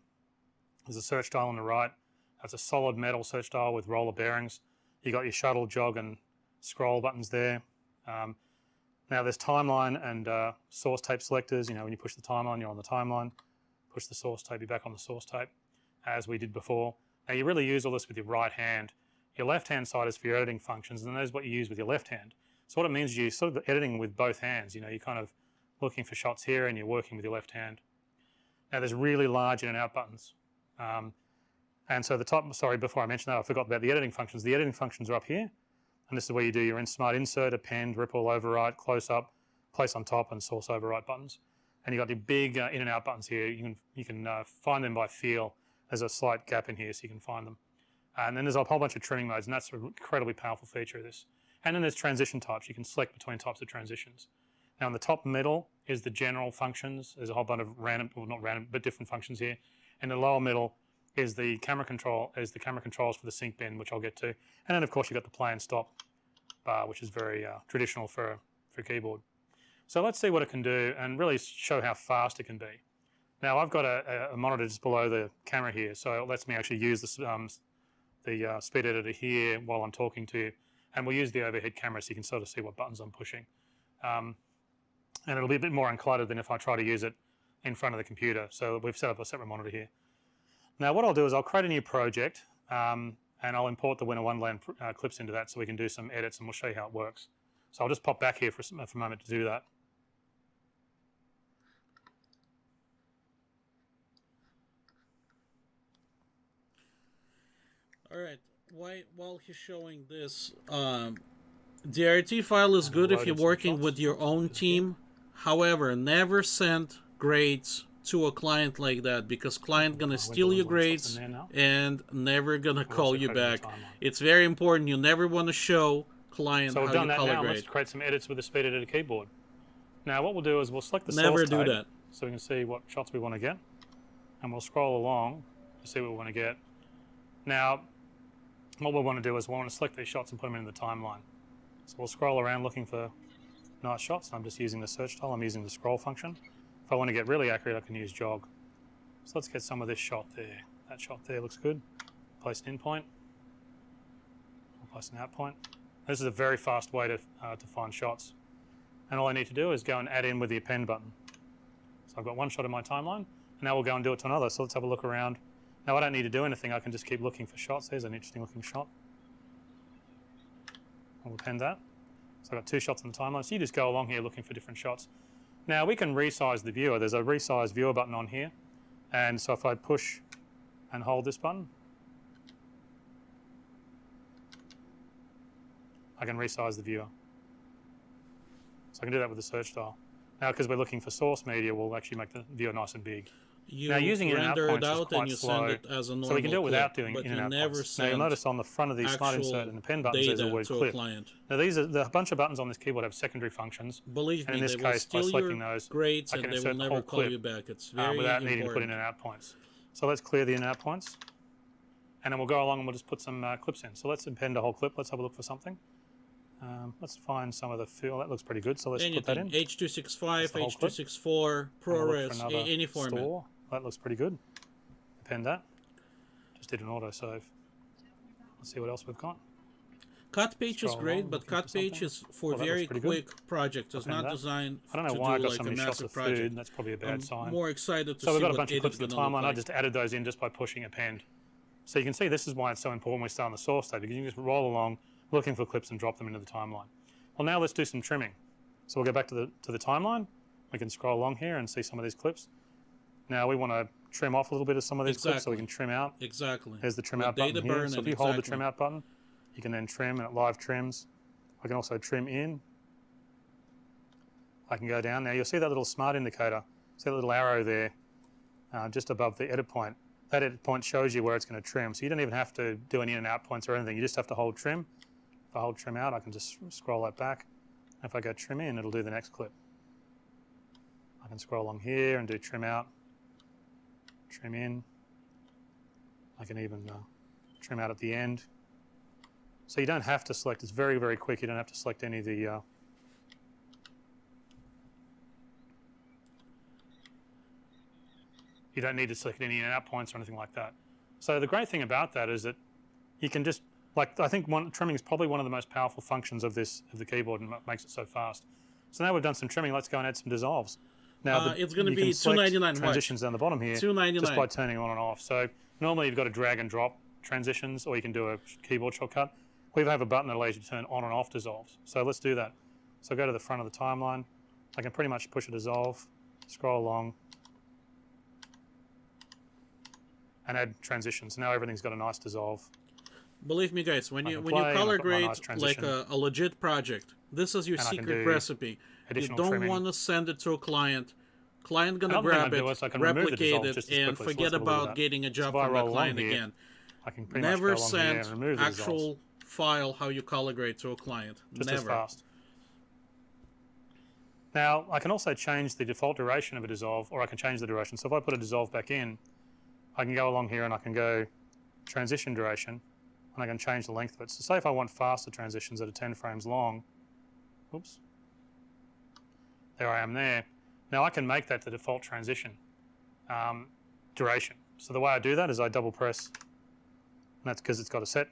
There's a search dial on the right. That's a solid metal search dial with roller bearings. You got your shuttle, jog, and scroll buttons there. Now there's timeline and source tape selectors. You know, when you push the timeline, you're on the timeline. Push the source tape, you're back on the source tape, as we did before. Now you really use all this with your right hand. Your left-hand side is for your editing functions, and that is what you use with your left hand. So what it means is you're sort of editing with both hands. You know, you're kind of looking for shots here, and you're working with your left hand. Now there's really large in and out buttons. And so the top, sorry, before I mentioned that, I forgot about the editing functions. The editing functions are up here, and this is where you do your smart insert, append, ripple, overwrite, close up, place on top, and source overwrite buttons. And you've got the big in and out buttons here. You can find them by feel. There's a slight gap in here, so you can find them. And then there's a whole bunch of trimming modes, and that's an incredibly powerful feature of this. And then there's transition types. You can select between types of transitions. Now in the top middle is the general functions. There's a whole bunch of random, well not random, but different functions here. In the lower middle is the camera controls for the sync bin, which I'll get to. And then of course you've got the play and stop bar, which is very traditional for a keyboard. So let's see what it can do and really show how fast it can be. Now I've got a monitor just below the camera here, so it lets me actually use the speed editor here while I'm talking to you. And we'll use the overhead camera so you can sort of see what buttons I'm pushing. And it'll be a bit more uncluttered than if I try to use it in front of the computer. So we've set up a separate monitor here. Now what I'll do is I'll create a new project and I'll import the Winner Wonderland clips into that so we can do some edits, and we'll show you how it works. So I'll just pop back here for a moment to do that. All right. While he's showing this, DRT file is good if you're working with your own team. However, never send grades to a client like that, because client gonna steal your grades and never gonna call you back. It's very important. You never want to show client how you color grade. So we've done that now. Let's create some edits with the speed editor keyboard. Now what we'll do is we'll select the source Never tape do that. so we can see what shots we want to get, and we'll scroll along to see what we want to get. Now what we want to do is we want to select these shots and put them in the timeline. So we'll scroll around looking for nice shots. I'm just using the search tool. I'm using the scroll function. If I want to get really accurate, I can use jog. So let's get some of this shot there. That shot there looks good. Place an in point. I'll place an out point. This is a very fast way to find shots. And all I need to do is go and add in with the append button. So I've got one shot in my timeline, and now we'll go and do it to another. So let's have a look around. Now I don't need to do anything. I can just keep looking for shots. There's an interesting looking shot. I'll append that. So I've got 2 shots on the timeline. So you just go along here looking for different shots. Now we can resize the viewer. There's a resize viewer button on here. And so if I push and hold this button, I can resize the viewer. So I can do that with the search dial. Now, because we're looking for source media, we'll actually make the viewer nice and big. Now, using in and out points is quite slow, it as a so we can do it without doing in and out points. Now, you'll notice on the front of the Smart Insert and the pen buttons, there's a word clip. Now, these are a bunch of buttons on this keyboard have secondary functions. Believe me, in this case, by selecting those, I can insert the whole clip without needing to put in and out points. So let's clear the in and out points, and then we'll go along and we'll just put some clips in. So let's append a whole clip. Let's have a look for something. Let's find some of the fill. That looks pretty good. So let's put that in. H.265, H.264, ProRes, any format. Store. That looks pretty good. Append that. Just did an auto save. Let's see what else we've got. Cut page is great, but cut page is for very quick project. It's not designed I don't know why I got so many shots of food. That's probably a bad sign. More excited to so see we've got a what bunch of clips in the timeline. I just added those in just by pushing append. So you can see this is why it's so important when we start on the source tape, because you can just roll along looking for clips and drop them into the timeline. Well, now let's do some trimming. So we'll go back to the timeline. We can scroll along here and see some of these clips. Now we want to trim off a little bit of some of these clips so we can trim out. Exactly. There's the trim out button here. So if you hold the trim out button, you can then trim and it live trims. I can also trim in. I can go down. Now you'll see that little smart indicator. See that little arrow there just above the edit point. That edit point shows you where it's going to trim. So you don't even have to do any in and out points or anything. You just have to hold trim. If I hold trim out, I can just scroll that back. If I go trim in, it'll do the next clip. I can scroll along here and do trim out, trim in. I can even trim out at the end. So you don't have to select, it's very, very quick. You don't have to select any of the you don't need to select any in and out points or anything like that. So the great thing about that is that you can just, like, I think trimming is probably one of the most powerful functions of the keyboard and what makes it so fast. So now we've done some trimming, let's go and add some dissolves. Now it's going to be $2.99 transitions down the bottom here $2.99 just by turning on and off. So normally you've got to drag and drop transitions, or you can do a keyboard shortcut. We have a button that allows you to turn on and off dissolves. So let's do that. So go to the front of the timeline. I can pretty much push a dissolve, scroll along, and add transitions. Now everything's got a nice dissolve. Believe me, guys, when you color grade like a legit project, this is your secret recipe. You don't want to send it to a client. Client gonna grab it, replicate it, and forget about getting a job from the client again. Never send actual file how you color grade to a client. Just as fast. Now I can also change the default duration of a dissolve, or I can change the duration. So if I put a dissolve back in, I can go along here and I can go transition duration, and I can change the length of it. So say if I want faster transitions that are 10 frames long, oops, there I am there. Now I can make that the default transition duration. So the way I do that is I double press, and that's because it's got a set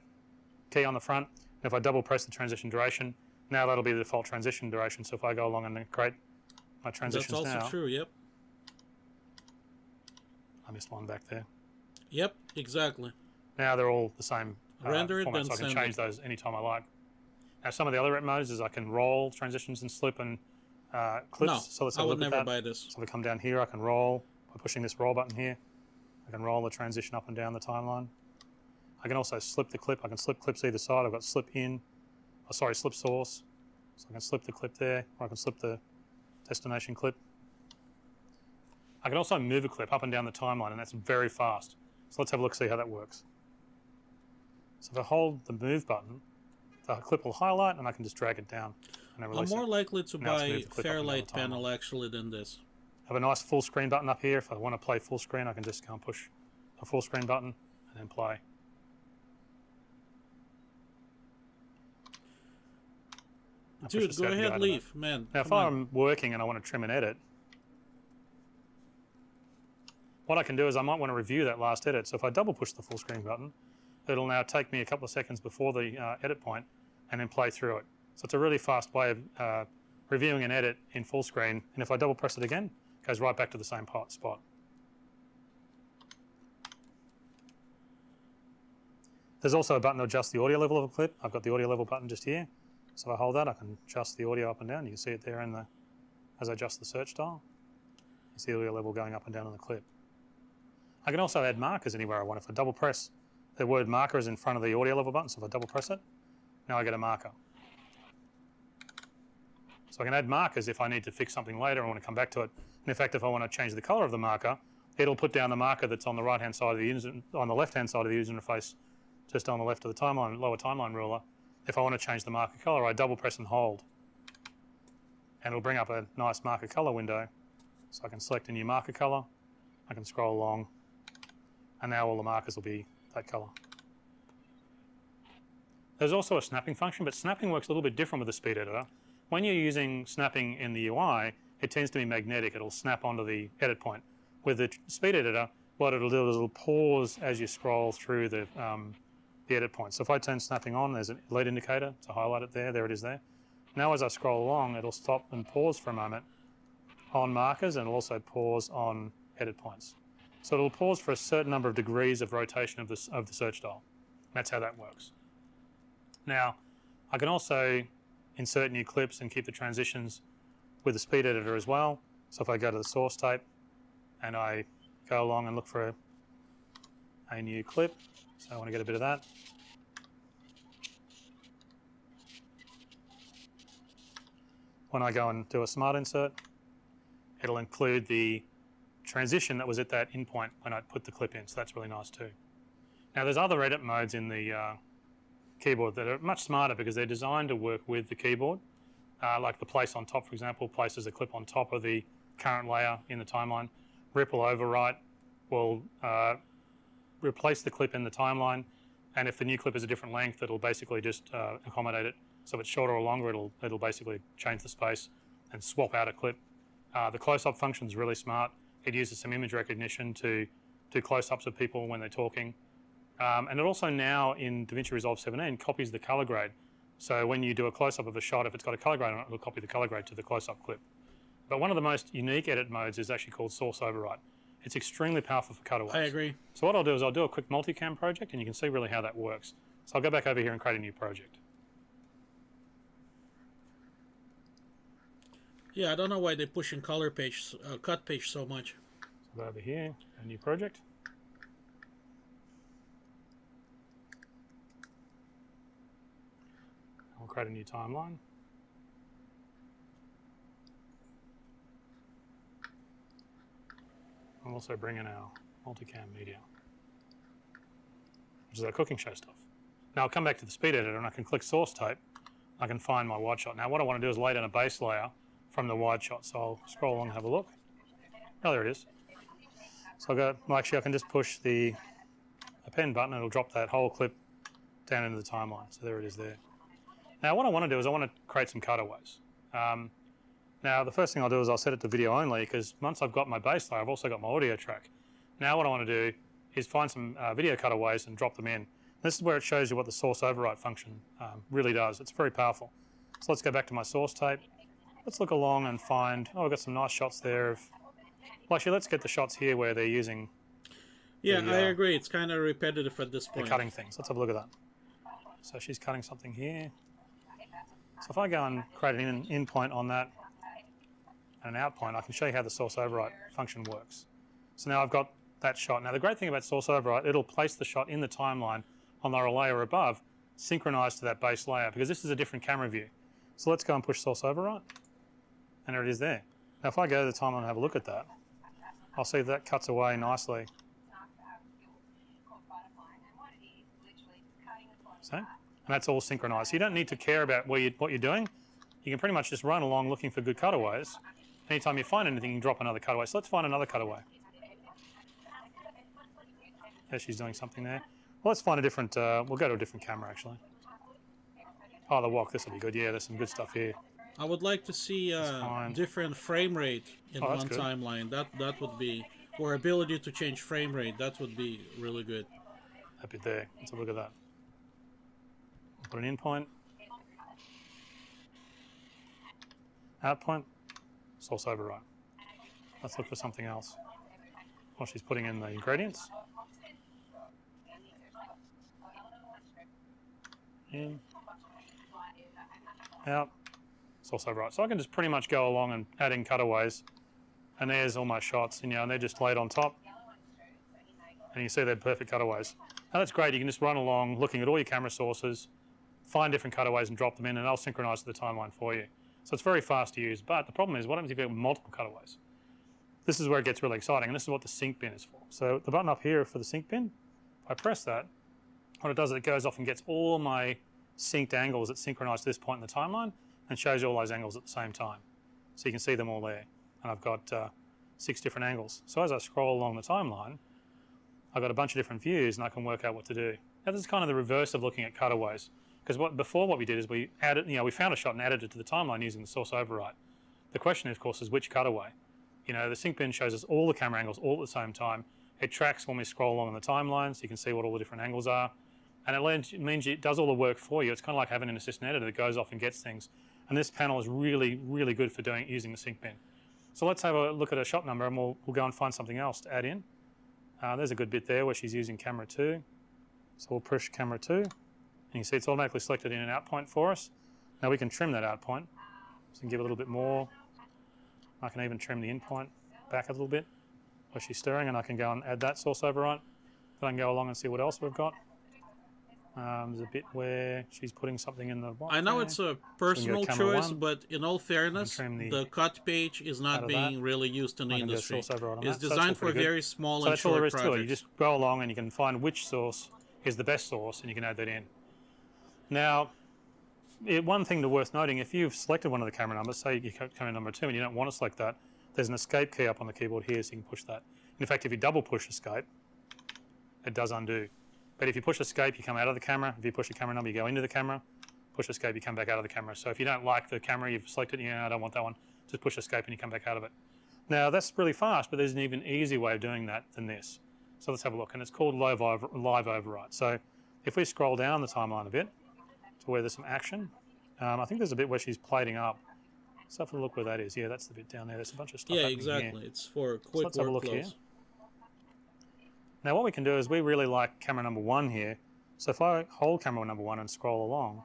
key on the front. And if I double press the transition duration, now that'll be the default transition duration. So if I go along and create my transitions now. That's also true, yep. I missed one back there. Yep, exactly. Now they're all the same Render it, format, so I can change those anytime I like. Now some of the other rep modes is I can roll transitions and slip and clips. No, so let's I would never buy this. So we come down here, I can roll by pushing this roll button here. I can roll the transition up and down the timeline. I can also slip the clip. I can slip clips either side. I've got slip in, slip source. So I can slip the clip there, or I can slip the destination clip. I can also move a clip up and down the timeline, and that's very fast. So let's have a look, see how that works. So if I hold the move button, the clip will highlight, and I can just drag it down and then release it. I'm more likely to buy Fairlight panel actually than this. I have a nice full screen button up here. If I want to play full screen, I can just go and push a full screen button and then play. Dude, go ahead, leave, man. Now, if I'm working and I want to trim and edit, what I can do is I might want to review that last edit. So if I double push the full screen button, it'll now take me a couple of seconds before the edit point and then play through it. So it's a really fast way of reviewing an edit in full screen. And if I double press it again, it goes right back to the same spot. There's also a button to adjust the audio level of a clip. I've got the audio level button just here. So if I hold that, I can adjust the audio up and down. You can see it there as I adjust the search style. You see the audio level going up and down on the clip. I can also add markers anywhere I want. If I double press, the word marker is in front of the audio level button. So if I double press it, now I get a marker. So I can add markers if I need to fix something later and I want to come back to it. And in fact, if I want to change the color of the marker, it'll put down the marker that's on the right-hand side of the user, on the left-hand side of the user interface, just on the left of the timeline, lower timeline ruler. If I want to change the marker color, I double press and hold. And it'll bring up a nice marker color window. So I can select a new marker color. I can scroll along. And now all the markers will be that color. There's also a snapping function, but snapping works a little bit different with the speed editor. When you're using snapping in the UI, it tends to be magnetic. It'll snap onto the edit point. With the speed editor, what it'll do is it'll pause as you scroll through the edit point. So if I turn snapping on, there's a lead indicator to highlight it there. There it is there. Now as I scroll along, it'll stop and pause for a moment on markers, and it'll also pause on edit points. So it'll pause for a certain number of degrees of rotation of the search dial. That's how that works. Now, I can also insert new clips and keep the transitions with the speed editor as well. So if I go to the source tape and I go along and look for a new clip, so I want to get a bit of that. When I go and do a smart insert, it'll include the transition that was at that in point when I put the clip in, so that's really nice too. Now there's other edit modes in the keyboard that are much smarter because they're designed to work with the keyboard. Like the place on top, for example, places a clip on top of the current layer in the timeline. Ripple overwrite will replace the clip in the timeline, and if the new clip is a different length, it'll basically just accommodate it. So if it's shorter or longer, it'll basically change the space and swap out a clip. The close-up function is really smart. It uses some image recognition to do close-ups of people when they're talking. And it also now in Davinci Resolve 17 copies the color grade. So when you do a close-up of a shot, if it's got a color grade on it, it'll copy the color grade to the close-up clip. But one of the most unique edit modes is actually called source overwrite. It's extremely powerful for cutaways. I agree. So what I'll do is I'll do a quick multicam project, and you can see really how that works. So I'll go back over here and create a new project. Yeah, I don't know why they're pushing color page, cut page so much. So go over here, a new project. I'll create a new timeline. I'll also bring in our multicam media, which is our cooking show stuff. Now I'll come back to the speed editor and I can click source tape. I can find my wide shot. Now what I want to do is lay down a base layer from the wide shot. So I'll scroll along and have a look. Oh, there it is. So I'll go, well, actually I can just push the append button and it'll drop that whole clip down into the timeline. So there it is there. Now what I want to do is I want to create some cutaways. Now the first thing I'll do is I'll set it to video only, because once I've got my base layer, I've also got my audio track. Now what I want to do is find some video cutaways and drop them in. This is where it shows you what the source overwrite function really does. It's very powerful. So let's go back to my source tape. Let's look along and find, oh, I've got some nice shots there of, well actually let's get the shots here where they're using I agree, it's kind of repetitive at this point. They're cutting things. Let's have a look at that. So she's cutting something here. So if I go and create an in point on that and an out point, I can show you how the source overwrite function works. So now I've got that shot. Now the great thing about source overwrite, it'll place the shot in the timeline on the layer above, synchronized to that base layer, because this is a different camera view. So let's go and push source overwrite, and there it is there. Now if I go to the timeline and have a look at that, I'll see that cuts away nicely. So, and that's all synchronized. So you don't need to care about what you're doing. You can pretty much just run along looking for good cutaways. Anytime you find anything, you can drop another cutaway. So let's find another cutaway. There she's doing something there. Well, let's find a different, we'll go to a different camera actually. Oh, the walk, this will be good. Yeah, there's some good stuff here. I would like to see different frame rate in one timeline. That would be, or ability to change frame rate. That would be really good. That bit there. Let's have a look at that. Put an in point. Out point. Source override. Let's look for something else. While she's putting in the ingredients. In. Out. Source override. So I can just pretty much go along and add in cutaways. And there's all my shots, you know, and they're just laid on top. And you see they're perfect cutaways. Now that's great. You can just run along looking at all your camera sources, find different cutaways and drop them in, and they'll synchronize to the timeline for you. So it's very fast to use. But the problem is, what happens if you have multiple cutaways? This is where it gets really exciting, and this is what the sync bin is for. So the button up here for the sync bin, if I press that, what it does is it goes off and gets all my synced angles that synchronize to this point in the timeline and shows you all those angles at the same time. So you can see them all there. And I've got 6 different angles. So as I scroll along the timeline, I've got a bunch of different views and I can work out what to do. Now this is kind of the reverse of looking at cutaways. Because before what we did is we added, you know, we found a shot and added it to the timeline using the source override. The question, of course, is which cutaway? You know, the sync bin shows us all the camera angles all at the same time. It tracks when we scroll along the timeline, so you can see what all the different angles are. And it means it does all the work for you. It's kind of like having an assistant editor that goes off and gets things. And this panel is really, really good for using the sync bin. So let's have a look at a shot number and we'll go and find something else to add in. There's a good bit there where she's using camera 2. So we'll push camera 2. And you can see it's automatically selected in an out point for us. Now we can trim that out point. So we can give a little bit more. I can even trim the in point back a little bit where she's stirring, and I can go and add that source override. Then I can go along and see what else we've got. There's a bit where she's putting something in the box. I know there. it's a personal so choice, 1. but in all fairness, the cut page is not being really used in the industry. It's designed for very small and short projects. To it. You just go along and you can find which source is the best source, and you can add that in. Now, one thing worth noting, if you've selected one of the camera numbers, say you camera number 2 and you don't want to select that, there's an escape key up on the keyboard here, so you can push that. In fact, if you double push escape, it does undo. But if you push escape, you come out of the camera. If you push a camera number, you go into the camera. Push escape, you come back out of the camera. So if you don't like the camera you've selected, I don't want that one, just push escape and you come back out of it. Now that's really fast, but there's an even easier way of doing that than this. So let's have a look, and it's called live override. So if we scroll down the timeline a bit to where there's some action, I think there's a bit where she's plating up. Let's have a look where that is. Yeah, that's the bit down there. There's a bunch of stuff happening exactly. Here. It's for quick let's have a look here. workflows. Now what we can do is we really like camera number 1 here. So if I hold camera number 1 and scroll along,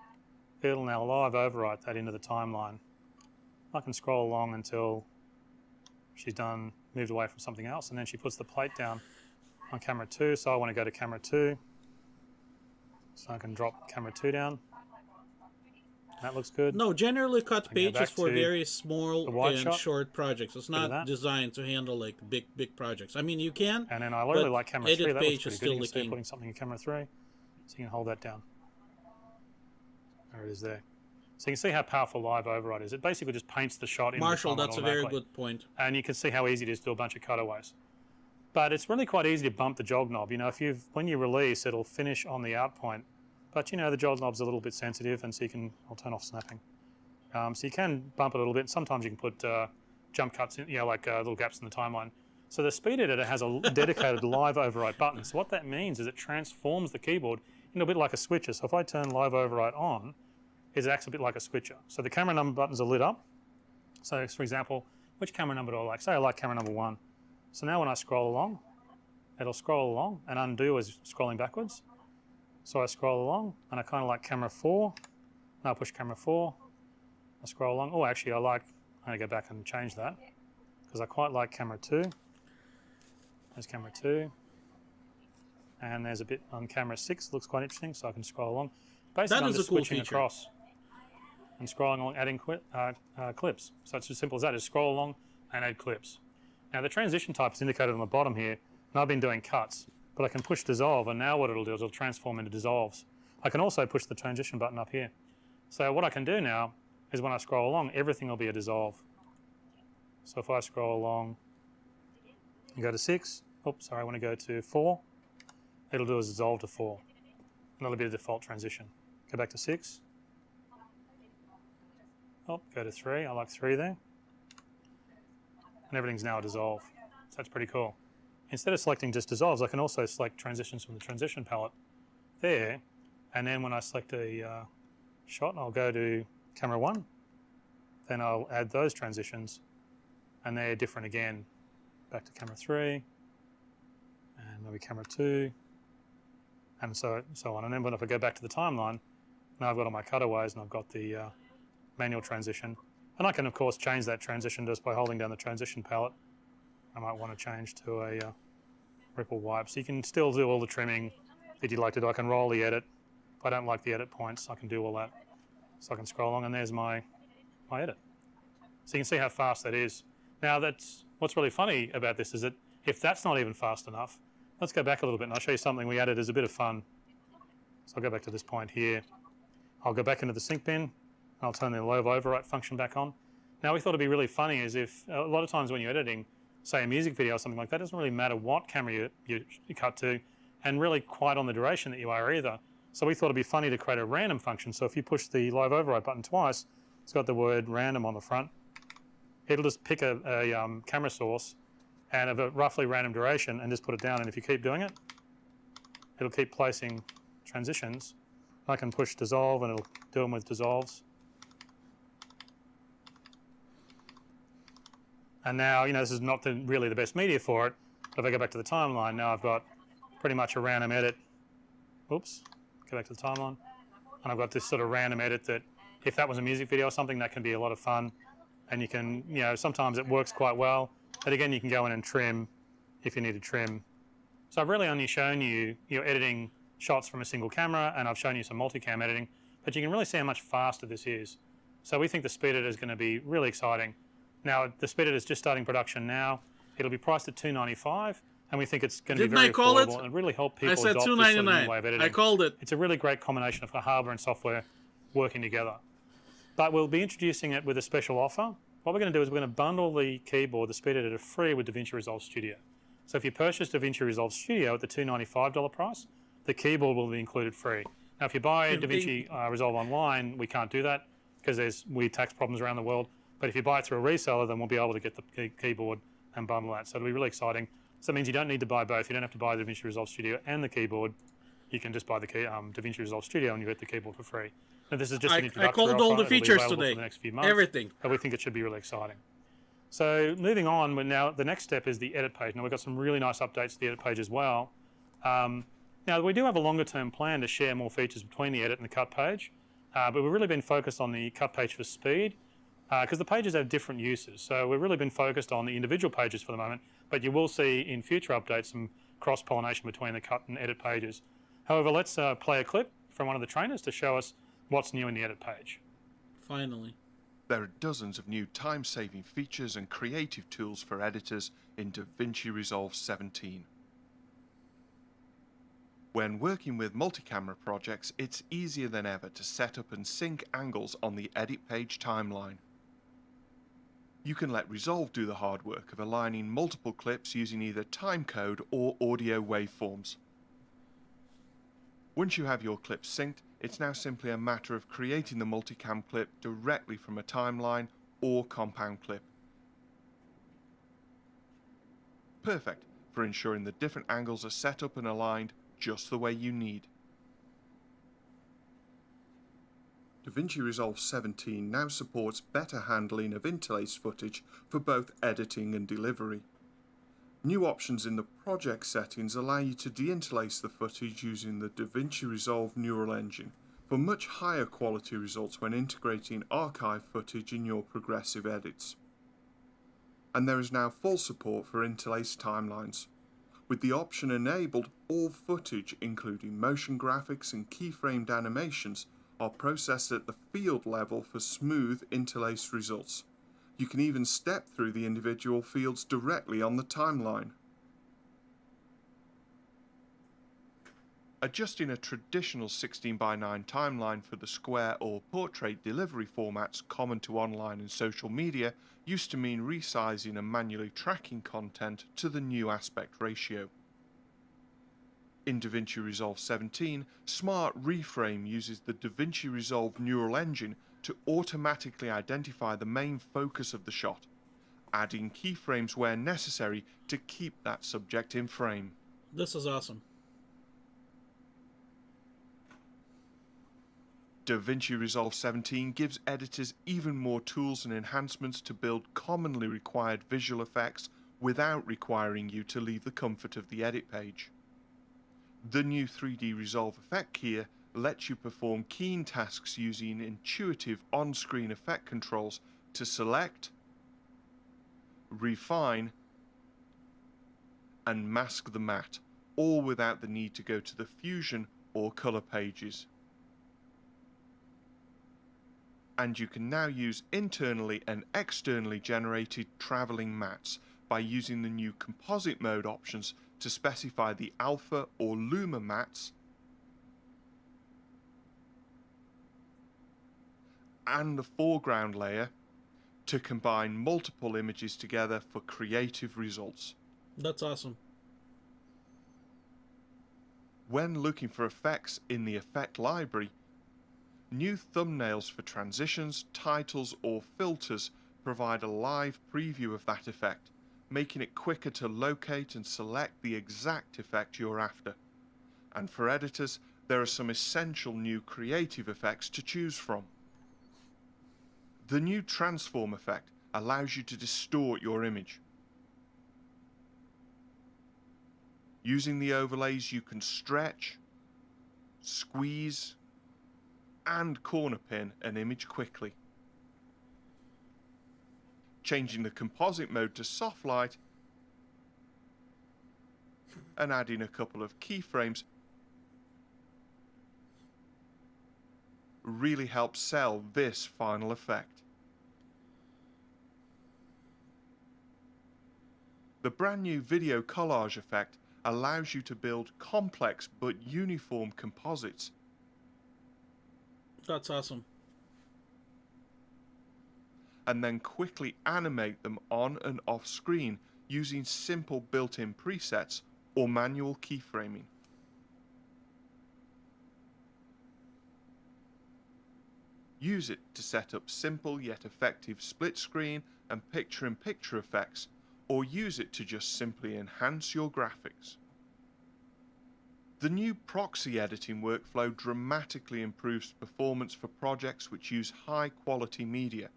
it'll now live overwrite that into the timeline. I can scroll along until she's moved away from something else, and then she puts the plate down on camera 2. So I want to go to camera 2. So I can drop camera 2 down. That looks good. No, generally cut pages for very small and short projects. It's not designed to handle like big projects. I mean, you can. And then I really like camera 3. That looks pretty good. You can see king. Putting something in camera 3. So you can hold that down. There it is there. So you can see how powerful live override is. It basically just paints the shot in Marshall, the timeline that's a very good point. And you can see how easy it is to do a bunch of cutaways. But it's really quite easy to bump the jog knob. When you release, it'll finish on the out point. But the jog knob's a little bit sensitive, and so I'll turn off snapping. So you can bump it a little bit. Sometimes you can put jump cuts in, like little gaps in the timeline. So the speed editor has a dedicated live override button. So what that means is it transforms the keyboard into a bit like a switcher. So if I turn live override on, it acts a bit like a switcher. So the camera number buttons are lit up. So for example, which camera number do I like? Say I like camera number 1. So now when I scroll along, it'll scroll along, and undo is scrolling backwards. So I scroll along, and I kind of like camera 4. Now I push camera 4. I scroll along. Oh, actually, I'm going to go back and change that because I quite like camera 2. There's camera 2. And there's a bit on camera 6. Looks quite interesting, so I can scroll along. Basically, I'm just switching across and scrolling along, adding clips. So it's as simple as that, is scroll along and add clips. Now the transition type is indicated on the bottom here, and I've been doing cuts. But I can push dissolve, and now what it'll do is it'll transform into dissolves. I can also push the transition button up here. So what I can do now is when I scroll along, everything will be a dissolve. So if I scroll along and go to 6, oops, sorry, I want to go to 4, it'll do a dissolve to 4. And that'll be the default transition. Go back to 6, Oh, go to 3. I like 3 there. And everything's now a dissolve. So that's pretty cool. Instead of selecting just dissolves, I can also select transitions from the transition palette there. And then when I select a shot, I'll go to camera 1. Then I'll add those transitions. And they're different again. Back to camera 3. And maybe camera 2. And so on. And then if I go back to the timeline, now I've got all my cutaways and I've got the manual transition. And I can, of course, change that transition just by holding down the transition palette. I might want to change to a ripple wipe. So you can still do all the trimming that you'd like to do. I can roll the edit. If I don't like the edit points, I can do all that. So I can scroll along, and there's my edit. So you can see how fast that is. Now, what's really funny about this is that if that's not even fast enough, let's go back a little bit and I'll show you something we added as a bit of fun. So I'll go back to this point here. I'll go back into the sync bin. I'll turn the low overwrite function back on. Now, we thought it'd be really funny is if a lot of times when you're editing, say a music video or something like that, it doesn't really matter what camera you cut to, and really quite on the duration that you are either. So we thought it'd be funny to create a random function. So if you push the live override button twice, it's got the word random on the front. It'll just pick a camera source and of a roughly random duration and just put it down. And if you keep doing it, it'll keep placing transitions. I can push dissolve and it'll do them with dissolves. And now, you know, this is not really the best media for it, but if I go back to the timeline, now I've got pretty much a random edit. Oops, go back to the timeline. And I've got this sort of random edit that if that was a music video or something, that can be a lot of fun. And you can, you know, sometimes it works quite well. But again, you can go in and trim if you need to trim. So I've really only shown you, editing shots from a single camera, and I've shown you some multicam editing, but you can really see how much faster this is. So we think the speed editor is going to be really exciting. Now, the speed editor is just starting production now. It'll be priced at $295, and we think it's going to be very affordable and really help people adopt this sort of new way of editing. I called it. It's a really great combination of hardware and software working together. But we'll be introducing it with a special offer. What we're going to do is we're going to bundle the keyboard, the speed editor, free with DaVinci Resolve Studio. So if you purchase DaVinci Resolve Studio at the $295 price, the keyboard will be included free. Now, if you buy DaVinci Resolve online, we can't do that because there's weird tax problems around the world. But if you buy it through a reseller, then we'll be able to get the keyboard and bundle that. So it'll be really exciting. So it means you don't need to buy both. You don't have to buy the DaVinci Resolve Studio and the keyboard. You can just buy the DaVinci Resolve Studio and you get the keyboard for free. Now, this is just an introductory offer. I called all the features today. For the next few months, everything. But we think it should be really exciting. So moving on, now the next step is the edit page. Now we've got some really nice updates to the edit page as well. Now we do have a longer term plan to share more features between the edit and the cut page, but we've really been focused on the cut page for speed because the pages have different uses. So we've really been focused on the individual pages for the moment, but you will see in future updates some cross-pollination between the cut and edit pages. However, let's play a clip from one of the trainers to show us what's new in the edit page. Finally. There are dozens of new time-saving features and creative tools for editors in DaVinci Resolve 17. When working with multi-camera projects, it's easier than ever to set up and sync angles on the edit page timeline. You can let Resolve do the hard work of aligning multiple clips using either timecode or audio waveforms. Once you have your clips synced, it's now simply a matter of creating the multicam clip directly from a timeline or compound clip. Perfect for ensuring the different angles are set up and aligned just the way you need. DaVinci Resolve 17 now supports better handling of interlace footage for both editing and delivery. New options in the project settings allow you to deinterlace the footage using the DaVinci Resolve neural engine for much higher quality results when integrating archive footage in your progressive edits. And there is now full support for interlaced timelines. With the option enabled, all footage, including motion graphics and keyframed animations, are processed at the field level for smooth interlaced results. You can even step through the individual fields directly on the timeline. Adjusting a traditional 16:9 timeline for the square or portrait delivery formats common to online and social media used to mean resizing and manually tracking content to the new aspect ratio. In DaVinci Resolve 17, Smart Reframe uses the DaVinci Resolve neural engine to automatically identify the main focus of the shot, adding keyframes where necessary to keep that subject in frame. This is awesome. Davinci Resolve 17 gives editors even more tools and enhancements to build commonly required visual effects without requiring you to leave the comfort of the edit page. The new 3D Resolve effect keyer lets you perform keying tasks using intuitive on-screen effect controls to select, refine, and mask the matte, all without the need to go to the Fusion or Color pages. And you can now use internally and externally generated traveling mattes by using the new composite mode options to specify the alpha or luma mattes and the foreground layer to combine multiple images together for creative results. That's awesome. When looking for effects in the effect library, new thumbnails for transitions, titles, or filters provide a live preview of that effect, making it quicker to locate and select the exact effect you're after. And for editors, there are some essential new creative effects to choose from. The new transform effect allows you to distort your image. Using the overlays, you can stretch, squeeze, and corner pin an image quickly. Changing the composite mode to soft light and adding a couple of keyframes really helps sell this final effect. The brand new video collage effect allows you to build complex but uniform composites. That's awesome. And then quickly animate them on and off screen using simple built-in presets or manual keyframing. Use it to set up simple yet effective split screen and picture-in-picture effects, or use it to just simply enhance your graphics. The new proxy editing workflow dramatically improves performance for projects which use high-quality media,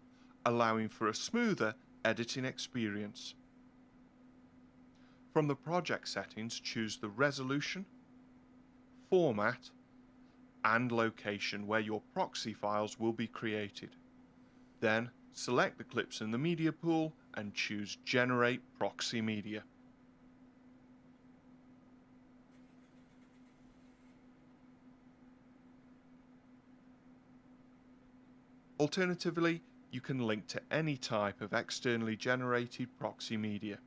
allowing for a smoother editing experience. From the project settings, choose the resolution, format, and location where your proxy files will be created. Then, select the clips in the media pool and choose Generate Proxy Media. Alternatively, you can link to any type of externally generated proxy media.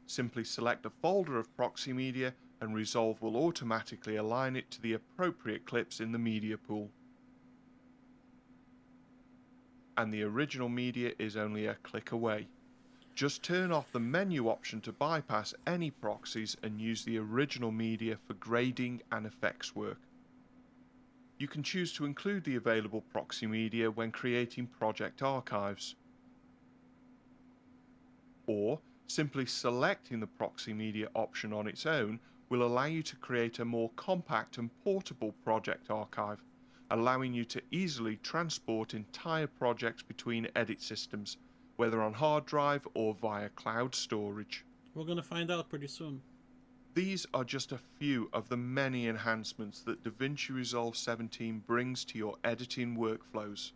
Simply select a folder of proxy media and Resolve will automatically align it to the appropriate clips in the media pool. And the original media is only a click away. Just turn off the menu option to bypass any proxies and use the original media for grading and effects work. You can choose to include the available proxy media when creating project archives. Or simply selecting the proxy media option on its own will allow you to create a more compact and portable project archive, allowing you to easily transport entire projects between edit systems, whether on hard drive or via cloud storage. We're going to find out pretty soon. These are just a few of the many enhancements that Davinci Resolve 17 brings to your editing workflows.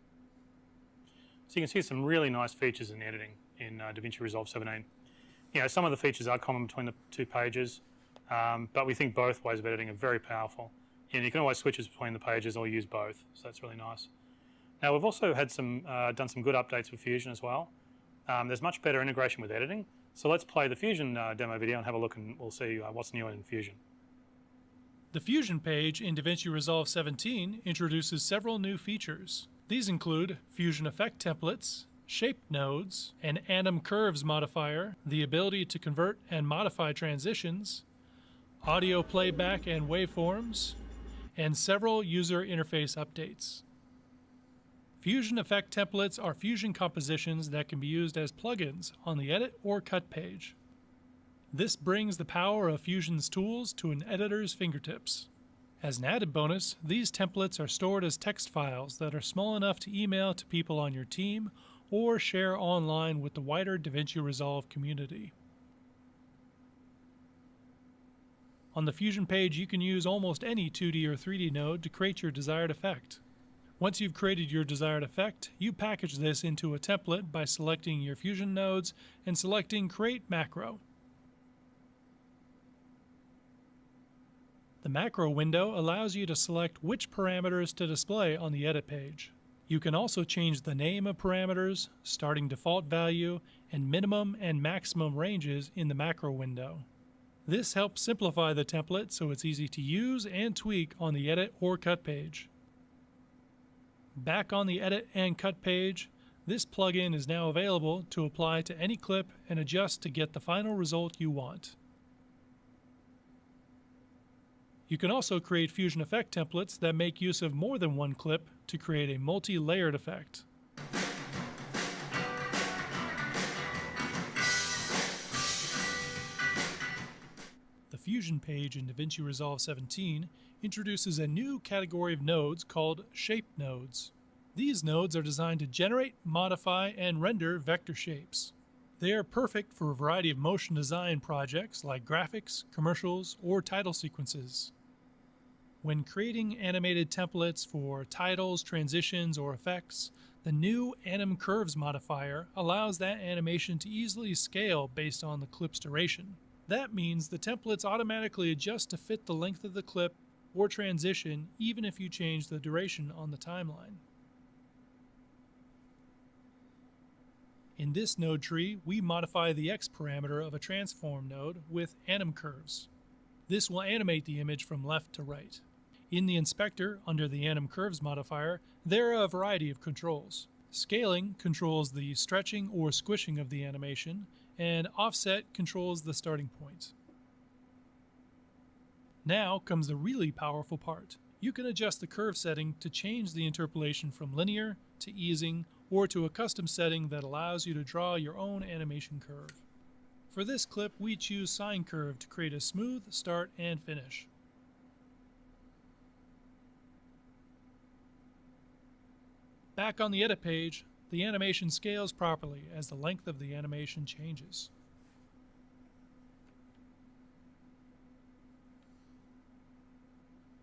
So you can see some really nice features in editing in Davinci Resolve 17. You know, some of the features are common between the two pages, but we think both ways of editing are very powerful. And you can always switch between the pages or use both, so that's really nice. Now we've also had done some good updates with Fusion as well. There's much better integration with editing. So let's play the Fusion demo video and have a look, and we'll see what's new in Fusion. The Fusion page in Davinci Resolve 17 introduces several new features. These include Fusion effect templates, shape nodes, an anim curves modifier, the ability to convert and modify transitions, audio playback and waveforms, and several user interface updates. Fusion effect templates are Fusion compositions that can be used as plugins on the Edit or Cut page. This brings the power of Fusion's tools to an editor's fingertips. As an added bonus, these templates are stored as text files that are small enough to email to people on your team or share online with the wider Davinci Resolve community. On the Fusion page, you can use almost any 2D or 3D node to create your desired effect. Once you've created your desired effect, you package this into a template by selecting your Fusion nodes and selecting Create Macro. The macro window allows you to select which parameters to display on the Edit page. You can also change the name of parameters, starting default value, and minimum and maximum ranges in the macro window. This helps simplify the template so it's easy to use and tweak on the Edit or Cut page. Back on the Edit and Cut page, this plugin is now available to apply to any clip and adjust to get the final result you want. You can also create Fusion effect templates that make use of more than one clip to create a multi-layered effect. The Fusion page in Davinci Resolve 17 introduces a new category of nodes called Shape Nodes. These nodes are designed to generate, modify, and render vector shapes. They are perfect for a variety of motion design projects like graphics, commercials, or title sequences. When creating animated templates for titles, transitions, or effects, the new Anim Curves modifier allows that animation to easily scale based on the clip's duration. That means the templates automatically adjust to fit the length of the clip or transition even if you change the duration on the timeline. In this node tree, we modify the X parameter of a transform node with Anim Curves. This will animate the image from left to right. In the inspector, under the Anim Curves modifier, there are a variety of controls. Scaling controls the stretching or squishing of the animation, and offset controls the starting point. Now comes the really powerful part. You can adjust the curve setting to change the interpolation from linear to easing or to a custom setting that allows you to draw your own animation curve. For this clip, we choose Sine Curve to create a smooth start and finish. Back on the Edit page, the animation scales properly as the length of the animation changes.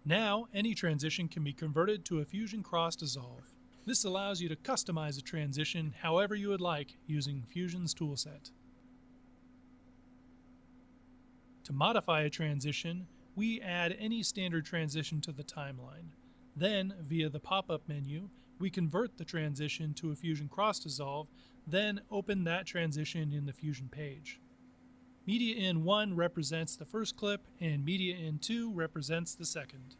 Now, any transition can be converted to a Fusion Cross Dissolve. This allows you to customize a transition however you would like using Fusion's toolset. To modify a transition, we add any standard transition to the timeline. Then, via the pop-up menu, we convert the transition to a Fusion Cross Dissolve, then open that transition in the Fusion page. Media in 1 represents the first clip, and Media in 2 represents the second.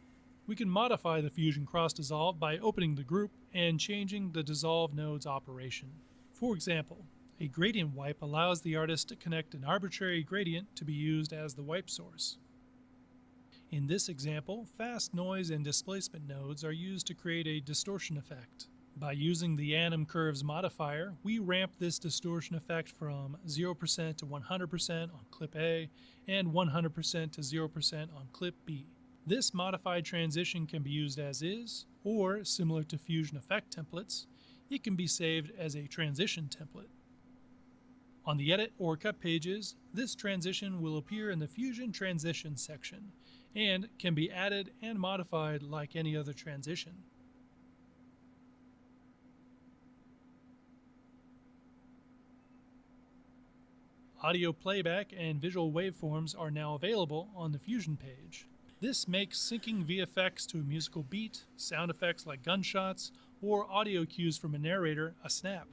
We can modify the Fusion Cross Dissolve by opening the group and changing the Dissolve node's operation. For example, a gradient wipe allows the artist to connect an arbitrary gradient to be used as the wipe source. In this example, fast noise and displacement nodes are used to create a distortion effect. By using the Anim Curves modifier, we ramp this distortion effect from 0% to 100% on clip A and 100% to 0% on clip B. This modified transition can be used as is, or similar to Fusion effect templates, it can be saved as a transition template. On the Edit or Cut pages, this transition will appear in the Fusion Transition section, and can be added and modified like any other transition. Audio playback and visual waveforms are now available on the Fusion page. This makes syncing VFX to a musical beat, sound effects like gunshots, or audio cues from a narrator a snap.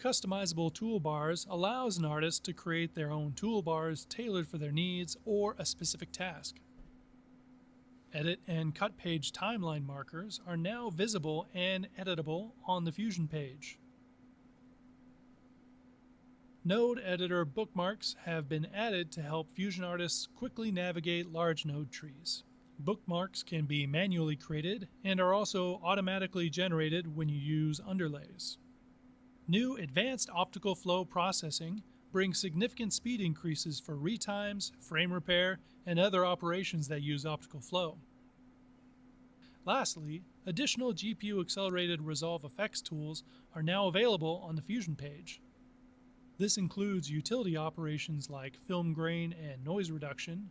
Customizable toolbars allows an artist to create their own toolbars tailored for their needs or a specific task. Edit and Cut page timeline markers are now visible and editable on the Fusion page. Node editor bookmarks have been added to help Fusion artists quickly navigate large node trees. Bookmarks can be manually created and are also automatically generated when you use underlays. New advanced optical flow processing brings significant speed increases for retimes, frame repair, and other operations that use optical flow. Lastly, additional GPU-accelerated Resolve effects tools are now available on the Fusion page. This includes utility operations like film grain and noise reduction,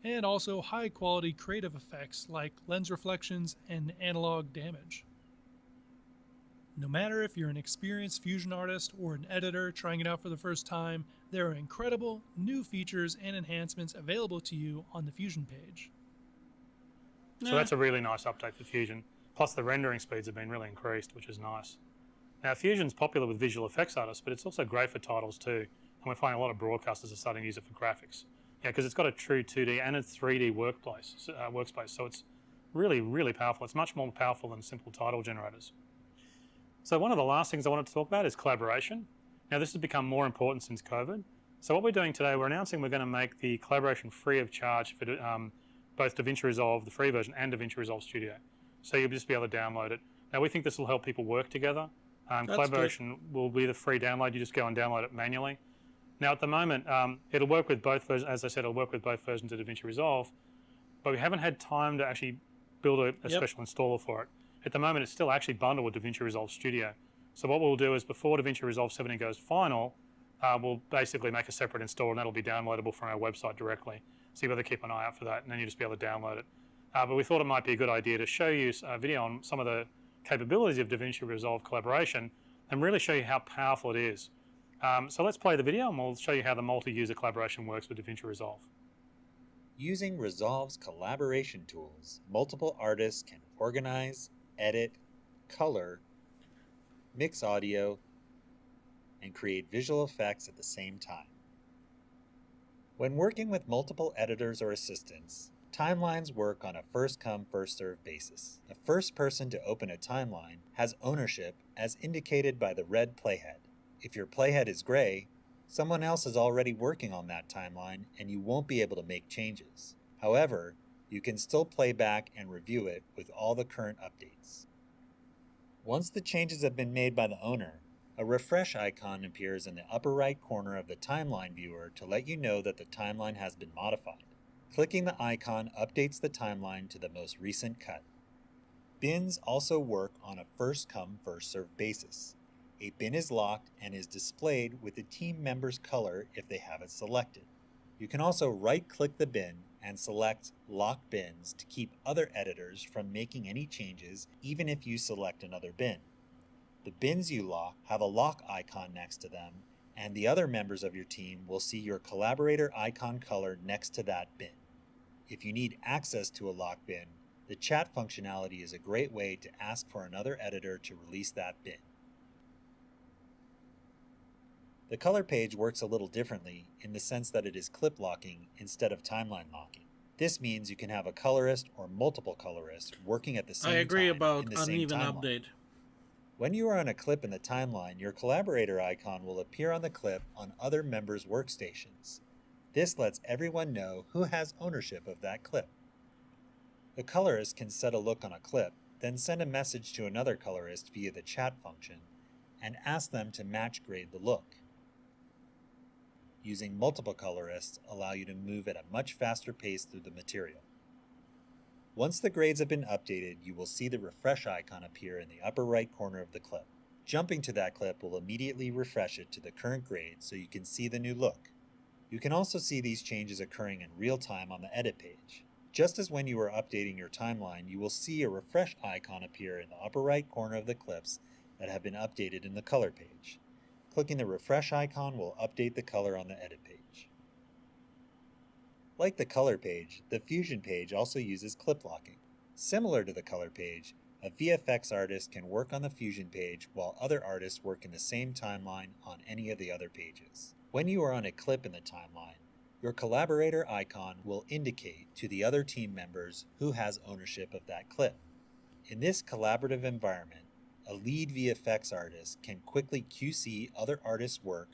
and also high-quality creative effects like lens reflections and analog damage. No matter if you're an experienced Fusion artist or an editor trying it out for the first time, there are incredible new features and enhancements available to you on the Fusion page. So that's a really nice update for Fusion. Plus the rendering speeds have been really increased, which is nice. Now Fusion's popular with visual effects artists, but it's also great for titles too. And we're finding a lot of broadcasters are starting to use it for graphics. Yeah, because it's got a true 2D and a 3D workspace. So it's really, really powerful. It's much more powerful than simple title generators. So one of the last things I wanted to talk about is collaboration. Now this has become more important since COVID. So what we're doing today, we're announcing we're going to make the collaboration free of charge for both Davinci Resolve, the free version, and Davinci Resolve Studio. So you'll just be able to download it. Now we think this will help people work together. Collaboration will be the free download. You just go and download it manually. Now at the moment, it'll work with both versions. As I said, it'll work with both versions of Davinci Resolve, but we haven't had time to actually build a special installer for it. At the moment, it's still actually bundled with Davinci Resolve Studio. So what we'll do is before Davinci Resolve 17 goes final, we'll basically make a separate installer and that'll be downloadable from our website directly. So you've got to keep an eye out for that and then you'll just be able to download it. But we thought it might be a good idea to show you a video on some of the capabilities of Davinci Resolve collaboration and really show you how powerful it is. So let's play the video and we'll show you how the multi-user collaboration works with Davinci Resolve. Using Resolve's collaboration tools, multiple artists can organize, edit, color, mix audio, and create visual effects at the same time. When working with multiple editors or assistants, timelines work on a first-come, first-served basis. The first person to open a timeline has ownership as indicated by the red playhead. If your playhead is gray, someone else is already working on that timeline and you won't be able to make changes. However, you can still play back and review it with all the current updates. Once the changes have been made by the owner, a refresh icon appears in the upper right corner of the timeline viewer to let you know that the timeline has been modified. Clicking the icon updates the timeline to the most recent cut. Bins also work on a first-come, first-served basis. A bin is locked and is displayed with the team member's color if they have it selected. You can also right-click the bin and select Lock Bins to keep other editors from making any changes even if you select another bin. The bins you lock have a lock icon next to them, and the other members of your team will see your collaborator icon color next to that bin. If you need access to a lock bin, the chat functionality is a great way to ask for another editor to release that bin. The color page works a little differently in the sense that it is clip locking instead of timeline locking. This means you can have a colorist or multiple colorists working at the same time. I agree about in the same uneven timeline. update. When you are on a clip in the timeline, your collaborator icon will appear on the clip on other members' workstations. This lets everyone know who has ownership of that clip. The colorist can set a look on a clip, then send a message to another colorist via the chat function, and ask them to match grade the look. Using multiple colorists allow you to move at a much faster pace through the material. Once the grades have been updated, you will see the refresh icon appear in the upper right corner of the clip. Jumping to that clip will immediately refresh it to the current grade so you can see the new look. You can also see these changes occurring in real time on the edit page. Just as when you are updating your timeline, you will see a refresh icon appear in the upper right corner of the clips that have been updated in the color page. Clicking the refresh icon will update the color on the edit page. Like the color page, the Fusion page also uses clip locking. Similar to the color page, a VFX artist can work on the Fusion page while other artists work in the same timeline on any of the other pages. When you are on a clip in the timeline, your collaborator icon will indicate to the other team members who has ownership of that clip. In this collaborative environment, a lead VFX artist can quickly QC other artists' work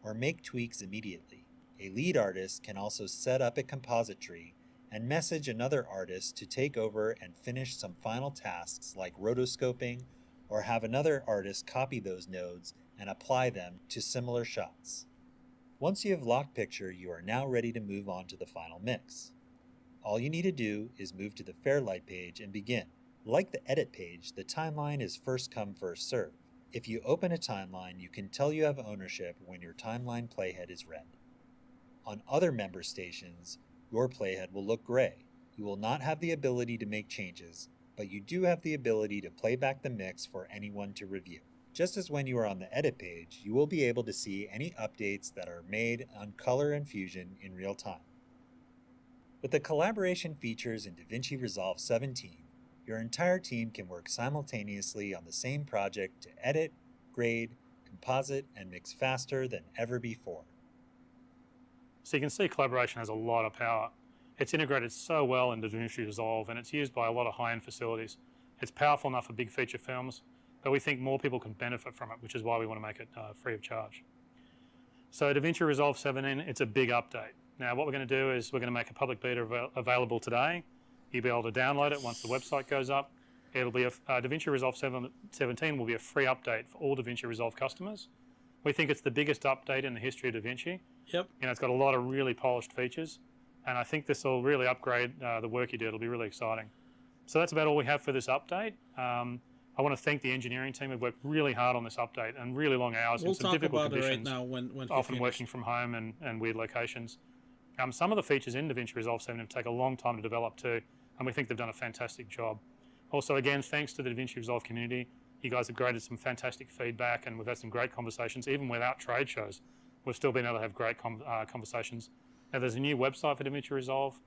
or make tweaks immediately. A lead artist can also set up a composite tree and message another artist to take over and finish some final tasks like rotoscoping, or have another artist copy those nodes and apply them to similar shots. Once you have locked picture, you are now ready to move on to the final mix. All you need to do is move to the Fairlight page and begin. Like the edit page, the timeline is first come, first serve. If you open a timeline, you can tell you have ownership when your timeline playhead is red. On other member stations, your playhead will look gray. You will not have the ability to make changes, but you do have the ability to play back the mix for anyone to review. Just as when you are on the edit page, you will be able to see any updates that are made on Color and Fusion in real time. With the collaboration features in DaVinci Resolve 17, your entire team can work simultaneously on the same project to edit, grade, composite, and mix faster than ever before. So you can see collaboration has a lot of power. It's integrated so well in DaVinci Resolve, and it's used by a lot of high-end facilities. It's powerful enough for big feature films, but we think more people can benefit from it, which is why we want to make it free of charge. So DaVinci Resolve 17, it's a big update. Now what we're going to do is we're going to make a public beta available today. You'll be able to download it once the website goes up. It'll be DaVinci Resolve 17 will be a free update for all DaVinci Resolve customers. We think it's the biggest update in the history of DaVinci. Yep. You know, it's got a lot of really polished features, and I think this will really upgrade the work you do. It'll be really exciting. So that's about all we have for this update. I want to thank the engineering team. We've worked really hard on this update and really long hours in some difficult conditions. We'll talk about it right now when often working from home and weird locations. Some of the features in DaVinci Resolve 7 take a long time to develop too, and we think they've done a fantastic job. Also, again, thanks to the DaVinci Resolve community. You guys have graded some fantastic feedback, and we've had some great conversations. Even without trade shows, we've still been able to have great conversations. Now, there's a new website for DaVinci Resolve.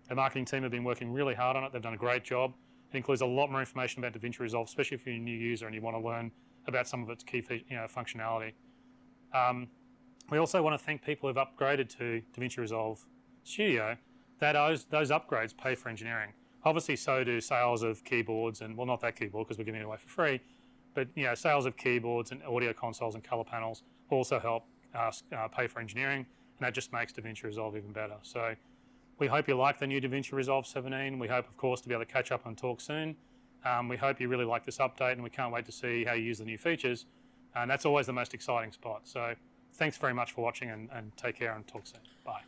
The marketing team have been working really hard on it. They've done a great job. It includes a lot more information about DaVinci Resolve, especially if you're a new user and you want to learn about some of its key functionality. We also want to thank people who've upgraded to DaVinci Resolve Studio. Those upgrades pay for engineering. Obviously, so do sales of keyboards, and well, not that keyboard because we're giving it away for free, but sales of keyboards and audio consoles and color panels also help us pay for engineering, and that just makes DaVinci Resolve even better. So we hope you like the new DaVinci Resolve 17. We hope, of course, to be able to catch up and talk soon. We hope you really like this update, and we can't wait to see how you use the new features. And that's always the most exciting spot. So thanks very much for watching, and take care and talk soon. Bye.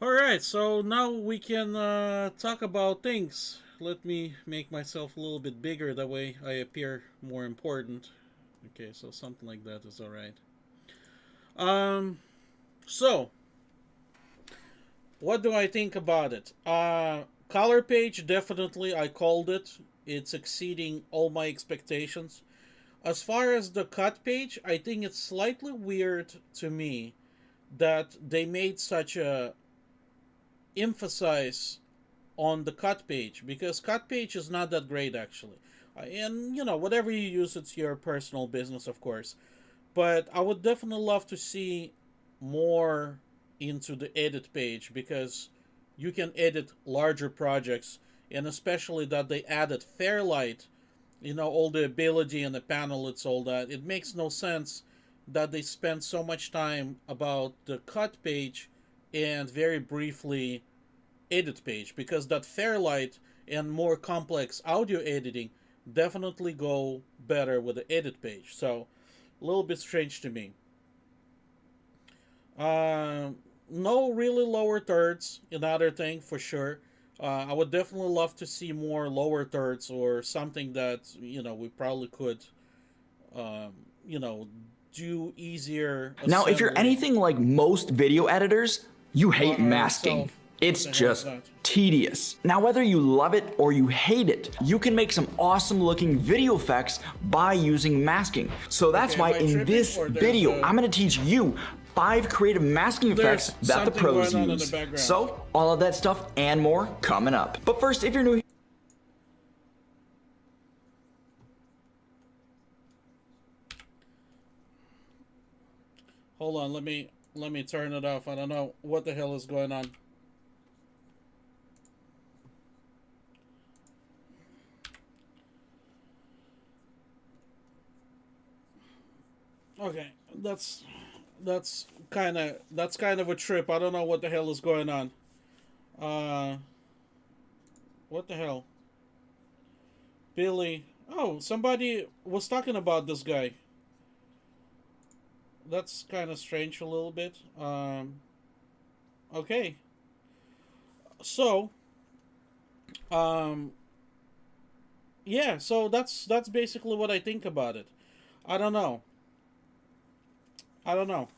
All right, so now we can talk about things. Let me make myself a little bit bigger, that way I appear more important. Okay, so something like that is all right. So what do I think about it? Color page, definitely, I called it. It's exceeding all my expectations. As far as the cut page, I think it's slightly weird to me that they made such a emphasis on the cut page, because cut page is not that great actually. And whatever you use, it's your personal business, of course. But I would definitely love to see more into the edit page, because you can edit larger projects, and especially that they added Fairlight, all the ability and the panel, it's all that. It makes no sense that they spend so much time about the cut page and very briefly edit page, because that Fairlight and more complex audio editing definitely go better with the edit page. So a little bit strange to me. No really lower thirds, another thing for sure. I would definitely love to see more lower thirds, or something that we probably could do easier now if you're assembly. anything like most video editors, you hate masking. It's just tedious. Now whether you love it or you hate it, you can make some awesome looking video effects by using masking. So that's why in this video I'm going to teach you 5 creative masking effects that the pros use. So all of that stuff and more coming up. But first, if you're new, hold on, let me turn it off. I don't know what the hell is going on. Okay, that's That's kind of a trip. I don't know what the hell is going on. What the hell? Billy. Oh, somebody was talking about this guy. That's kind of strange a little bit. Okay. So, yeah, so that's basically what I think about it. I don't know. I don't know.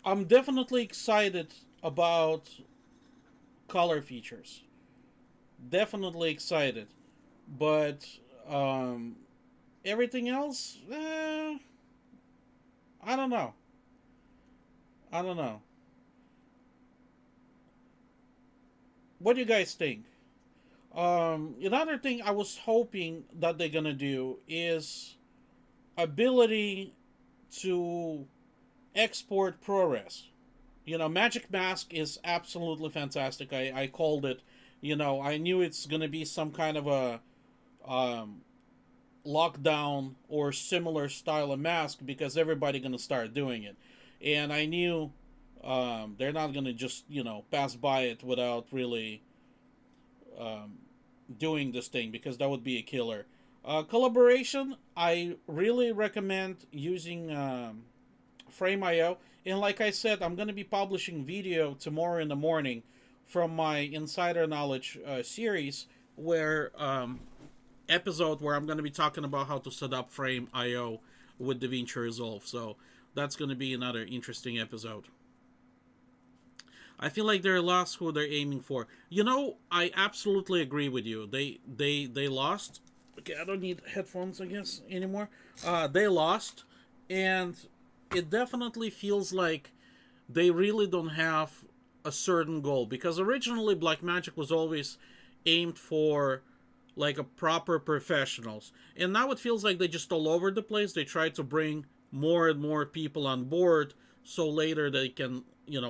I'm definitely excited about color features. Definitely excited. But everything else, I don't know. I don't know. What do you guys think? Another thing I was hoping that they're gonna do is ability to export ProRes. You know, Magic Mask is absolutely fantastic. I called it. You know, I knew it's gonna be some kind of a lockdown or similar style of mask because everybody gonna start doing it, and I knew they're not gonna just pass by it without really doing this thing because that would be a killer. Collaboration, I really recommend using Frame.io, and like I said, I'm gonna be publishing video tomorrow in the morning from my Insider Knowledge series where episode where I'm going to be talking about how to set up Frame.io with Davinci Resolve. So that's going to be another interesting episode. I feel like they're lost who they're aiming for. You know, I absolutely agree with you. They lost. Okay, I don't need headphones, I guess, anymore. They lost, and it definitely feels like they really don't have a certain goal, because originally Blackmagic was always aimed for like a proper professionals, and now it feels like they just all over the place. They try to bring more and more people on board so later they can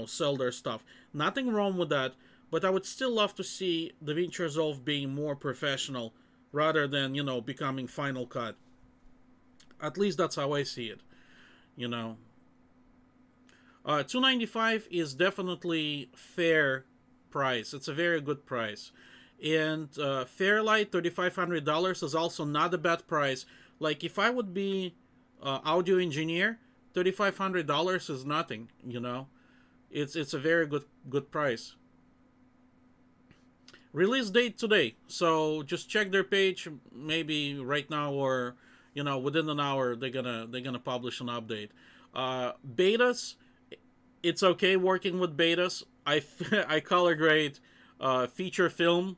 sell their stuff. Nothing wrong with that, but I would still love to see Davinci Resolve being more professional rather than becoming Final Cut. At least that's how I see it. $295 is definitely fair price. It's a very good price. And Fairlight, $3,500 is also not a bad price. Like, if I would be audio engineer, $3,500 is nothing. It's a very good price. Release date today, so just check their page. Maybe right now or within an hour they're gonna publish an update. Betas, it's okay working with betas. I color grade feature film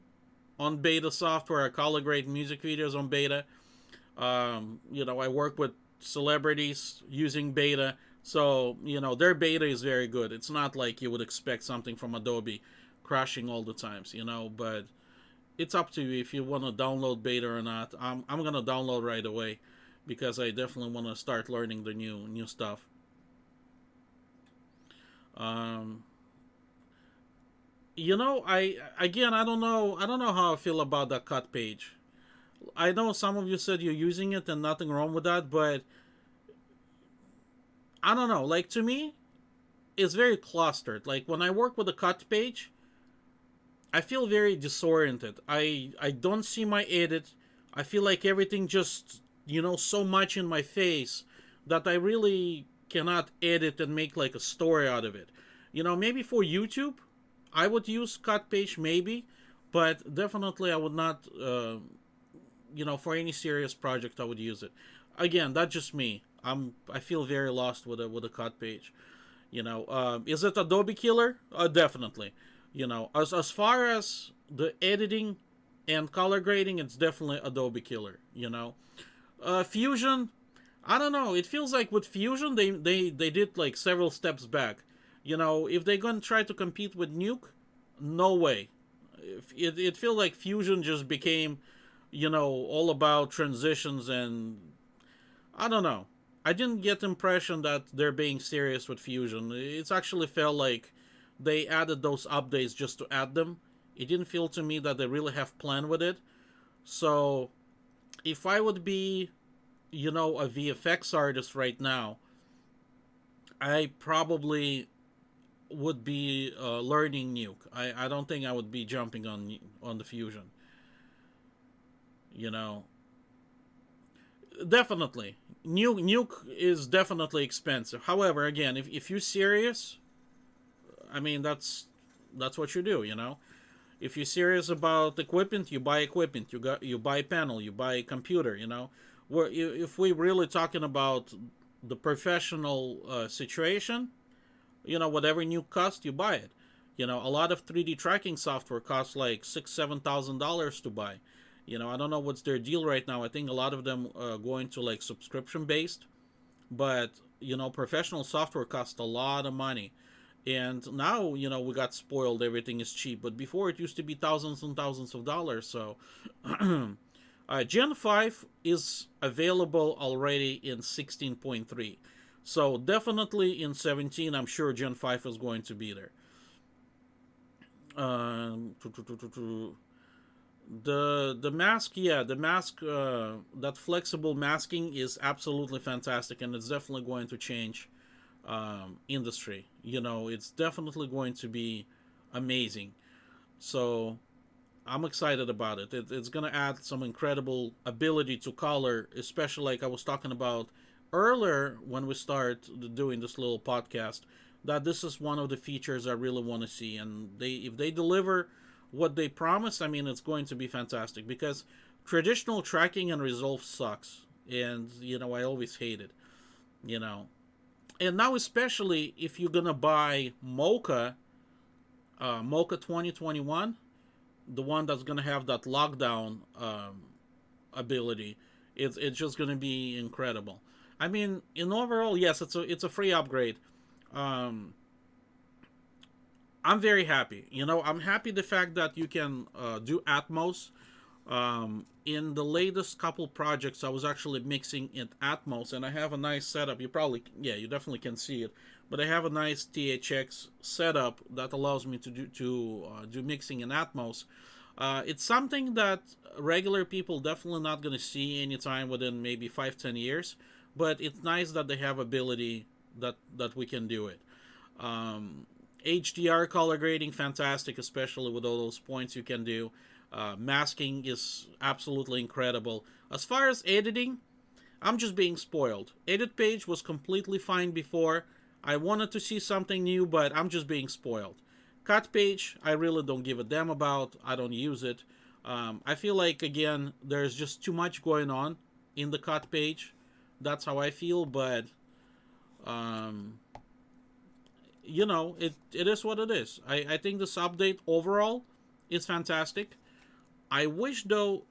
on beta software. I color grade music videos on beta. I work with celebrities using beta, so their beta is very good. It's not like you would expect something from Adobe crashing all the times, but it's up to you if you want to download beta or not. I'm gonna download right away because I definitely want to start learning the new stuff. I don't know how I feel about that cut page. I know some of you said you're using it and nothing wrong with that, but I don't know. Like, to me, it's very clustered. Like, when I work with a cut page, I feel very disoriented. I don't see my edit. I feel like everything just, so much in my face that I really cannot edit and make like a story out of it. Maybe for YouTube, I would use cut page maybe, but definitely I would not, for any serious project I would use it. Again, that's just me. I feel very lost with a cut page. Is it Adobe killer? Definitely. As far as the editing and color grading, it's definitely Adobe killer. Fusion, I don't know. It feels like with Fusion, they did like several steps back. If they're gonna try to compete with Nuke, no way. It feels like Fusion just became, all about transitions, and I don't know. I didn't get the impression that they're being serious with Fusion. It's actually felt like they added those updates just to add them. It didn't feel to me that they really have plan with it. So, if I would be, a VFX artist right now, I probably would be learning Nuke. I don't think I would be jumping on the Fusion. You know, definitely Nuke is definitely expensive. However, again, if you're serious, I mean that's what you do. You know, if you're serious about equipment, you buy equipment. You buy panel. You buy computer. You know, if we're really talking about the professional situation, you know, whatever new cost, you buy it. You know, a lot of 3D tracking software costs like $6,000-$7,000 to buy. You know, I don't know what's their deal right now. I think a lot of them going to like subscription based, but you know, professional software costs a lot of money. And now, you know, we got spoiled. Everything is cheap, but before it used to be thousands and thousands of dollars. So, Gen 5 is available already in 16.3. So definitely in 17, I'm sure Gen 5 is going to be there. The mask, yeah, the mask, that flexible masking is absolutely fantastic, and it's definitely going to change industry. You know, it's definitely going to be amazing. So I'm excited about it. It's going to add some incredible ability to color, especially like I was talking about earlier when we start doing this little podcast, that this is one of the features I really want to see. And if they deliver what they promise, I mean, it's going to be fantastic, because traditional tracking and resolve sucks. And, you know, I always hate it, you know. And now, especially if you're going to buy Mocha 2021, the one that's going to have that lockdown ability, it's just going to be incredible. I mean, in overall, yes, it's a free upgrade. I'm very happy. You know, I'm happy the fact that you can do Atmos. In the latest couple projects, I was actually mixing in Atmos, and I have a nice setup. You definitely can see it. But I have a nice THX setup that allows me to do mixing in Atmos. It's something that regular people definitely not going to see anytime within maybe 5-10 years. But it's nice that they have ability that we can do it. HDR color grading, fantastic, especially with all those points you can do. Masking is absolutely incredible. As far as editing, I'm just being spoiled. Edit page was completely fine before. I wanted to see something new, but I'm just being spoiled. Cut page, I really don't give a damn about. I don't use it. I feel like, again, there's just too much going on in the cut page. That's how I feel, but you know, it is what it is. I think this update overall is fantastic. I wish, though,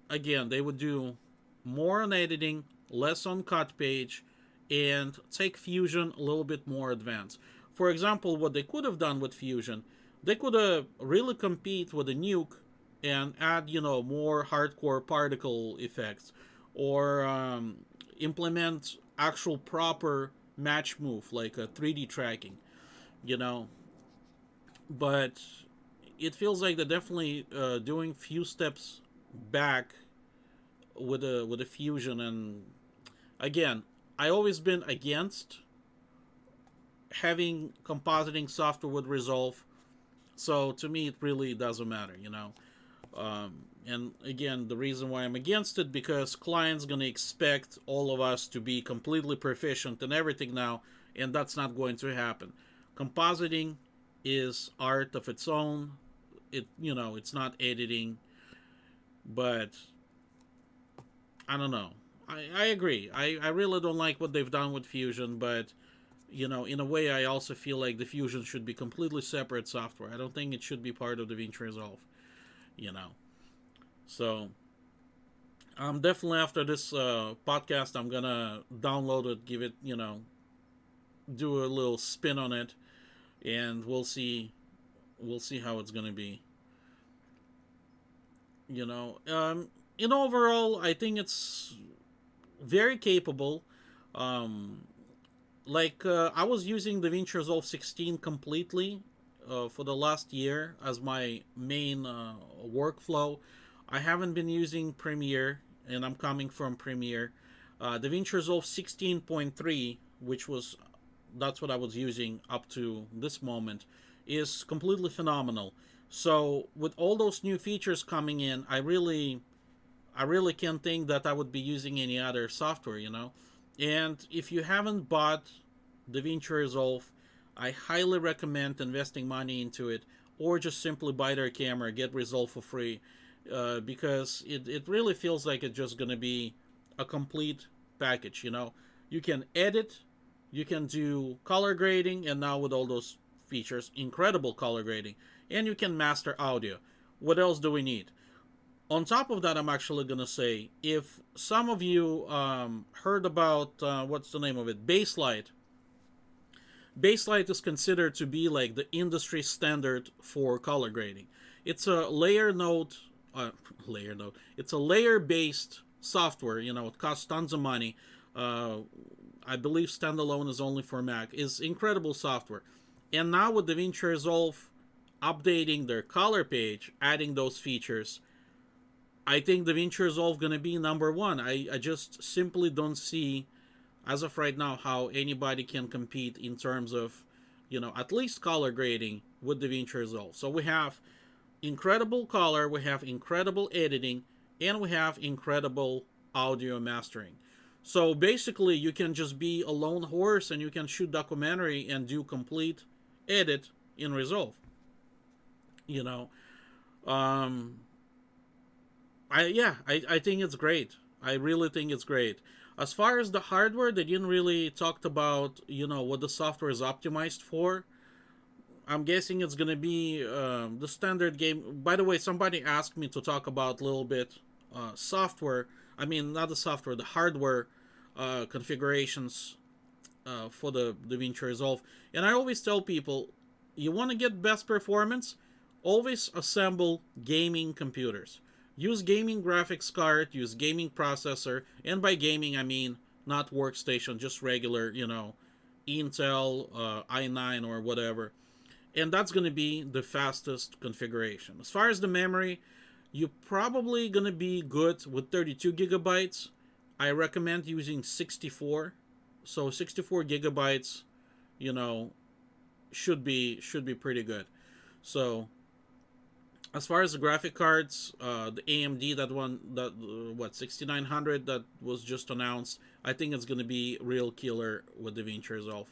again, they would do more on editing, less on cut page, and take Fusion a little bit more advanced. For example, what they could have done with Fusion, they could have really compete with a Nuke and add, you know, more hardcore particle effects, or implement actual proper match move like a 3D tracking, you know. But it feels like they're definitely doing few steps back with a Fusion. And again, I always been against having compositing software with Resolve, so to me it really doesn't matter, you know. And again, the reason why I'm against it, because clients gonna expect all of us to be completely proficient in everything now, and that's not going to happen. Compositing is art of its own. It, you know, it's not editing. But I don't know. I agree. I really don't like what they've done with Fusion, but you know, in a way, I also feel like the Fusion should be completely separate software. I don't think it should be part of Davinci Resolve, you know. So definitely after this podcast, I'm gonna download it, give it, you know, do a little spin on it, and we'll see how it's gonna be, you know. In overall, I think it's very capable. I was using Davinci Resolve 16 completely for the last year as my main workflow. I haven't been using Premiere, and I'm coming from Premiere. Davinci Resolve 16.3, which was that's what I was using up to this moment, is completely phenomenal. So with all those new features coming in, I really can't think that I would be using any other software, you know. And if you haven't bought DaVinci Resolve, I highly recommend investing money into it, or just simply buy their camera, get Resolve for free, because it really feels like it's just gonna be a complete package, you know. You can edit, you can do color grading, and now with all those features, incredible color grading, and you can master audio. What else do we need? On top of that, I'm actually gonna say, if some of you heard about what's the name of it, Baselight. Baselight is considered to be like the industry standard for color grading. It's a It's a layer-based software. You know, it costs tons of money. I believe standalone is only for Mac. It's incredible software. And now with DaVinci Resolve updating their color page, adding those features, I think DaVinci Resolve gonna be number one. I just simply don't see, as of right now, how anybody can compete in terms of, you know, at least color grading with DaVinci Resolve. So we have incredible color, we have incredible editing, and we have incredible audio mastering. So basically, you can just be a lone horse and you can shoot documentary and do complete edit in Resolve. You know, I think it's great. I really think it's great. As far as the hardware, they didn't really talk about, you know, what the software is optimized for. I'm guessing it's gonna be the standard game. By the way, somebody asked me to talk about a little bit software. I mean, not the software, the hardware configurations for the DaVinci Resolve. And I always tell people, you want to get best performance, always assemble gaming computers. Use gaming graphics card, use gaming processor, and by gaming I mean not workstation, just regular, you know, Intel, i9 or whatever. And that's going to be the fastest configuration. As far as the memory, you're probably going to be good with 32 gigabytes. I recommend using 64. So 64 gigabytes, you know, should be pretty good. So as far as the graphic cards, the AMD, that 6900 that was just announced, I think it's going to be real killer with DaVinci Resolve.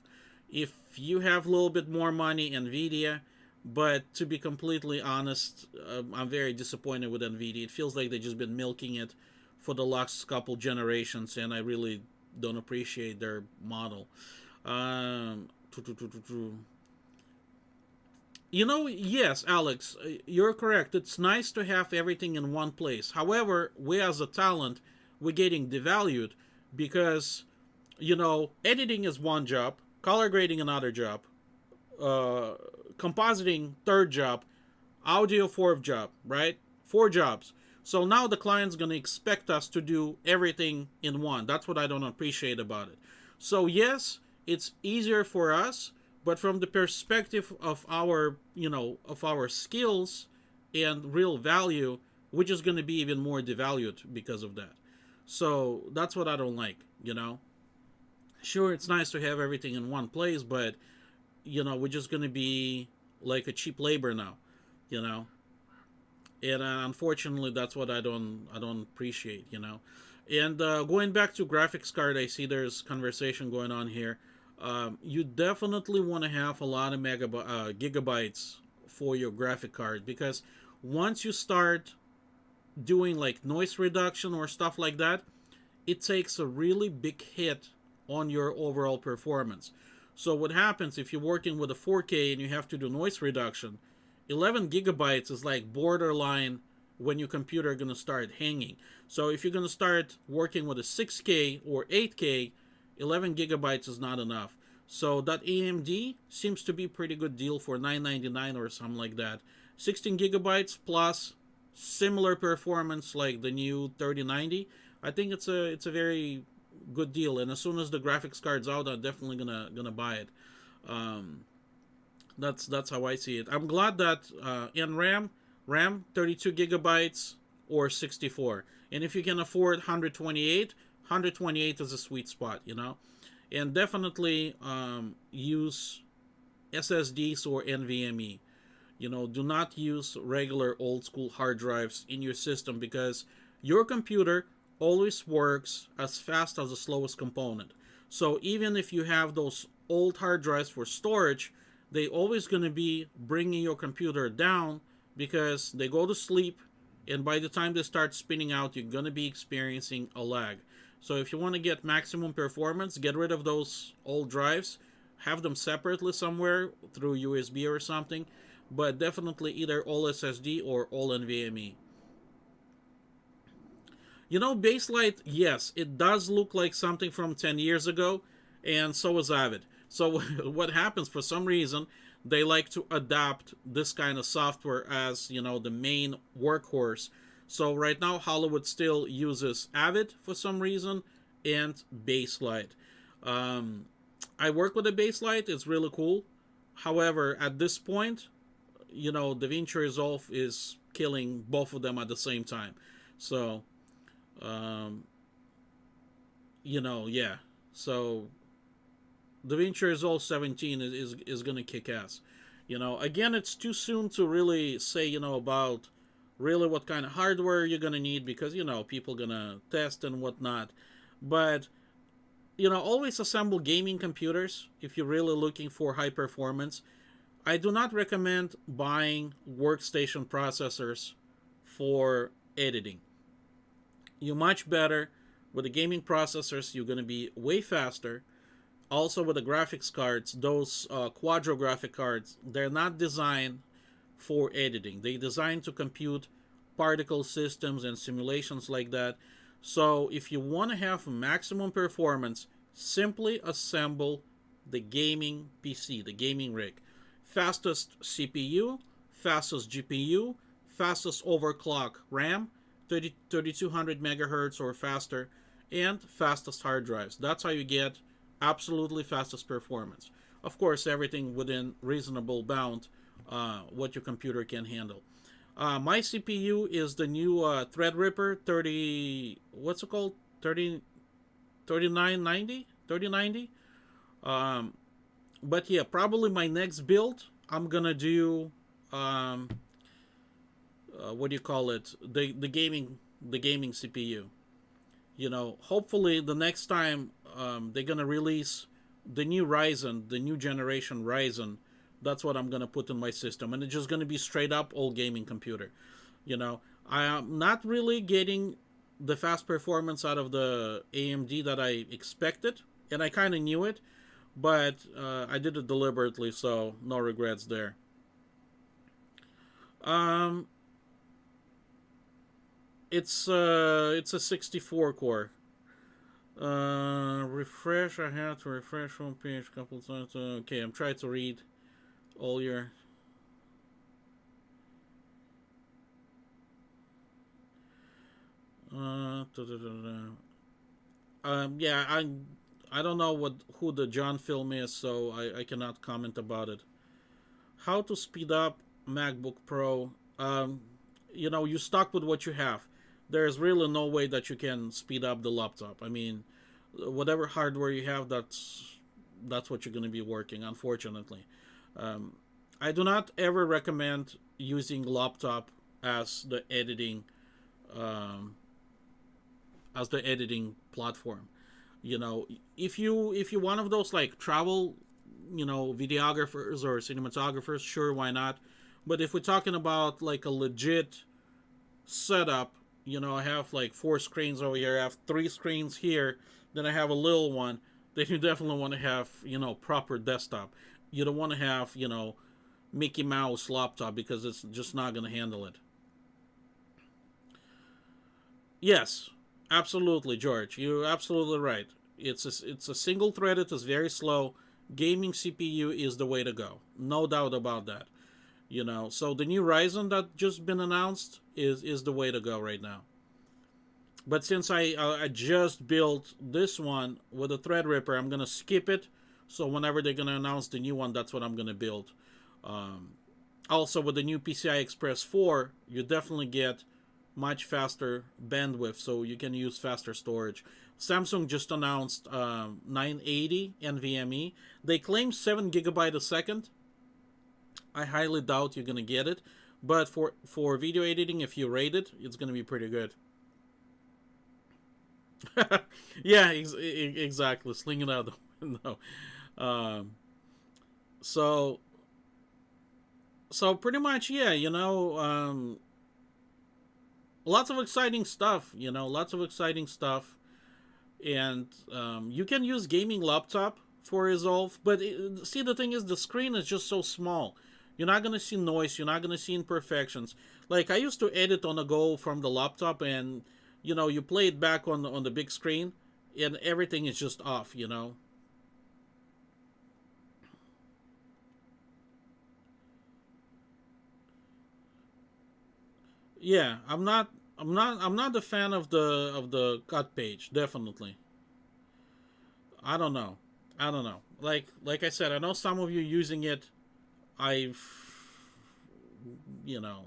If you have a little bit more money, NVIDIA, but to be completely honest, I'm very disappointed with NVIDIA. It feels like they've just been milking it for the last couple generations, and I really don't appreciate their model. You know, yes, Alex, you're correct. It's nice to have everything in one place. However, we as a talent, we're getting devalued because, you know, editing is one job, color grading another job, compositing third job, audio fourth job, right? 4 jobs. So now the client's going to expect us to do everything in one. That's what I don't appreciate about it. So yes, it's easier for us, but from the perspective of our, you know, of our skills and real value, we're just going to be even more devalued because of that. So that's what I don't like, you know. Sure, it's nice to have everything in one place, but, you know, we're just going to be like a cheap labor now, you know. And unfortunately, that's what I don't appreciate, you know. And going back to graphics card, I see there's conversation going on here. You definitely want to have a lot of gigabytes for your graphic card, because once you start doing like noise reduction or stuff like that, it takes a really big hit on your overall performance. So what happens if you're working with a 4K and you have to do noise reduction, 11 gigabytes is like borderline when your computer is going to start hanging. So if you're going to start working with a 6K or 8K, 11 gigabytes is not enough. So that AMD seems to be a pretty good deal for $9.99 or something like that. 16 gigabytes plus similar performance like the new 3090. I think it's a very good deal. And as soon as the graphics card's out, I'm definitely gonna buy it. That's how I see it. I'm glad that in RAM 32 gigabytes or 64. And if you can afford 128 is a sweet spot, you know. and definitely use SSDs or NVMe. You know, do not use regular old school hard drives in your system, because your computer always works as fast as the slowest component. So even if you have those old hard drives for storage, they always going to be bringing your computer down, because they go to sleep, and by the time they start spinning out, you're going to be experiencing a lag. So if you want to get maximum performance, get rid of those old drives, have them separately somewhere through USB or something, but definitely either all SSD or all NVMe. You know, Bakelite, yes, it does look like something from 10 years ago, and so is Avid. So what happens, for some reason, they like to adopt this kind of software as, you know, the main workhorse. So right now, Hollywood still uses Avid for some reason, and Bakelite. I work with the Bakelite, it's really cool. However, at this point, you know, Davinci Resolve is killing both of them at the same time. So, you know, yeah. So, Davinci Resolve 17 is going to kick ass. You know, again, it's too soon to really say, you know, about really what kind of hardware you're going to need, because, you know, people going to test and whatnot. But, you know, always assemble gaming computers if you're really looking for high performance. I do not recommend buying workstation processors for editing. You're much better with the gaming processors. You're going to be way faster. Also with the graphics cards, those Quadro graphic cards, they're not designed for editing. They're designed to compute particle systems and simulations like that. So if you want to have maximum performance, simply assemble the gaming PC, the gaming rig. Fastest CPU, fastest GPU, fastest overclock RAM, 3200 megahertz or faster, and fastest hard drives. That's how you get absolutely fastest performance. Of course, everything within reasonable bound, what your computer can handle. My CPU is the new Threadripper 30. What's it called? 3990. But yeah, probably my next build, I'm gonna do what do you call it? The gaming CPU. You know, hopefully the next time they're gonna release the new Ryzen, the new generation Ryzen. That's what I'm gonna put in my system, and it's just gonna be straight up all gaming computer. You know, I am not really getting the fast performance out of the AMD that I expected, and I kind of knew it, but I did it deliberately, so no regrets there. It's a 64 core. Refresh. I had to refresh homepage a couple times. Okay, I'm trying to read all your. Yeah, I don't know who the John Film is, so I cannot comment about it. How to speed up MacBook Pro? You know, you stuck with what you have. There's really no way that you can speed up the laptop. I mean, whatever hardware you have, that's what you're going to be working, unfortunately. I do not ever recommend using laptop as the editing platform. You know, if you're one of those like travel, you know, videographers or cinematographers, sure, why not? But if we're talking about like a legit setup, you know, I have like 4 screens over here, I have 3 screens here, then I have a little one, then you definitely want to have, you know, proper desktop. You don't want to have, you know, Mickey Mouse laptop, because it's just not going to handle it. Yes, absolutely, George. You're absolutely right. It's a single threaded, it's very slow. Gaming CPU is the way to go. No doubt about that. You know, so the new Ryzen that just been announced is the way to go right now. But since I just built this one with a Threadripper, I'm gonna skip it. So whenever they're gonna announce the new one, that's what I'm gonna build. Also with the new PCI Express 4, you definitely get much faster bandwidth, so you can use faster storage. Samsung just announced 980 NVMe. They claim 7 gigabyte a second. I highly doubt you're gonna get it, but for video editing, if you rate it, it's gonna be pretty good. Yeah, exactly. Sling it out the window. So pretty much, yeah, you know, lots of exciting stuff, you know, lots of exciting stuff. And you can use gaming laptop for Resolve, but see, the thing is, the screen is just so small. You're not going to see noise, you're not going to see imperfections. Like, I used to edit on the go from the laptop, and, you know, you play it back on the big screen, and everything is just off, you know. Yeah, I'm not a fan of the cut page, definitely. I don't know. Like I said, I know some of you using it. You know,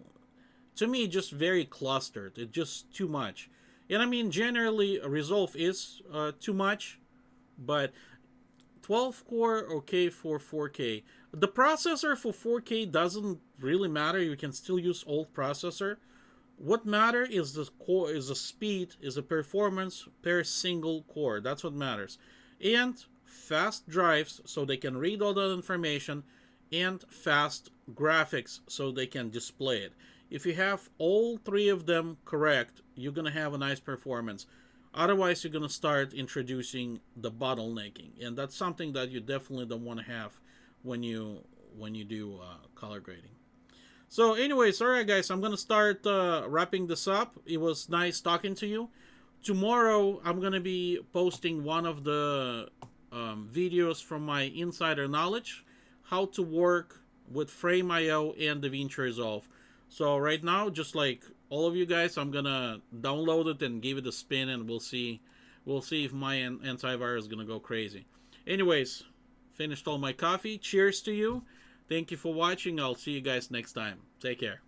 to me, just very clustered. It's just too much. And I mean, generally, Resolve is too much, but 12 core, okay for 4K. The processor for 4K doesn't really matter. You can still use old processor. What matters is the core, is the speed, is the performance per single core. That's what matters. And fast drives, so they can read all that information, and fast graphics, so they can display it. If you have all three of them correct, you're going to have a nice performance. Otherwise, you're going to start introducing the bottlenecking, and that's something that you definitely don't want to have when you do color grading. So anyways, alright guys, I'm going to start wrapping this up. It was nice talking to you. Tomorrow, I'm going to be posting one of the videos from my insider knowledge, how to work with Frame.io and Davinci Resolve. So right now, just like all of you guys, I'm going to download it and give it a spin, and we'll see if my antivirus is going to go crazy. Anyways, finished all my coffee. Cheers to you. Thank you for watching. I'll see you guys next time. Take care.